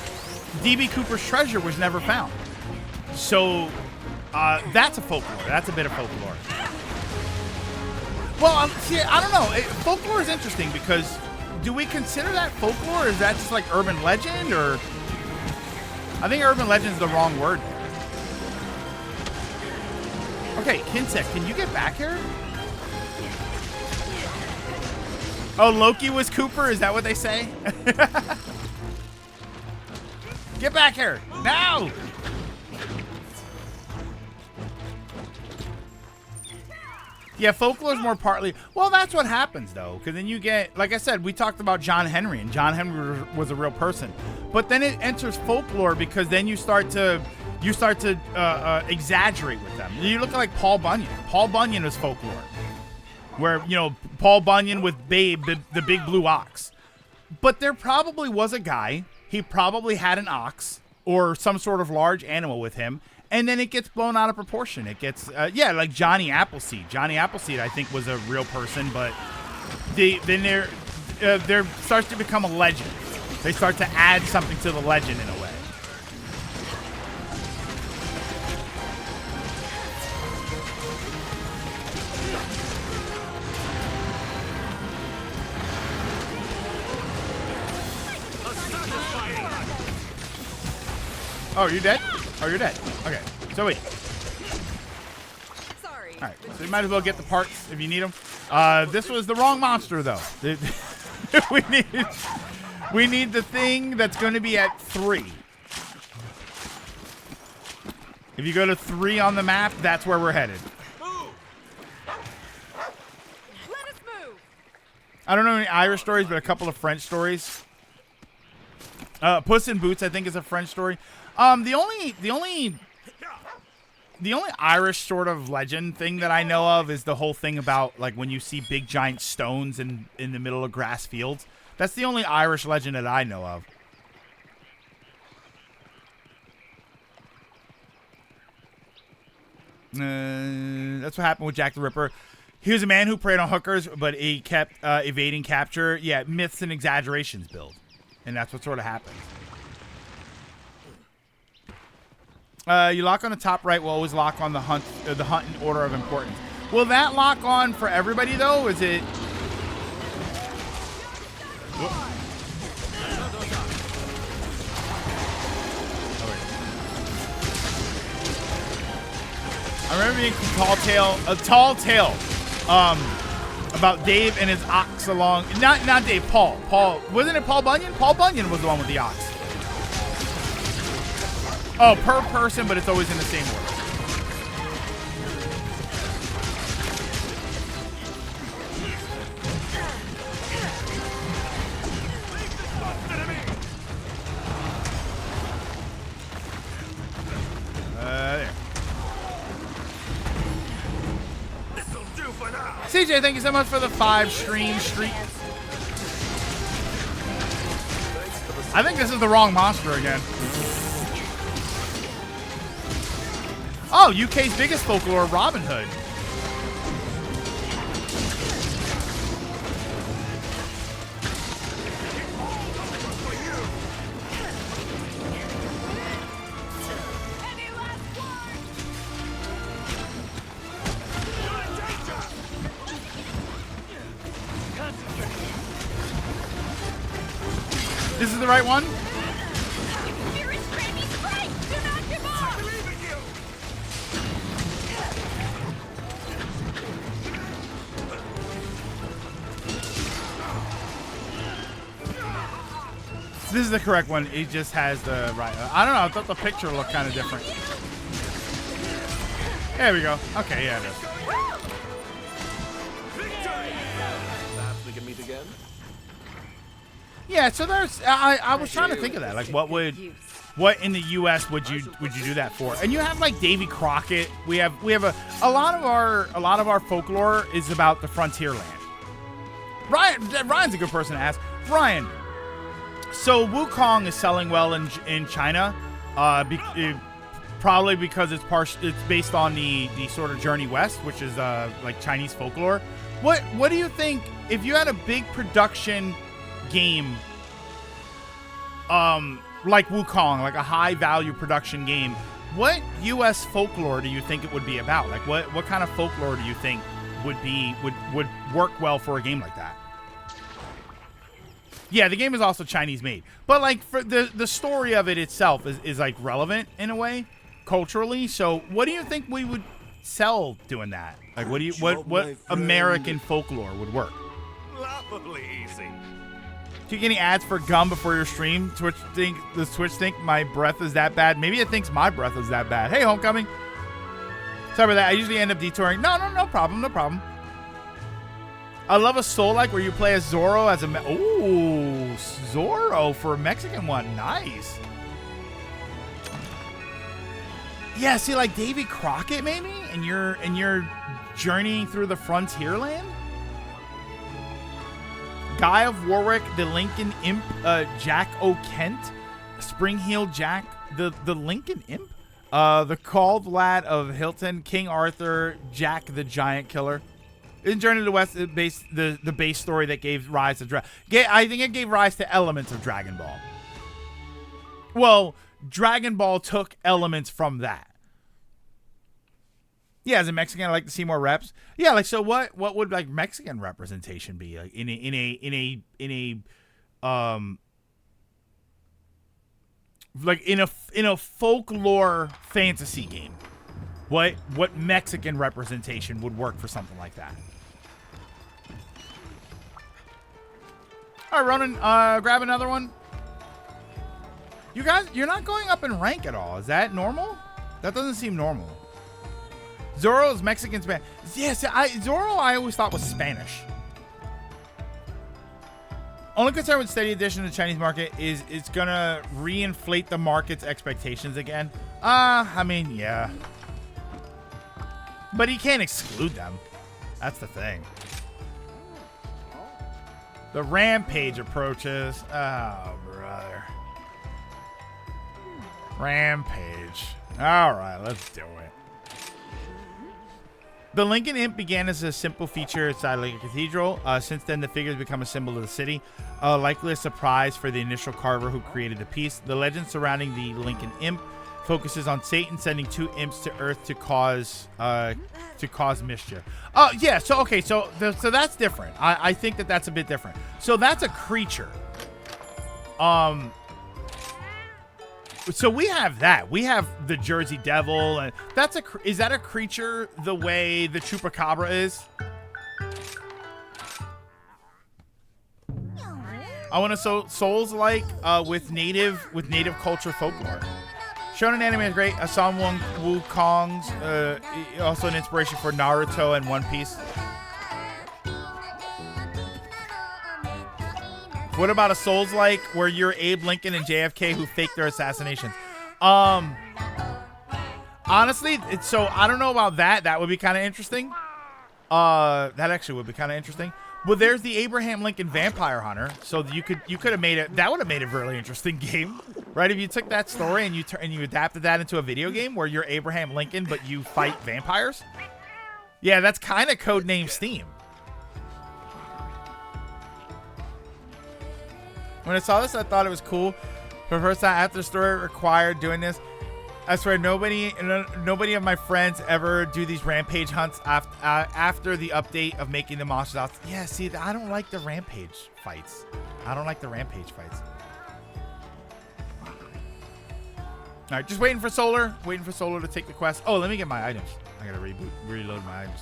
DB Cooper's treasure was never found. So that's a folklore. That's a bit of folklore. Well, see, I don't know. Folklore is interesting because do we consider that folklore? Or is that just like urban legend? Or I think urban legend is the wrong word. Okay, Kinsek, can you get back here? Oh, Loki was Cooper? Is that what they say? Get back here! Now! Yeah, folklore is more partly... Well, that's what happens, though. Because then you get... Like I said, we talked about John Henry, and John Henry was a real person. But then it enters folklore because then you start to exaggerate with them. You look at like Paul Bunyan. Paul Bunyan is folklore. Where, you know, Paul Bunyan with Babe, the big blue ox. But there probably was a guy. He probably had an ox or some sort of large animal with him. And then it gets blown out of proportion. It gets, like Johnny Appleseed. Johnny Appleseed, I think, was a real person, but then there starts to become a legend. They start to add something to the legend in a way. Oh, you're dead? Oh, you're dead. Okay. So wait. Sorry. All right. So you might as well get the parts if you need them. This was the wrong monster, though. we need the thing that's going to be at 3. If you go to 3 on the map, that's where we're headed. Let us move. I don't know any Irish stories, but a couple of French stories. Puss in Boots, I think, is a French story. The only Irish sort of legend thing that I know of is the whole thing about like when you see big giant stones in the middle of grass fields. That's the only Irish legend that I know of. That's what happened with Jack the Ripper. He was a man who preyed on hookers, but he kept evading capture. Yeah, myths and exaggerations build, and that's what sort of happens. You lock on the top right will always lock on the hunt in order of importance. Will that lock on for everybody though? Is it? I remember being a tall tale, about Dave and his ox along. Not Dave. Paul. Wasn't it Paul Bunyan? Paul Bunyan was the one with the ox. Oh, per person, but it's always in the same order. There. This'll do for now. CJ, thank you so much for the 5 stream streak. I think this is the wrong monster again. Oh, UK's biggest folklore, Robin Hood. This is the right one? This is the correct one. He just has the right. I don't know. I thought the picture looked kind of different. There we go. Okay, yeah, it is. Perhaps we can meet again? Yeah, so there's. I was trying to think of that. Like, what in the U.S. would you do that for? And you have like Davy Crockett. We have a lot of our folklore is about the frontier land. Ryan's a good person to ask. Ryan. So Wukong is selling well in China, Probably because it's based on the sort of journey west, which is like Chinese folklore. What do you think if you had a big production game, like Wukong, like a high value production game? What U.S. folklore do you think it would be about? Like what kind of folklore do you think would work well for a game like that? Yeah, the game is also Chinese made, but like for the story of it itself is like relevant in a way culturally. So what do you think we would sell doing that? Like what American folklore would work? Laughably easy. Do you get any ads for gum before your stream? Twitch think my breath is that bad. Maybe it thinks my breath is that bad. Hey, Homecoming. Sorry about that. I usually end up detouring. No problem. I love a Soul-like where you play as Zoro as a... Ooh, Zoro for a Mexican one. Nice. Yeah, see, like Davy Crockett, maybe? And you're journeying through the frontier land? Guy of Warwick, the Lincoln Imp, Jack O'Kent, Spring-Heeled Jack, the Lincoln Imp? The Called Lad of Hilton, King Arthur, Jack the Giant Killer. In Journey to the West, the base story that gave rise to I think it gave rise to elements of Dragon Ball. Well, Dragon Ball took elements from that. Yeah, as a Mexican, I like to see more reps. Yeah, like so. What would like Mexican representation be like in a folklore fantasy game? What Mexican representation would work for something like that? All right, Ronan, grab another one. You guys, you're not going up in rank at all. Is that normal? That doesn't seem normal. Zoro is Mexican Spanish. Yes, Zoro I always thought was Spanish. Only concern with steady addition to the Chinese market is it's gonna reinflate the market's expectations again. I mean, yeah. But he can't exclude them. That's the thing. The Rampage approaches. Oh, brother. Rampage. All right, let's do it. The Lincoln Imp began as a simple feature inside Lincoln Cathedral. Since then, the figures become a symbol of the city. Likely a surprise for the initial carver who created the piece. The legend surrounding the Lincoln Imp focuses on Satan sending two imps to Earth to cause mischief. Oh yeah, so okay, so that's different. I think that's a bit different. So that's a creature. So we have that. We have the Jersey Devil, and is that a creature the way the Chupacabra is? I want to Souls-like with native culture folklore. Shonen anime is great. I saw Wukong's also an inspiration for Naruto and One Piece. What about a Souls-like where you're Abe Lincoln and JFK who faked their assassinations? Honestly, so I don't know about that. That would be kind of interesting. That actually would be kind of interesting. Well, there's the Abraham Lincoln Vampire Hunter. So you could have made it. That would have made a really interesting game, right? If you took that story and you adapted that into a video game where you're Abraham Lincoln but you fight vampires. Yeah, that's kind of codename Steam. When I saw this, I thought it was cool. For the first time after the story required doing this, I swear nobody of my friends ever do these rampage hunts after the update of making the monsters out. Yeah, see, I don't like the rampage fights. All right, just waiting for Solar to take the quest. Oh, let me get my items. I gotta reload my items.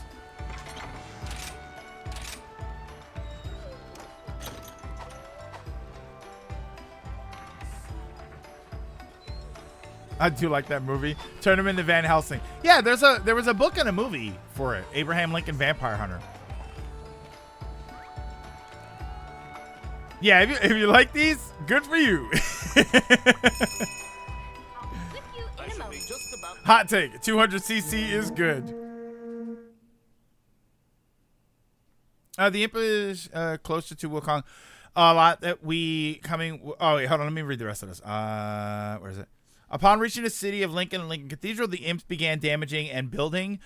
I do like that movie. Turn him into Van Helsing. Yeah, there was a book and a movie for it. Abraham Lincoln Vampire Hunter. Yeah, if you like these, good for you. Hot take. 200cc is good. The Imp is closer to Wukong. A lot that we coming. Oh, wait, hold on. Let me read the rest of this. Where is it? Upon reaching the city of Lincoln and Lincoln Cathedral, the imps began damaging and building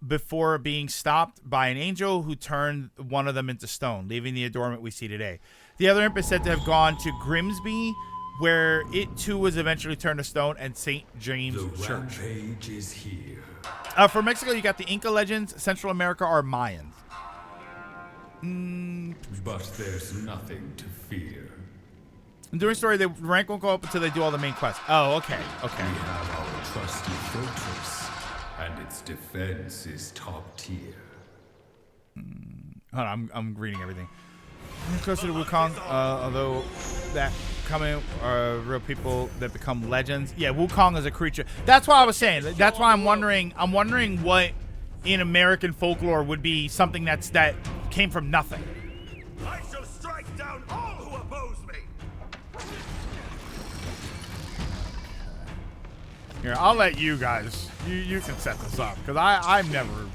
before being stopped by an angel who turned one of them into stone, leaving the adornment we see today. The other imp is said to have gone to Grimsby, where it too was eventually turned to stone, and St. James The Church. rampage is here. For Mexico, you got the Inca legends. Central America are Mayans. But there's nothing to fear. During story, the rank won't go up until they do all the main quests. Oh, okay. Okay. We have our trusty fortress, and its defense is top tier. Hold on, I'm reading everything. Closer to Wukong, although that coming are real people that become legends. Yeah, Wukong is a creature. That's why I was saying. That's why I'm wondering. I'm wondering what in American folklore would be something that came from nothing. I shall strike down all who oppose me. Here, I'll let you guys. You can set this up because I've never.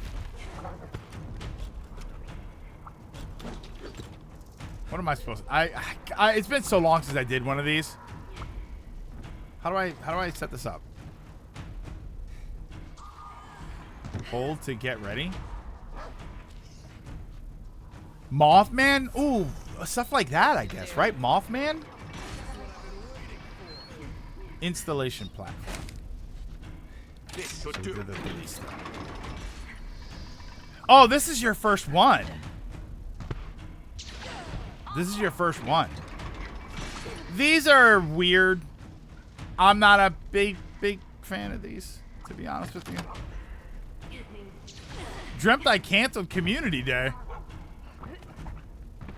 What am I supposed to? It's been so long since I did one of these. How do I set this up? Hold to get ready. Mothman? Ooh, stuff like that, I guess, right? Mothman? Installation platform. This should do. Oh, this is your first one. This is your first one. These are weird. I'm not a big fan of these, to be honest with you. Dreamt I canceled Community Day.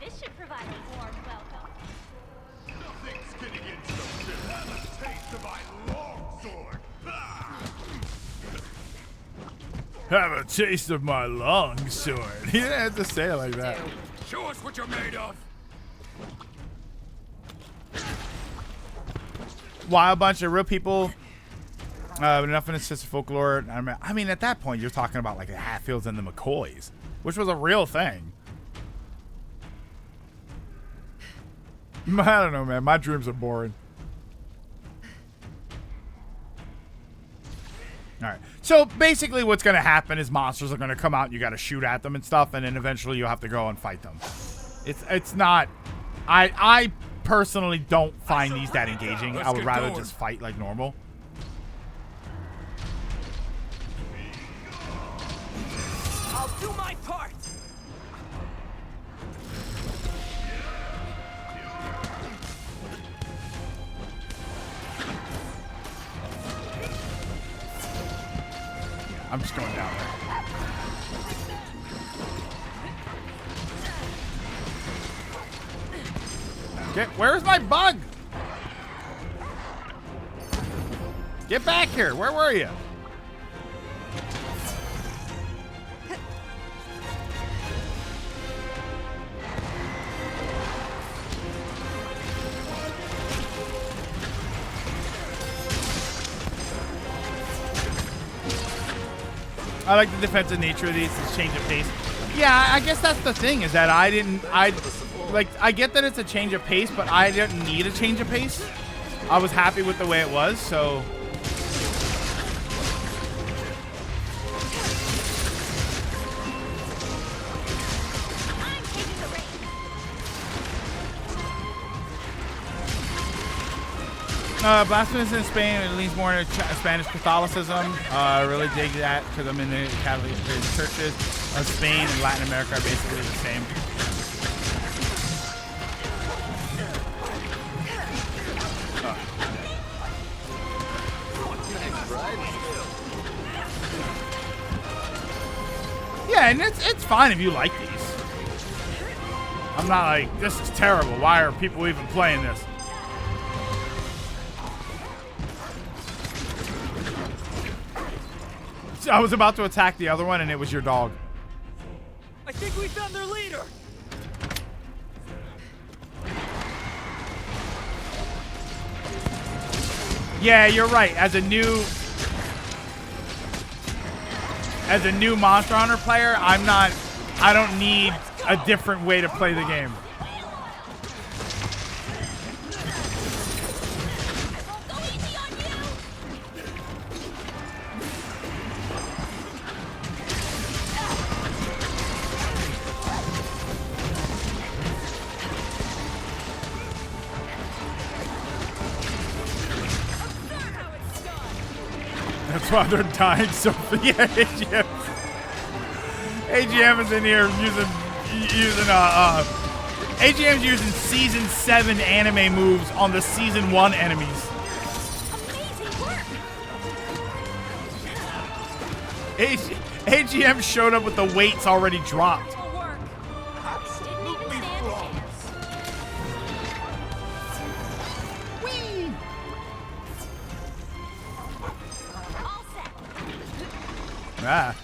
This should provide a warm welcome. Nothing's getting in so good. Have a taste of my long sword. Ah! Have a taste of my long sword. You didn't have to say it like that. Show us what you're made of. Wild bunch of real people. Enough in its sister folklore. I mean, at that point, you're talking about like the Hatfields and the McCoys, which was a real thing. I don't know, man. My dreams are boring. All right. So basically, what's going to happen is monsters are going to come out. And you got to shoot at them and stuff, and then eventually you'll have to go and fight them. It's not. I personally don't find these that engaging. Let's I would get rather going. just fight like normal. I'll do my part. I'm just going down there. Where's my bug? Get back here. Where were you? I like the defensive nature of these, this change of pace. Yeah, I guess that's the thing, is that I get that it's a change of pace, but I didn't need a change of pace. I was happy with the way it was, so. I'm taking the reins. Blasphemous in Spain, it leans more into Spanish Catholicism. I really dig that because I'm in the Catholic churches of Spain and Latin America are basically the same. Yeah, and it's fine if you like these. I'm not like, this is terrible. Why are people even playing this? I was about to attack the other one, and it was your dog. I think we found their leader. Yeah, you're right. As a new Monster Hunter player, I don't need a different way to play the game. I won't go easy on That's why they're dying so fast. Yeah, AGM. AGM is in here using AGM's using season 7 anime moves on the season 1 enemies. Amazing work. AGM showed up with the weights already dropped. Didn't even stand a chance. All set. Ah.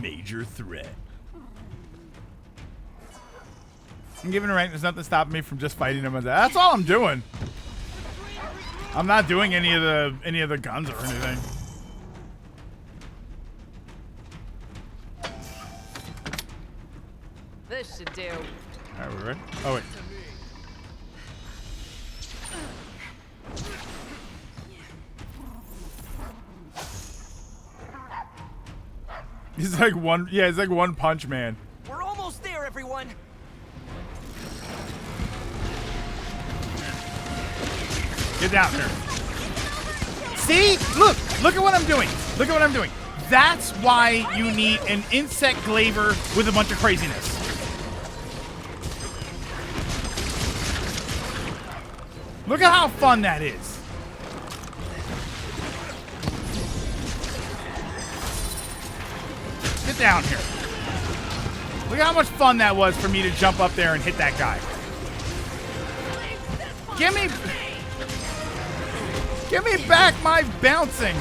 Major threat. I'm giving a rank. There's nothing stopping me from just fighting him. That's all I'm doing. I'm not doing any of the guns or anything. This should do. All right, we're ready. Oh wait. He's like one. Yeah, he's like One Punch Man. We're almost there, everyone. Get down here. See? Look at what I'm doing. Look at what I'm doing. That's why you need an insect glaver with a bunch of craziness. Look at how fun that is. Get down here. Look at how much fun that was for me to jump up there and hit that guy. Give me back my bouncing.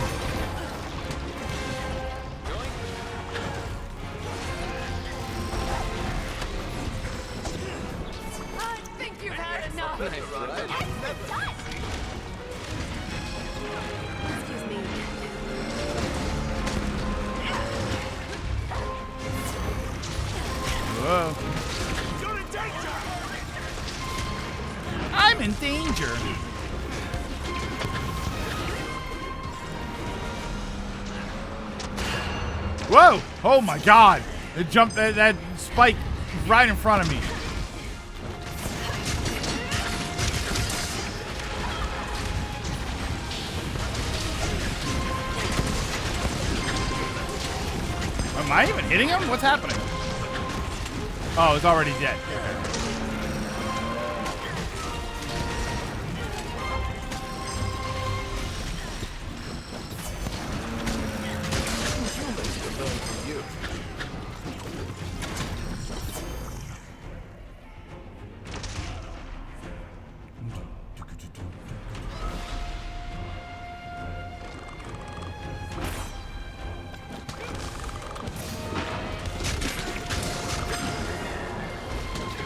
I think you've had enough. Excuse me. Whoa. I'm in danger. Whoa! Oh my God! It jumped that spike right in front of me. Am I even hitting him? What's happening? Oh, it's already dead.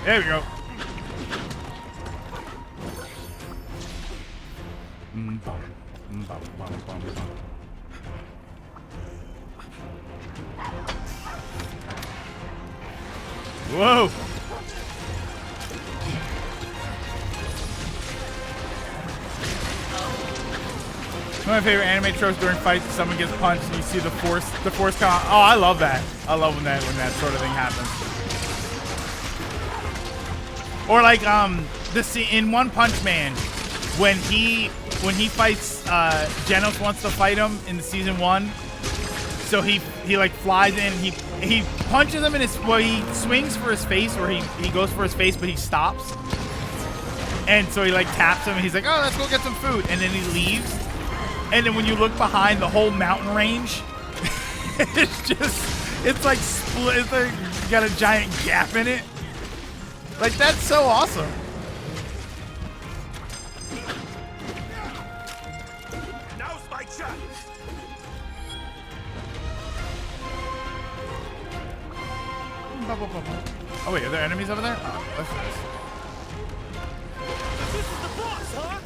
There we go. Whoa. One of my favorite anime tropes during fights is someone gets punched and you see the force come out. Oh, I love that. I love when that sort of thing happens. Or like the scene in One Punch Man when he fights Genos wants to fight him in the season 1. So he like flies in, he punches him in his he swings for his face, or he goes for his face, but he stops. And so he like taps him and he's like, "Oh, let's go get some food." And then he leaves. And then when you look behind, the whole mountain range it's like split, it's like got a giant gap in it. Like, that's so awesome. Now's my chance. Oh wait, are there enemies over there? Oh, that's nice. This is the boss, huh?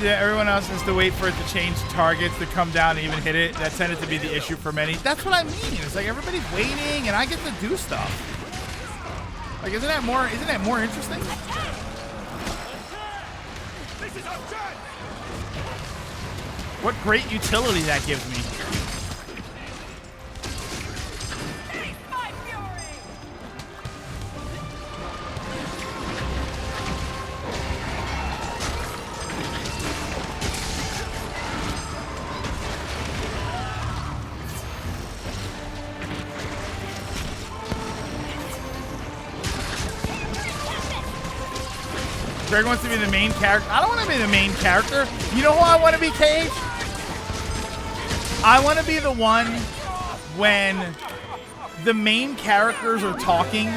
Yeah, everyone else has to wait for it to change targets to come down and even hit it. That tended to be the issue for many. That's what I mean. It's like everybody's waiting and I get to do stuff. Like, isn't that more interesting? This is our turn. What great utility that gives me. My fury! Greg wants to be the main character. I don't want to be the main character. You know who I want to be, Cage? I want to be the one when the main characters are talking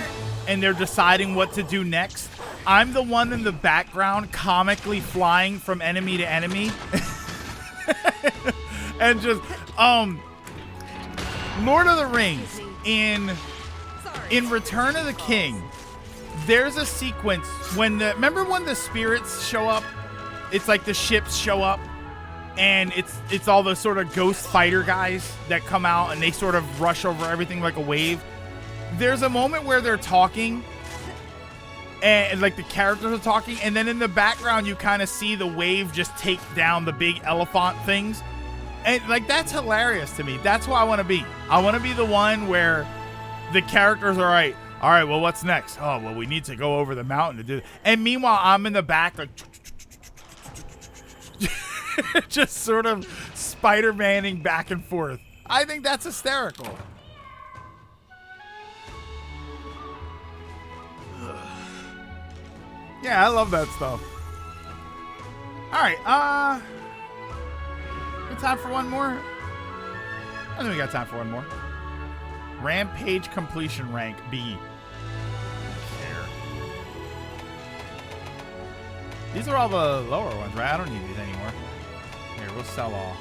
and they're deciding what to do next. I'm the one in the background comically flying from enemy to enemy. And just, Lord of the Rings, in Return of the King, there's a sequence when remember when the spirits show up? It's like the ships show up and it's all the sort of ghost fighter guys that come out and they sort of rush over everything like a wave. There's a moment where they're talking and like the characters are talking, and then in the background you kind of see the wave just take down the big elephant things. And like that's hilarious to me. That's what I want to be. I want to be the one where the characters are right. All right, well, what's next? Oh, well, we need to go over the mountain to do it. And meanwhile, I'm in the back, like, just sort of Spider-Manning back and forth. I think that's hysterical. Yeah, I love that stuff. All right, we time for one more? I think we got time for one more. Rampage completion rank B. These are all the lower ones, right? I don't need these anymore. Here, we'll sell all.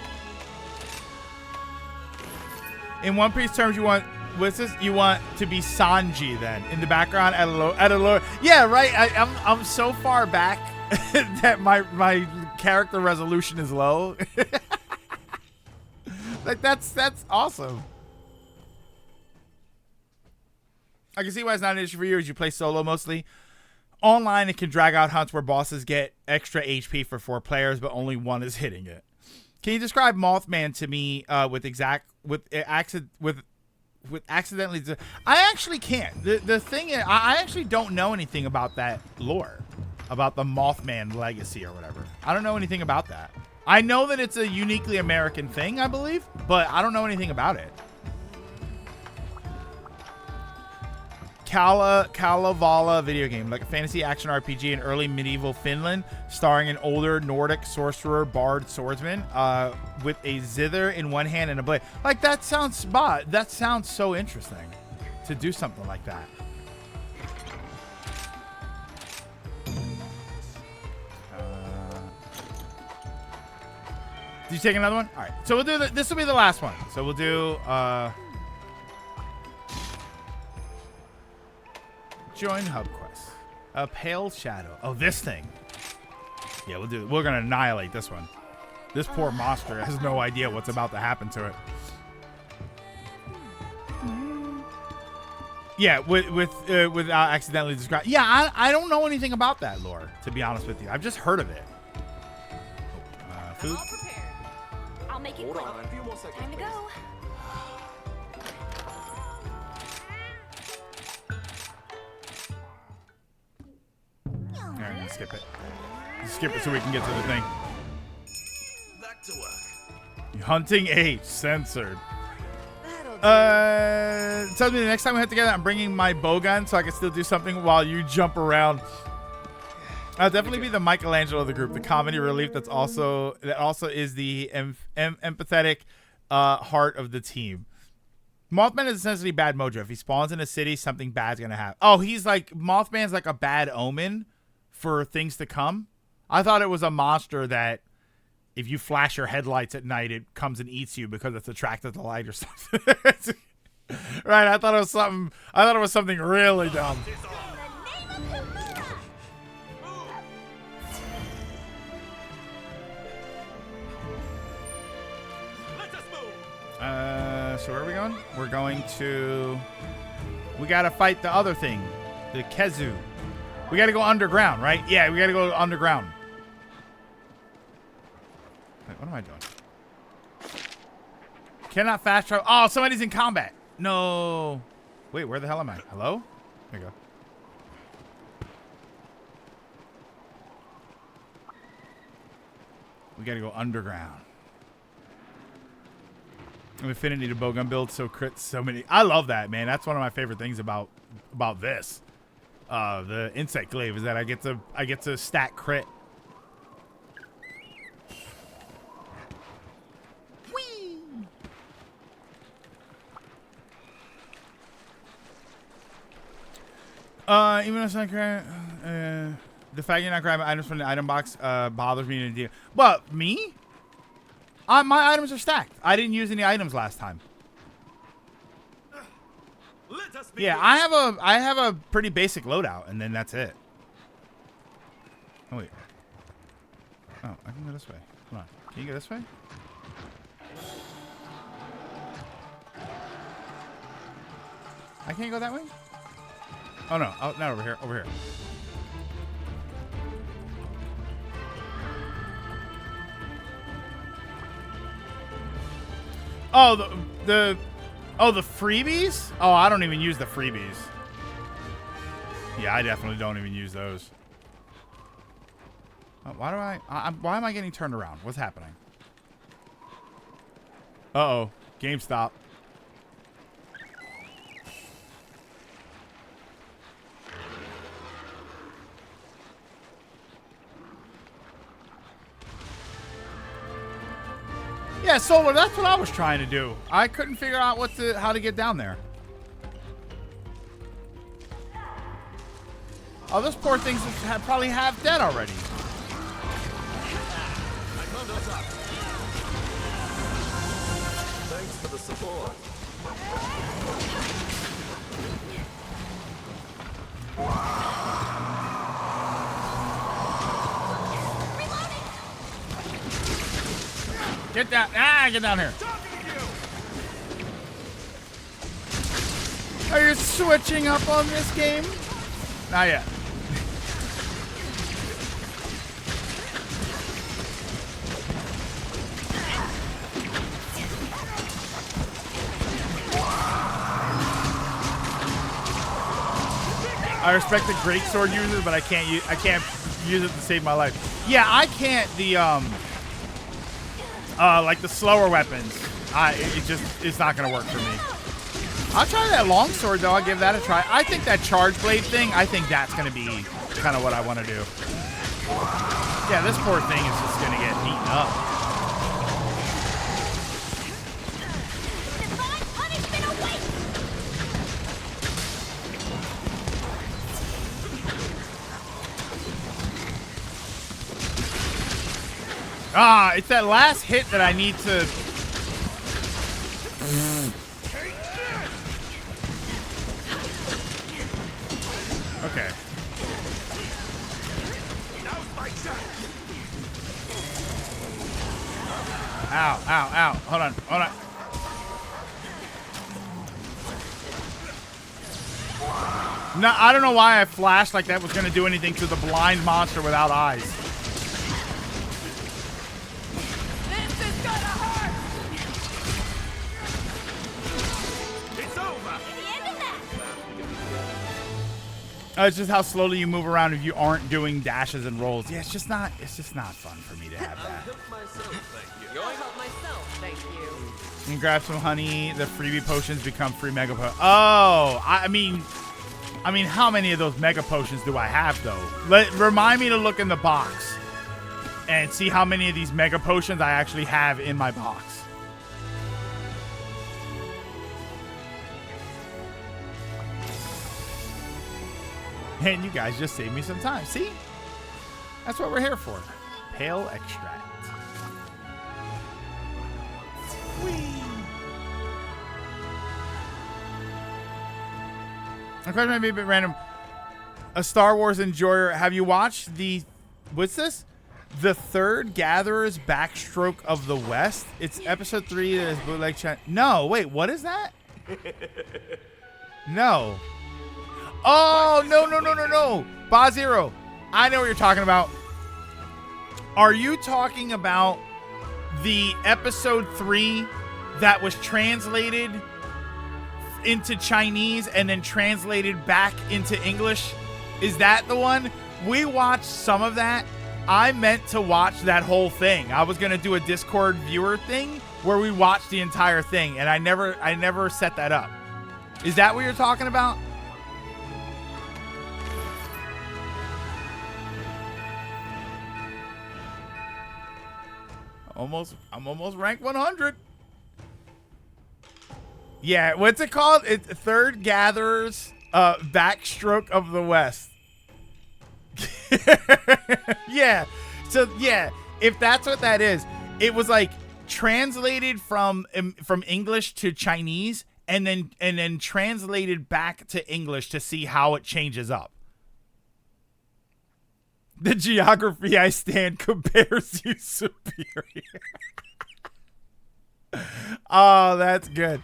In One Piece terms, you want what's this? You want to be Sanji then in the background at a lower. Yeah, right. I'm so far back that my character resolution is low. Like that's awesome. I can see why it's not an issue for you as you play solo mostly. Online, it can drag out hunts where bosses get extra HP for 4 players, but only one is hitting it. Can you describe Mothman to me with accidentally? I actually can't. The thing is, I actually don't know anything about that lore, about the Mothman legacy or whatever. I don't know anything about that. I know that it's a uniquely American thing, I believe, but I don't know anything about it. Kalevala video game, like a fantasy action RPG in early medieval Finland, starring an older Nordic sorcerer, bard, swordsman, with a zither in one hand and a blade. Like that sounds so interesting to do something like that. Did you take another one? All right, so we'll do this will be the last one. So we'll do join hub quest. A pale shadow. Oh, this thing. Yeah, we'll do it. We're gonna annihilate this one. This poor monster has no idea what's about to happen to it. Yeah, without accidentally describing. Yeah, I don't know anything about that lore, to be honest with you. I've just heard of it. Food. All prepared. I'll make it quick. A few more seconds, Time to go. All right, I'm gonna skip it. Skip it so we can get to the thing. Back to work. Hunting age censored. Tells me the next time we head together, I'm bringing my bow gun so I can still do something while you jump around. I'll definitely be the Michelangelo of the group, the comedy relief that also is the empathetic heart of the team. Mothman is essentially bad mojo. If he spawns in a city, something bad's gonna happen. Oh, he's like Mothman's like a bad omen for things to come. I thought it was a monster that if you flash your headlights at night, it comes and eats you because it's attracted to light or something. Right? I thought it was something really dumb. So where are we going? We're going to... We gotta fight the other thing. The Kezu. We gotta go underground, right? Yeah, we gotta go underground. Wait, what am I doing? Cannot fast travel. Oh, somebody's in combat. No. Wait, where the hell am I? Hello? There you go. We gotta go underground. Affinity to bowgun build, so crits, so many. I love that, man. That's one of my favorite things about this. the insect glaive is that I get to stack crit. Whee! Even though it's not the fact you're not grabbing items from the item box bothers me to deal. But me? My items are stacked. I didn't use any items last time. Let us Yeah, I have a pretty basic loadout, and then that's it. Oh wait. Oh, I can go this way. Come on. Can you go this way? I can't go that way? Oh no. Oh, not over here. Over here. Oh, the freebies? Oh, I don't even use the freebies. Yeah, I definitely don't even use those. Why am I getting turned around? What's happening? Uh-oh. GameStop. Yeah, Solar, that's what I was trying to do. I couldn't figure out how to get down there. Oh, this poor thing's probably half dead already. Thanks for the support. Get down. Get down here. Are you switching up on this game? Not yet. I respect the great sword users, but I can't use it to save my life. Yeah, I can't like the slower weapons. It's not gonna work for me. I'll try that longsword though. I'll give that a try. I think that charge blade thing, I think that's gonna be kind of what I want to do. Yeah, this poor thing is just gonna get eaten up. Divine punishment awaits! It's that last hit that I need to. Okay. Ow, ow, ow. Hold on, hold on. No, I don't know why I flashed like that was going to do anything to the blind monster without eyes. This is gonna hurt! It's over. The end of that! It's just how slowly you move around if you aren't doing dashes and rolls. Yeah, it's just not fun for me to have that. Help myself, thank you. I'll help myself, thank you. You grab some honey, the freebie potions become free mega potions. Oh, I mean, how many of those mega potions do I have though? Remind me to look in the box and see how many of these mega potions I actually have in my box. And you guys just saved me some time. See? That's what we're here for. Pale extract. My question might be a bit random. A Star Wars enjoyer, have you watched what's this? The Third Gatherer's Backstroke of the West? It's episode 3 that is bootleg chat. No, wait, what is that? No. Oh, no. Bazero, I know what you're talking about. Are you talking about the episode 3 that was translated into Chinese and then translated back into English? Is that the one? We watched some of that. I meant to watch that whole thing. I was going to do a Discord viewer thing where we watched the entire thing, and I never set that up. Is that what you're talking about? I'm almost ranked 100. Yeah, what's it called? It's Third Gatherers, Backstroke of the West. Yeah. So yeah, if that's what that is, it was like translated from English to Chinese and then translated back to English to see how it changes up. The geography I stand compares you superior. Oh, that's good.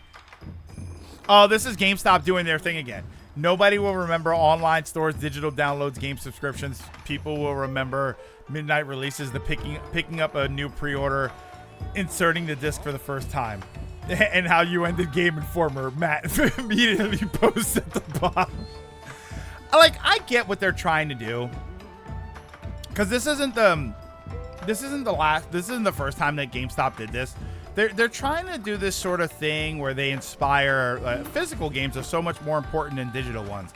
Oh, this is GameStop doing their thing again. Nobody will remember online stores, digital downloads, game subscriptions. People will remember midnight releases, the picking up a new pre-order, inserting the disc for the first time, and how you ended Game Informer. Matt immediately posts at the bottom. I get what they're trying to do, because this isn't the first time that GameStop did this. They're trying to do this sort of thing where they inspire physical games are so much more important than digital ones.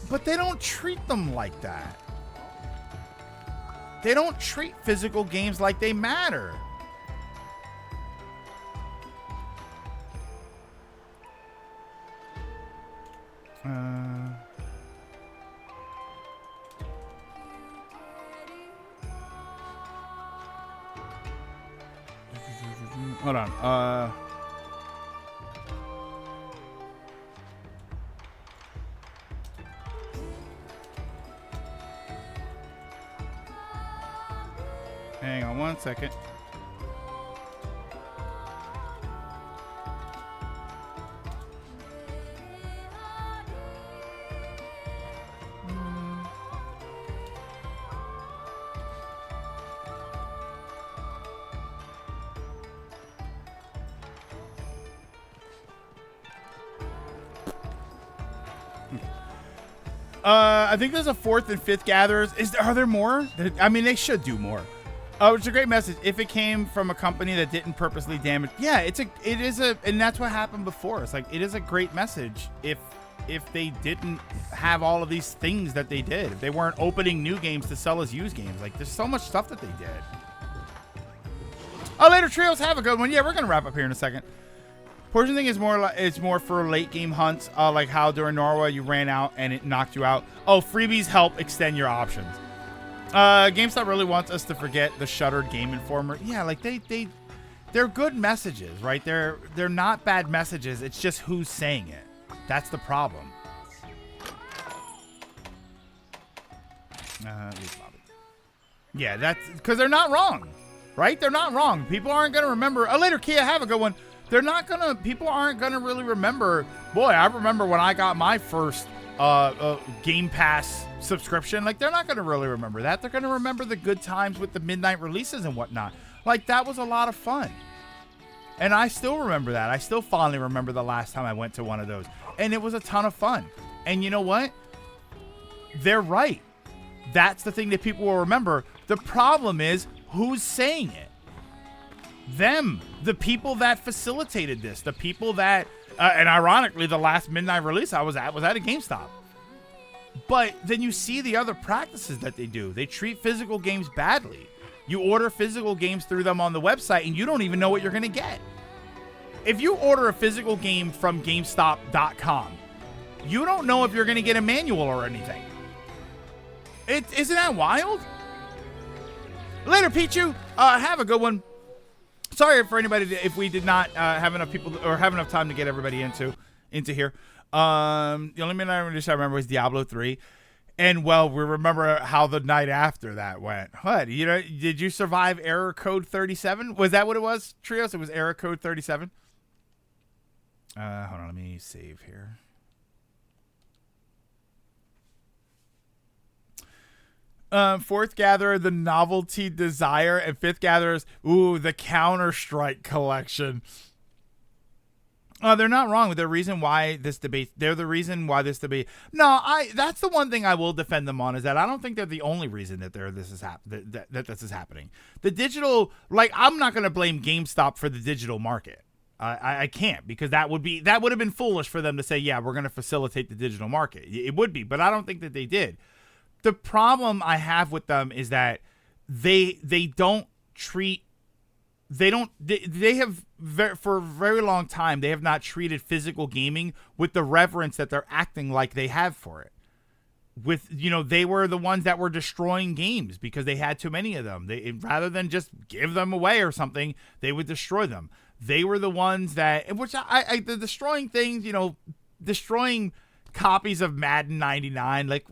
But they don't treat them like that. They don't treat physical games like they matter. Hold on. Hang on one second. I think there's a fourth and fifth gatherers. Are there more? I mean, they should do more. Oh, it's a great message. If it came from a company that didn't purposely damage, yeah, it is a, and that's what happened before. It's like, it is a great message if they didn't have all of these things that they did. If they weren't opening new games to sell as used games. Like, there's so much stuff that they did. Oh, later trios, have a good one. Yeah, we're gonna wrap up here in a second. Portion thing is more for late game hunts, like how during Norway you ran out and it knocked you out. Oh, freebies help extend your options. GameStop really wants us to forget the shuttered Game Informer. Yeah, like they're good messages, right? They're not bad messages. It's just who's saying it. That's the problem. Yeah, that's because they're not wrong, right? They're not wrong. People aren't gonna remember. Later, Kia, have a good one. People aren't gonna really remember. Boy, I remember when I got my first Game Pass subscription. Like, they're not gonna really remember that. They're gonna remember the good times with the midnight releases and whatnot. Like, that was a lot of fun. And I still remember that. I still fondly remember the last time I went to one of those. And it was a ton of fun. And you know what? They're right. That's the thing that people will remember. The problem is, who's saying it? Them, the people that facilitated this, the people that, and ironically, the last midnight release I was at a GameStop. But then you see the other practices that they do. They treat physical games badly. You order physical games through them on the website, and you don't even know what you're going to get. If you order a physical game from GameStop.com, you don't know if you're going to get a manual or anything. Isn't that wild? Later, Pichu. Have a good one. Sorry for anybody if we did not have enough people or have enough time to get everybody into here. The only midnight release I remember was Diablo 3. And, well, we remember how the night after that went. What? You know, did you survive error code 37? Was that what it was, Trios? It was error code 37? Hold on, let me save here. Fourth Gatherer, the Novelty Desire, and fifth Gatherers, the Counter-Strike collection. They're not wrong with the reason why this debate. They're the reason why this debate. No, that's the one thing I will defend them on, is that I don't think they're the only reason that this is happening. The digital, like, I'm not going to blame GameStop for the digital market. I can't, because that would have been foolish for them to say, yeah, we're going to facilitate the digital market. It would be, but I don't think that they did. The problem I have with them is that they don't treat they don't. They have for a very long time. They have not treated physical gaming with the reverence that they're acting like they have for it. With they were the ones that were destroying games because they had too many of them. They rather than just give them away or something, they would destroy them. They were the ones that, which the destroying things, destroying copies of Madden 99. Like,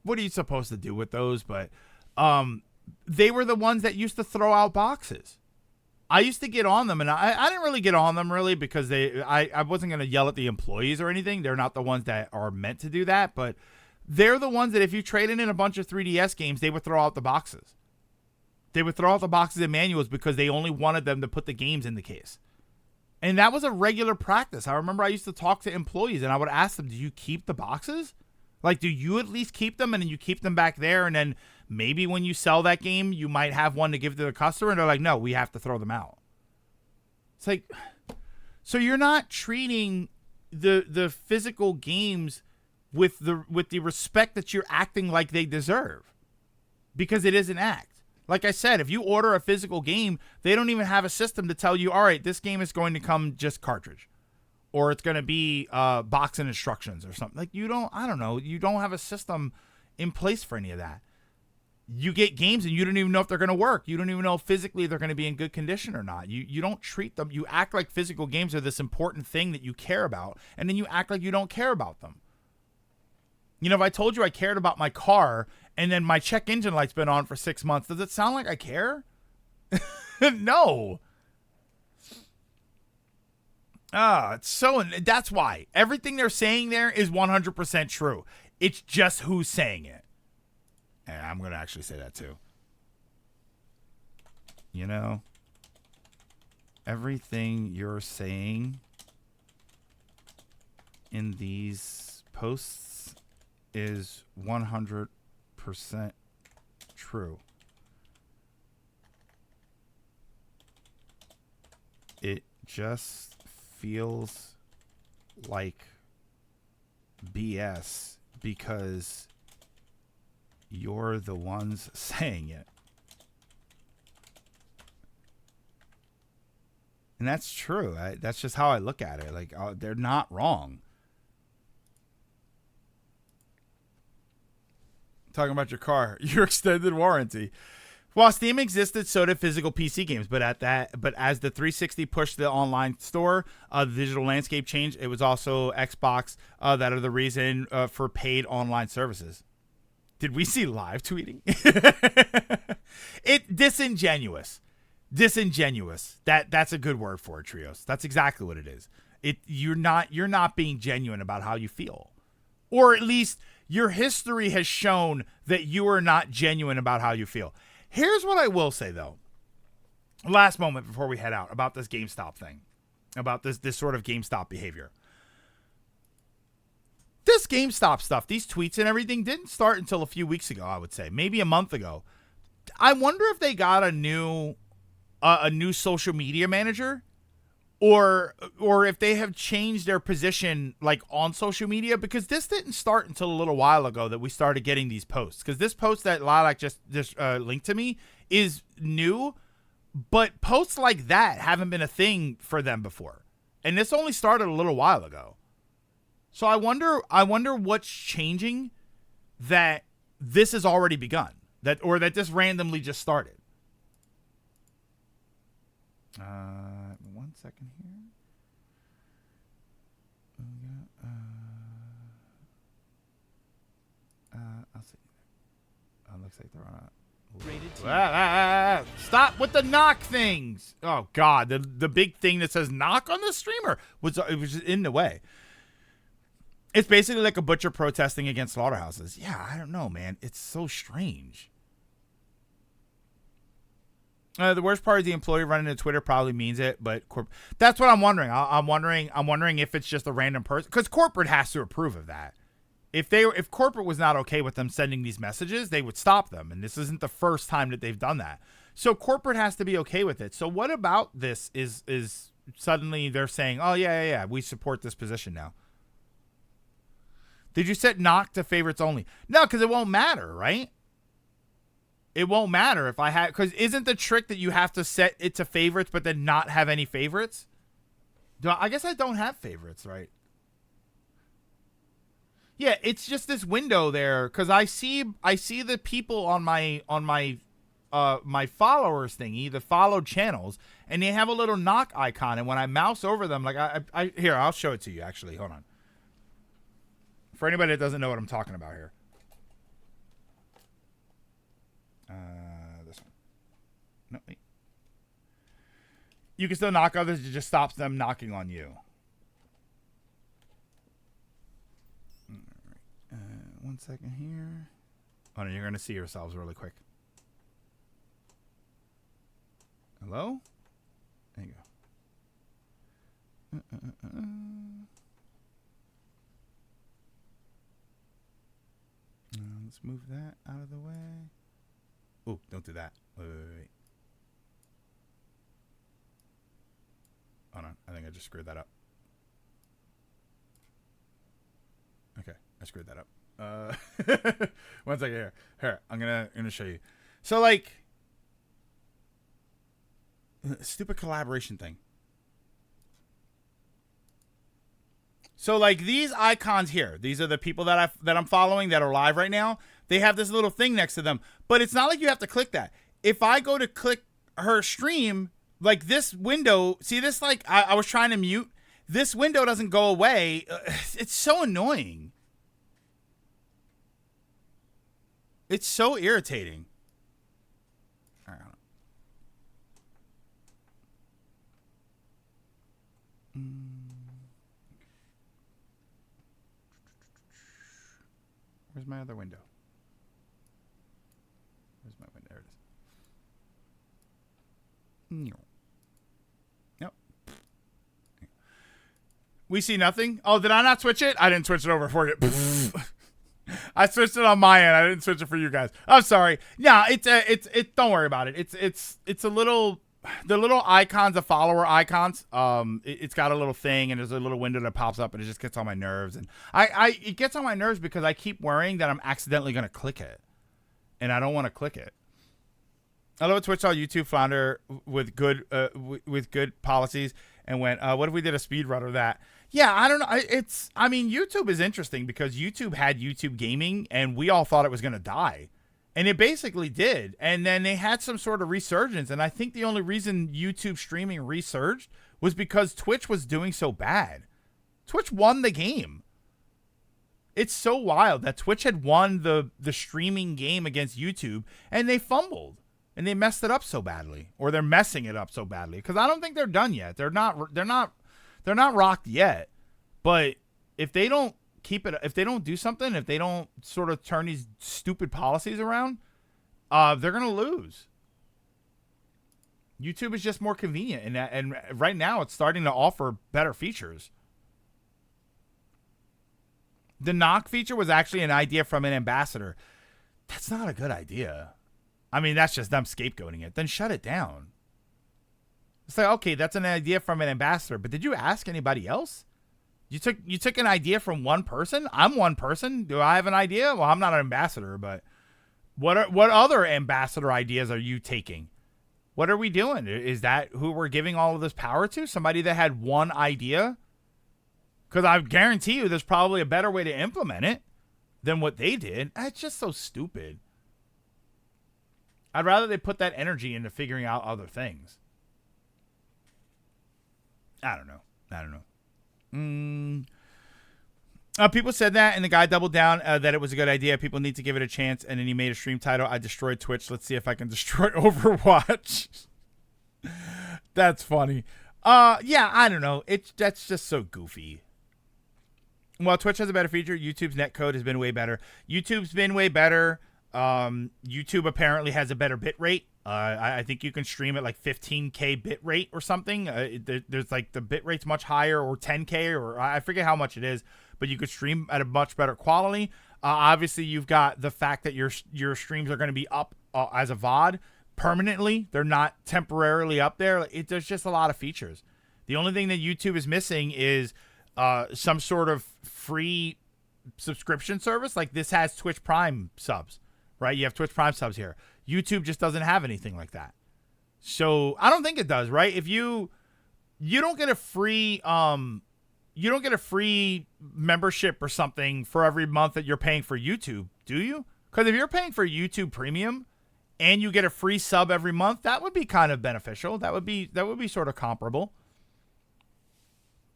what are you supposed to do with those? But they were the ones that used to throw out boxes. I used to get on them, and I didn't really get on them really because I wasn't going to yell at the employees or anything. They're not the ones that are meant to do that, but they're the ones that if you traded in a bunch of 3DS games, they would throw out the boxes. They would throw out the boxes and manuals because they only wanted them to put the games in the case. And that was a regular practice. I remember I used to talk to employees, and I would ask them, do you keep the boxes? Like, do you at least keep them, and then you keep them back there, and then maybe when you sell that game, you might have one to give to the customer, and they're like, no, we have to throw them out. It's like, so you're not treating the physical games with the respect that you're acting like they deserve, because it is an act. Like I said, if you order a physical game, they don't even have a system to tell you, all right, this game is going to come just cartridge, or it's going to be box and instructions or something. Like, you don't have a system in place for any of that. You get games and you don't even know if they're going to work. You don't even know if physically they're going to be in good condition or not. You don't treat them. You act like physical games are this important thing that you care about, and then you act like you don't care about them. If I told you I cared about my car and then my check engine light's been on for 6 months, does it sound like I care? No. That's why. Everything they're saying there is 100% true. It's just who's saying it. And I'm going to actually say that too. Everything you're saying in these posts is 100% true. It just feels like BS because you're the ones saying it. And that's true. That's just how I look at it. Like, they're not wrong. Talking about your car, your extended warranty. While Steam existed, so did physical PC games. But as the 360 pushed the online store, the digital landscape changed. It was also Xbox that are the reason for paid online services. Did we see live tweeting? Disingenuous. That's a good word for it, Trios. That's exactly what it is. You're not being genuine about how you feel, or at least your history has shown that you are not genuine about how you feel. Here's what I will say, though. Last moment before we head out about this GameStop thing, about this sort of GameStop behavior. This GameStop stuff, these tweets and everything didn't start until a few weeks ago, I would say. Maybe a month ago. I wonder if they got a new social media manager, or if they have changed their position like on social media, because this didn't start until a little while ago that we started getting these posts. Because this post that Lilac just linked to me is new, but posts like that haven't been a thing for them before, and this only started a little while ago. So I wonder what's changing that this has already begun, that this randomly just started. 1 second here. I'll see. Looks like they're on a... Stop with the knock things. Oh God, the big thing that says knock on the streamer was in the way. It's basically like a butcher protesting against slaughterhouses. Yeah, I don't know, man. It's so strange. The worst part is the employee running to Twitter probably means it, but that's what I'm wondering. I'm wondering if it's just a random person, because corporate has to approve of that. If corporate was not okay with them sending these messages, they would stop them, and this isn't the first time that they've done that. So corporate has to be okay with it. So what about this is suddenly they're saying, oh yeah, we support this position now. Did you set knock to favorites only? No, because it won't matter, right? It won't matter if I have, because isn't the trick that you have to set it to favorites but then not have any favorites? I guess I don't have favorites, right? Yeah, it's just this window there because I see the people on my my followers thingy, the followed channels, and they have a little knock icon, and when I mouse over them, like I here, I'll show it to you actually. Hold on. For anybody that doesn't know what I'm talking about here. This one. No, wait. You can still knock others, it just stops them knocking on you. All right. 1 second here. Hold on, you're gonna see yourselves really quick. Hello? There you go. Let's move that out of the way. Oh, don't do that. Wait. Hold on. I think I just screwed that up. Okay, I screwed that up. 1 second here. Here, I'm gonna show you. So like, stupid collaboration thing. So like these icons here, these are the people that I'm following that are live right now. They have this little thing next to them, but it's not like you have to click that. If I go to click her stream, like this window, see this, like I was trying to mute. This window doesn't go away. It's so annoying. It's so irritating. All right. Where's my other window? Where's my window? There it is. Nope. We see nothing. Oh, did I not switch it? I didn't switch it over for you. I switched it on my end. I didn't switch it for you guys. I'm sorry. No, it's don't worry about it. It's a little, the little icons, the follower icons. It's got a little thing and there's a little window that pops up and it just gets on my nerves. And it gets on my nerves because I keep worrying that I'm accidentally going to click it and I don't want to click it. I love Twitch saw YouTube flounder with good policies and went, what if we did a speed run of that? Yeah, I don't know. I mean, YouTube is interesting because YouTube had YouTube gaming and we all thought it was going to die. And it basically did. And then they had some sort of resurgence. And I think the only reason YouTube streaming resurged was because Twitch was doing so bad. Twitch won the game. It's so wild that Twitch had won the streaming game against YouTube and they fumbled. And they messed it up so badly. Or they're messing it up so badly. Because I don't think they're done yet. They're not rocked yet. But if they don't keep it, if they don't do something, if they don't sort of turn these stupid policies around, they're gonna lose. YouTube is just more convenient, and right now it's starting to offer better features. The knock feature was actually an idea from an ambassador. That's not a good idea. I mean, that's just them scapegoating it. Then shut it down. It's like, okay, that's an idea from an ambassador, but did you ask anybody else? You took an idea from one person? I'm one person. Do I have an idea? Well, I'm not an ambassador, but what other ambassador ideas are you taking? What are we doing? Is that who we're giving all of this power to? Somebody that had one idea? Because I guarantee you there's probably a better way to implement it than what they did. It's just so stupid. I'd rather they put that energy into figuring out other things. I don't know. People said that, and the guy doubled down that it was a good idea. People need to give it a chance, and then he made a stream title, I destroyed Twitch. Let's see if I can destroy Overwatch. That's funny. Yeah, I don't know. That's just so goofy. Well, Twitch has a better feature. YouTube's netcode has been way better. YouTube's been way better. YouTube apparently has a better bit rate. I think you can stream at like 15K bit rate or something. There's like the bit rate's much higher, or 10K, or I forget how much it is, but you could stream at a much better quality. Obviously, you've got the fact that your streams are going to be up as a VOD permanently. They're not temporarily up there. There's just a lot of features. The only thing that YouTube is missing is some sort of free subscription service. Like this has Twitch Prime subs, right? You have Twitch Prime subs here. YouTube just doesn't have anything like that. So I don't think it does, right? If you don't get a free membership or something for every month that you're paying for YouTube, do you? Because if you're paying for YouTube Premium and you get a free sub every month, that would be kind of beneficial. That would be sort of comparable.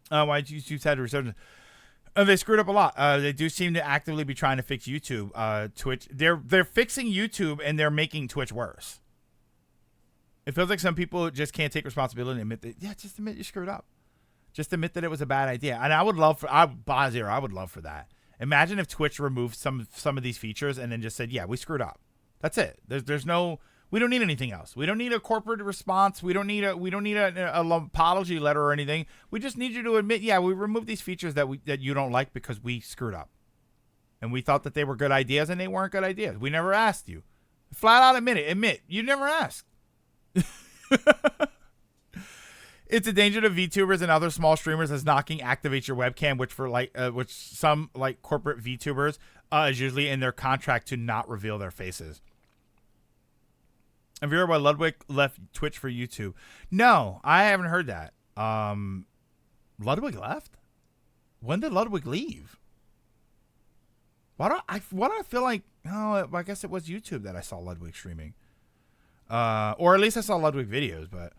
Why YouTube had a resurgence? They screwed up a lot. They do seem to actively be trying to fix YouTube. Twitch, they're fixing YouTube and they're making Twitch worse. It feels like some people just can't take responsibility and admit that. Yeah, just admit you screwed up. Just admit that it was a bad idea. And I would love for that. Imagine if Twitch removed some of these features and then just said, "Yeah, we screwed up. That's it. There's no. We don't need anything else. We don't need a corporate response. We don't need an apology letter or anything. We just need you to admit, yeah, we removed these features that you don't like because we screwed up, and we thought that they were good ideas and they weren't good ideas. We never asked you. Flat out admit it. Admit you never asked." It's a danger to VTubers and other small streamers as knocking activate your webcam, which some corporate VTubers is usually in their contract to not reveal their faces. Have you heard why Ludwig left Twitch for YouTube? No, I haven't heard that. Ludwig left? When did Ludwig leave? Why do I feel like? Oh, I guess it was YouTube that I saw Ludwig streaming. Or at least I saw Ludwig videos, but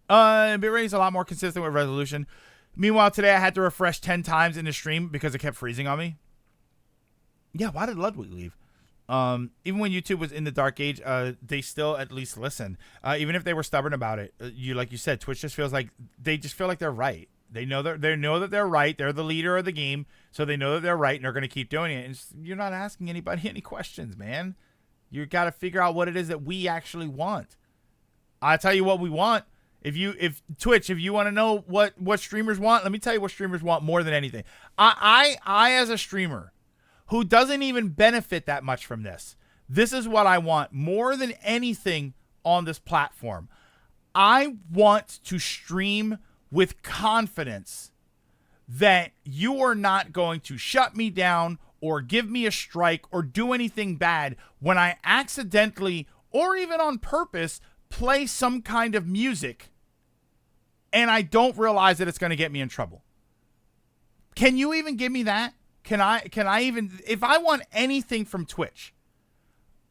bitrate is a lot more consistent with resolution. Meanwhile, today I had to refresh 10 times in the stream because it kept freezing on me. Yeah, why did Ludwig leave? Even when YouTube was in the dark age, they still at least listen. Even if they were stubborn about it, like you said, Twitch just feels like they just feel like they're right. They know that they're right. They're the leader of the game, so they know that they're right, and they're going to keep doing it. And you're not asking anybody any questions, man. You got to figure out what it is that we actually want. I tell you what we want. If Twitch, if you want to know what streamers want, let me tell you what streamers want more than anything. I as a streamer who doesn't even benefit that much from this is what I want more than anything on this platform. I want to stream with confidence that you are not going to shut me down or give me a strike or do anything bad when I accidentally or even on purpose play some kind of music and I don't realize that it's going to get me in trouble. Can you even give me that? Can I even, if I want anything from Twitch,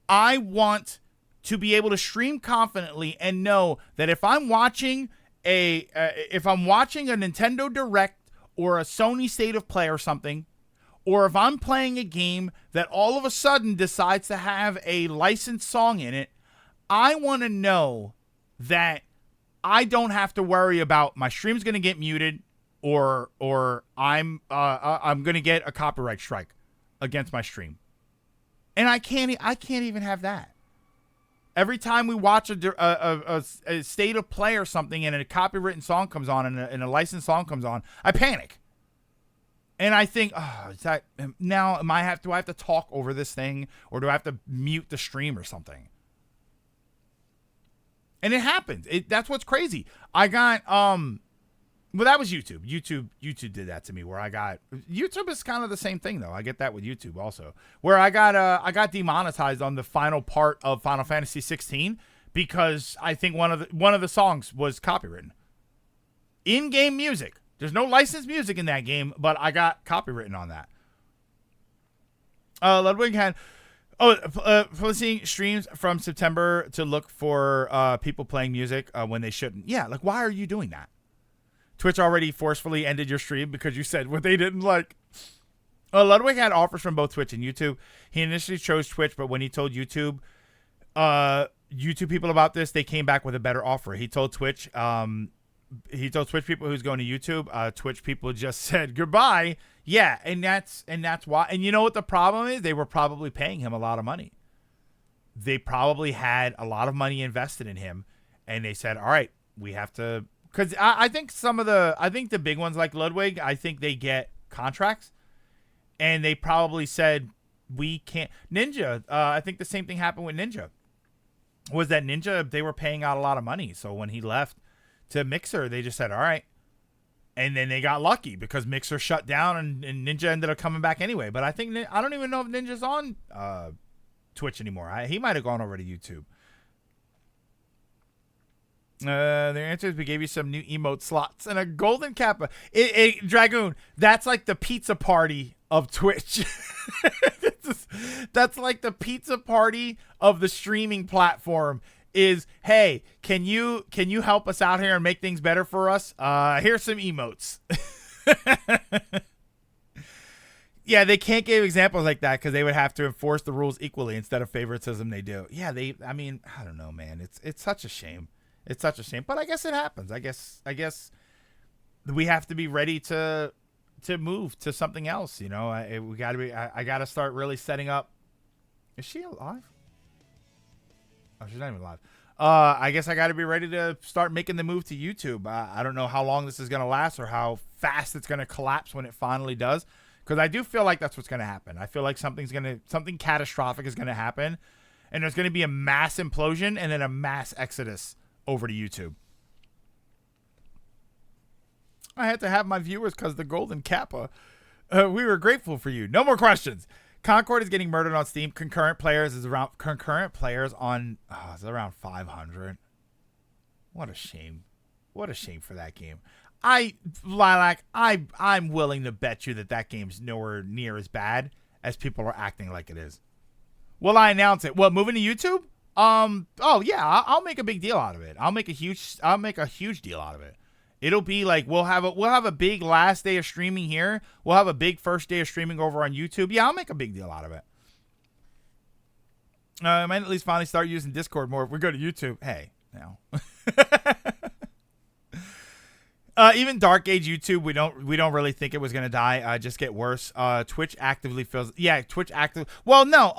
I want to be able to stream confidently and know that if I'm watching a Nintendo Direct or a Sony State of Play or something, or if I'm playing a game that all of a sudden decides to have a licensed song in it, I want to know that I don't have to worry about my stream's going to get muted or I'm going to get a copyright strike against my stream. And I can't even have that. Every time we watch a State of Play or something and a copywritten song comes on and a licensed song comes on, I panic. And I think, oh, is that now? Do I have to talk over this thing, or do I have to mute the stream or something? And it happens. That's what's crazy. I got well, that was YouTube. YouTube did that to me. Where I got YouTube is kind of the same thing though. I get that with YouTube also. Where I got demonetized on the final part of Final Fantasy 16 because I think one of the songs was copywritten. In-game music. There's no licensed music in that game, but I got copywritten on that. Ludwig had seeing streams from September to look for people playing music when they shouldn't. Yeah, like why are you doing that? Twitch already forcefully ended your stream because you said what they didn't like. Ludwig had offers from both Twitch and YouTube. He initially chose Twitch, but when he told YouTube people about this, they came back with a better offer. He told Twitch people who's going to YouTube. Twitch people just said goodbye. Yeah, and that's why. And you know what the problem is? They were probably paying him a lot of money. They probably had a lot of money invested in him, and they said, "All right, we have to." Because I think the big ones like Ludwig, I think they get contracts, and they probably said we can't. Ninja, I think the same thing happened with Ninja. Was that Ninja? They were paying out a lot of money, so when he left to Mixer, they just said, all right. And then they got lucky because Mixer shut down and Ninja ended up coming back anyway. But I don't even know if Ninja's on Twitch anymore. He might have gone over to YouTube. The answer is we gave you some new emote slots and a golden kappa. Dragoon, that's like the pizza party of Twitch. That's like the pizza party of the streaming platform. Is, hey, can you help us out here and make things better for us? Here's some emotes. Yeah, they can't give examples like that because they would have to enforce the rules equally instead of favoritism. They do. Yeah, I mean, I don't know, man. It's such a shame. It's such a shame. But I guess it happens. I guess we have to be ready to move to something else. You know, we got to be. I got to start really setting up. Is she alive? Oh, she's not even alive. I guess I got to be ready to start making the move to YouTube. I don't know how long this is going to last or how fast it's going to collapse when it finally does. Because I do feel like that's what's going to happen. I feel like something catastrophic is going to happen. And there's going to be a mass implosion and then a mass exodus over to YouTube. I had to have my viewers because the golden kappa. We were grateful for you. No more questions. Concord is getting murdered on Steam. Concurrent players is around 500. What a shame. What a shame for that game. Lilac, I'm willing to bet you that game's nowhere near as bad as people are acting like it is. Will I announce it? What, moving to YouTube? Oh yeah, I'll make a big deal out of it. I'll make a huge deal out of it. It'll be like we'll have a big last day of streaming here. We'll have a big first day of streaming over on YouTube. Yeah, I'll make a big deal out of it. I might at least finally start using Discord more if we go to YouTube. Hey, now. Even Dark Age YouTube, we don't really think it was gonna die. Just get worse. Twitch actively feels. Yeah, Twitch active. Well, no,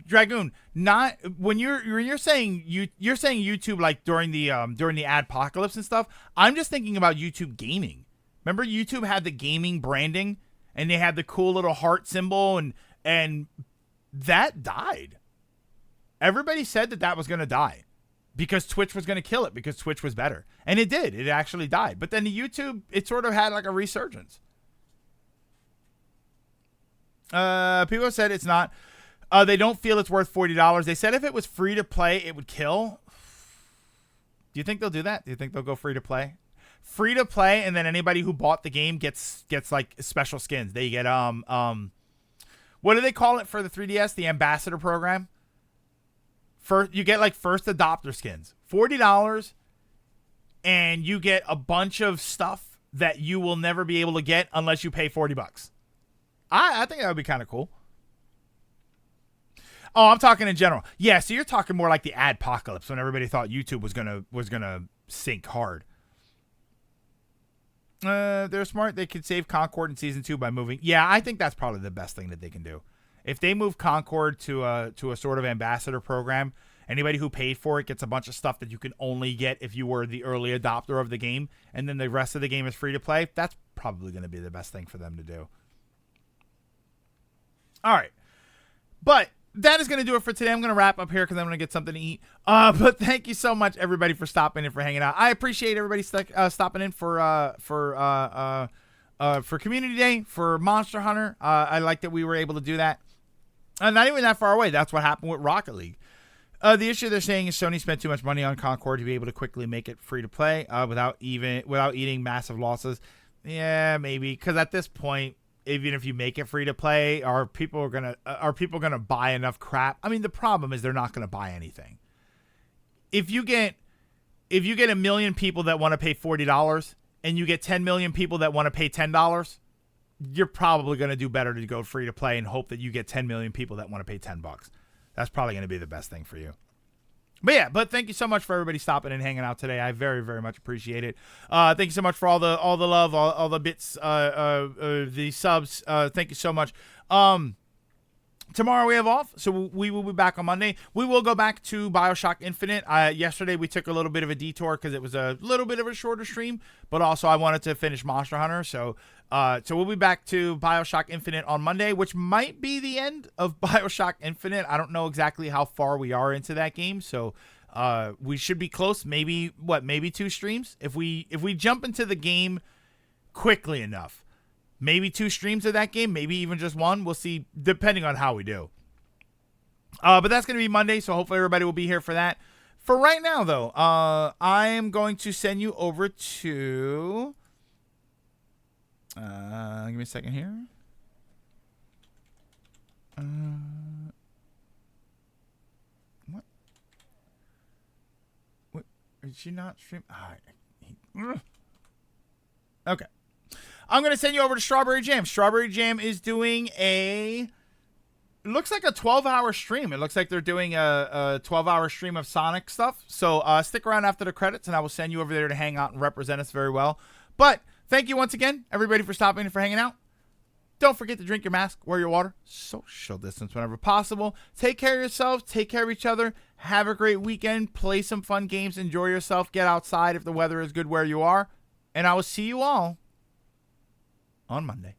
Dragoon. Not when you're saying you're saying YouTube like during the adpocalypse and stuff. I'm just thinking about YouTube gaming. Remember, YouTube had the gaming branding, and they had the cool little heart symbol, and that died. Everybody said that was gonna die. Because Twitch was going to kill it, because Twitch was better. And it did. It actually died. But then the YouTube, it sort of had like a resurgence. People said it's not. They don't feel it's worth $40. They said if it was free to play, it would kill. Do you think they'll do that? Do you think they'll go free to play? Free to play, and then anybody who bought the game gets like special skins. They get, what do they call it for the 3DS? The Ambassador Program? You get like first adopter skins, $40, and you get a bunch of stuff that you will never be able to get unless you pay $40. I think that would be kind of cool. Oh, I'm talking in general. Yeah, so you're talking more like the adpocalypse when everybody thought YouTube was gonna sink hard. They're smart. They could save Concord in Season 2 by moving. Yeah, I think that's probably the best thing that they can do. If they move Concord to a sort of ambassador program, anybody who paid for it gets a bunch of stuff that you can only get if you were the early adopter of the game, and then the rest of the game is free to play, that's probably going to be the best thing for them to do. All right. But that is going to do it for today. I'm going to wrap up here because I'm going to get something to eat. But thank you so much, everybody, for stopping in, for hanging out. I appreciate everybody stopping in for Community Day, for Monster Hunter. I like that we were able to do that. Not even that far away. That's what happened with Rocket League. The issue they're saying is Sony spent too much money on Concord to be able to quickly make it free to play without eating massive losses. Yeah, maybe, because at this point, even if you make it free to play, are people gonna buy enough crap? I mean, the problem is they're not gonna buy anything. If you get 1 million people that want to pay $40 and you get 10 million people that want to pay $10, you're probably going to do better to go free to play and hope that you get 10 million people that want to pay $10. That's probably going to be the best thing for you. But thank you so much for everybody stopping and hanging out today. I very, very much appreciate it. Thank you so much for all the love, all the bits, the subs. Thank you so much. Tomorrow we have off, so we will be back on Monday. We will go back to BioShock Infinite. Yesterday we took a little bit of a detour because it was a little bit of a shorter stream, but also I wanted to finish Monster Hunter. So we'll be back to BioShock Infinite on Monday, which might be the end of BioShock Infinite. I don't know exactly how far we are into that game, so we should be close. Maybe 2 streams if we jump into the game quickly enough. Maybe 2 streams of that game, maybe even just 1. We'll see, depending on how we do. But that's going to be Monday, so hopefully everybody will be here for that. For right now, though, I am going to send you over to. Give me a second here. What? Did she not stream? Okay. I'm going to send you over to Strawberry Jam. Strawberry Jam is doing looks like a 12-hour stream. It looks like they're doing a 12-hour stream of Sonic stuff. So stick around after the credits, and I will send you over there to hang out and represent us very well. But thank you once again, everybody, for stopping and for hanging out. Don't forget to drink your mask, wear your water, social distance whenever possible. Take care of yourselves. Take care of each other. Have a great weekend. Play some fun games. Enjoy yourself. Get outside if the weather is good where you are. And I will see you all on Monday.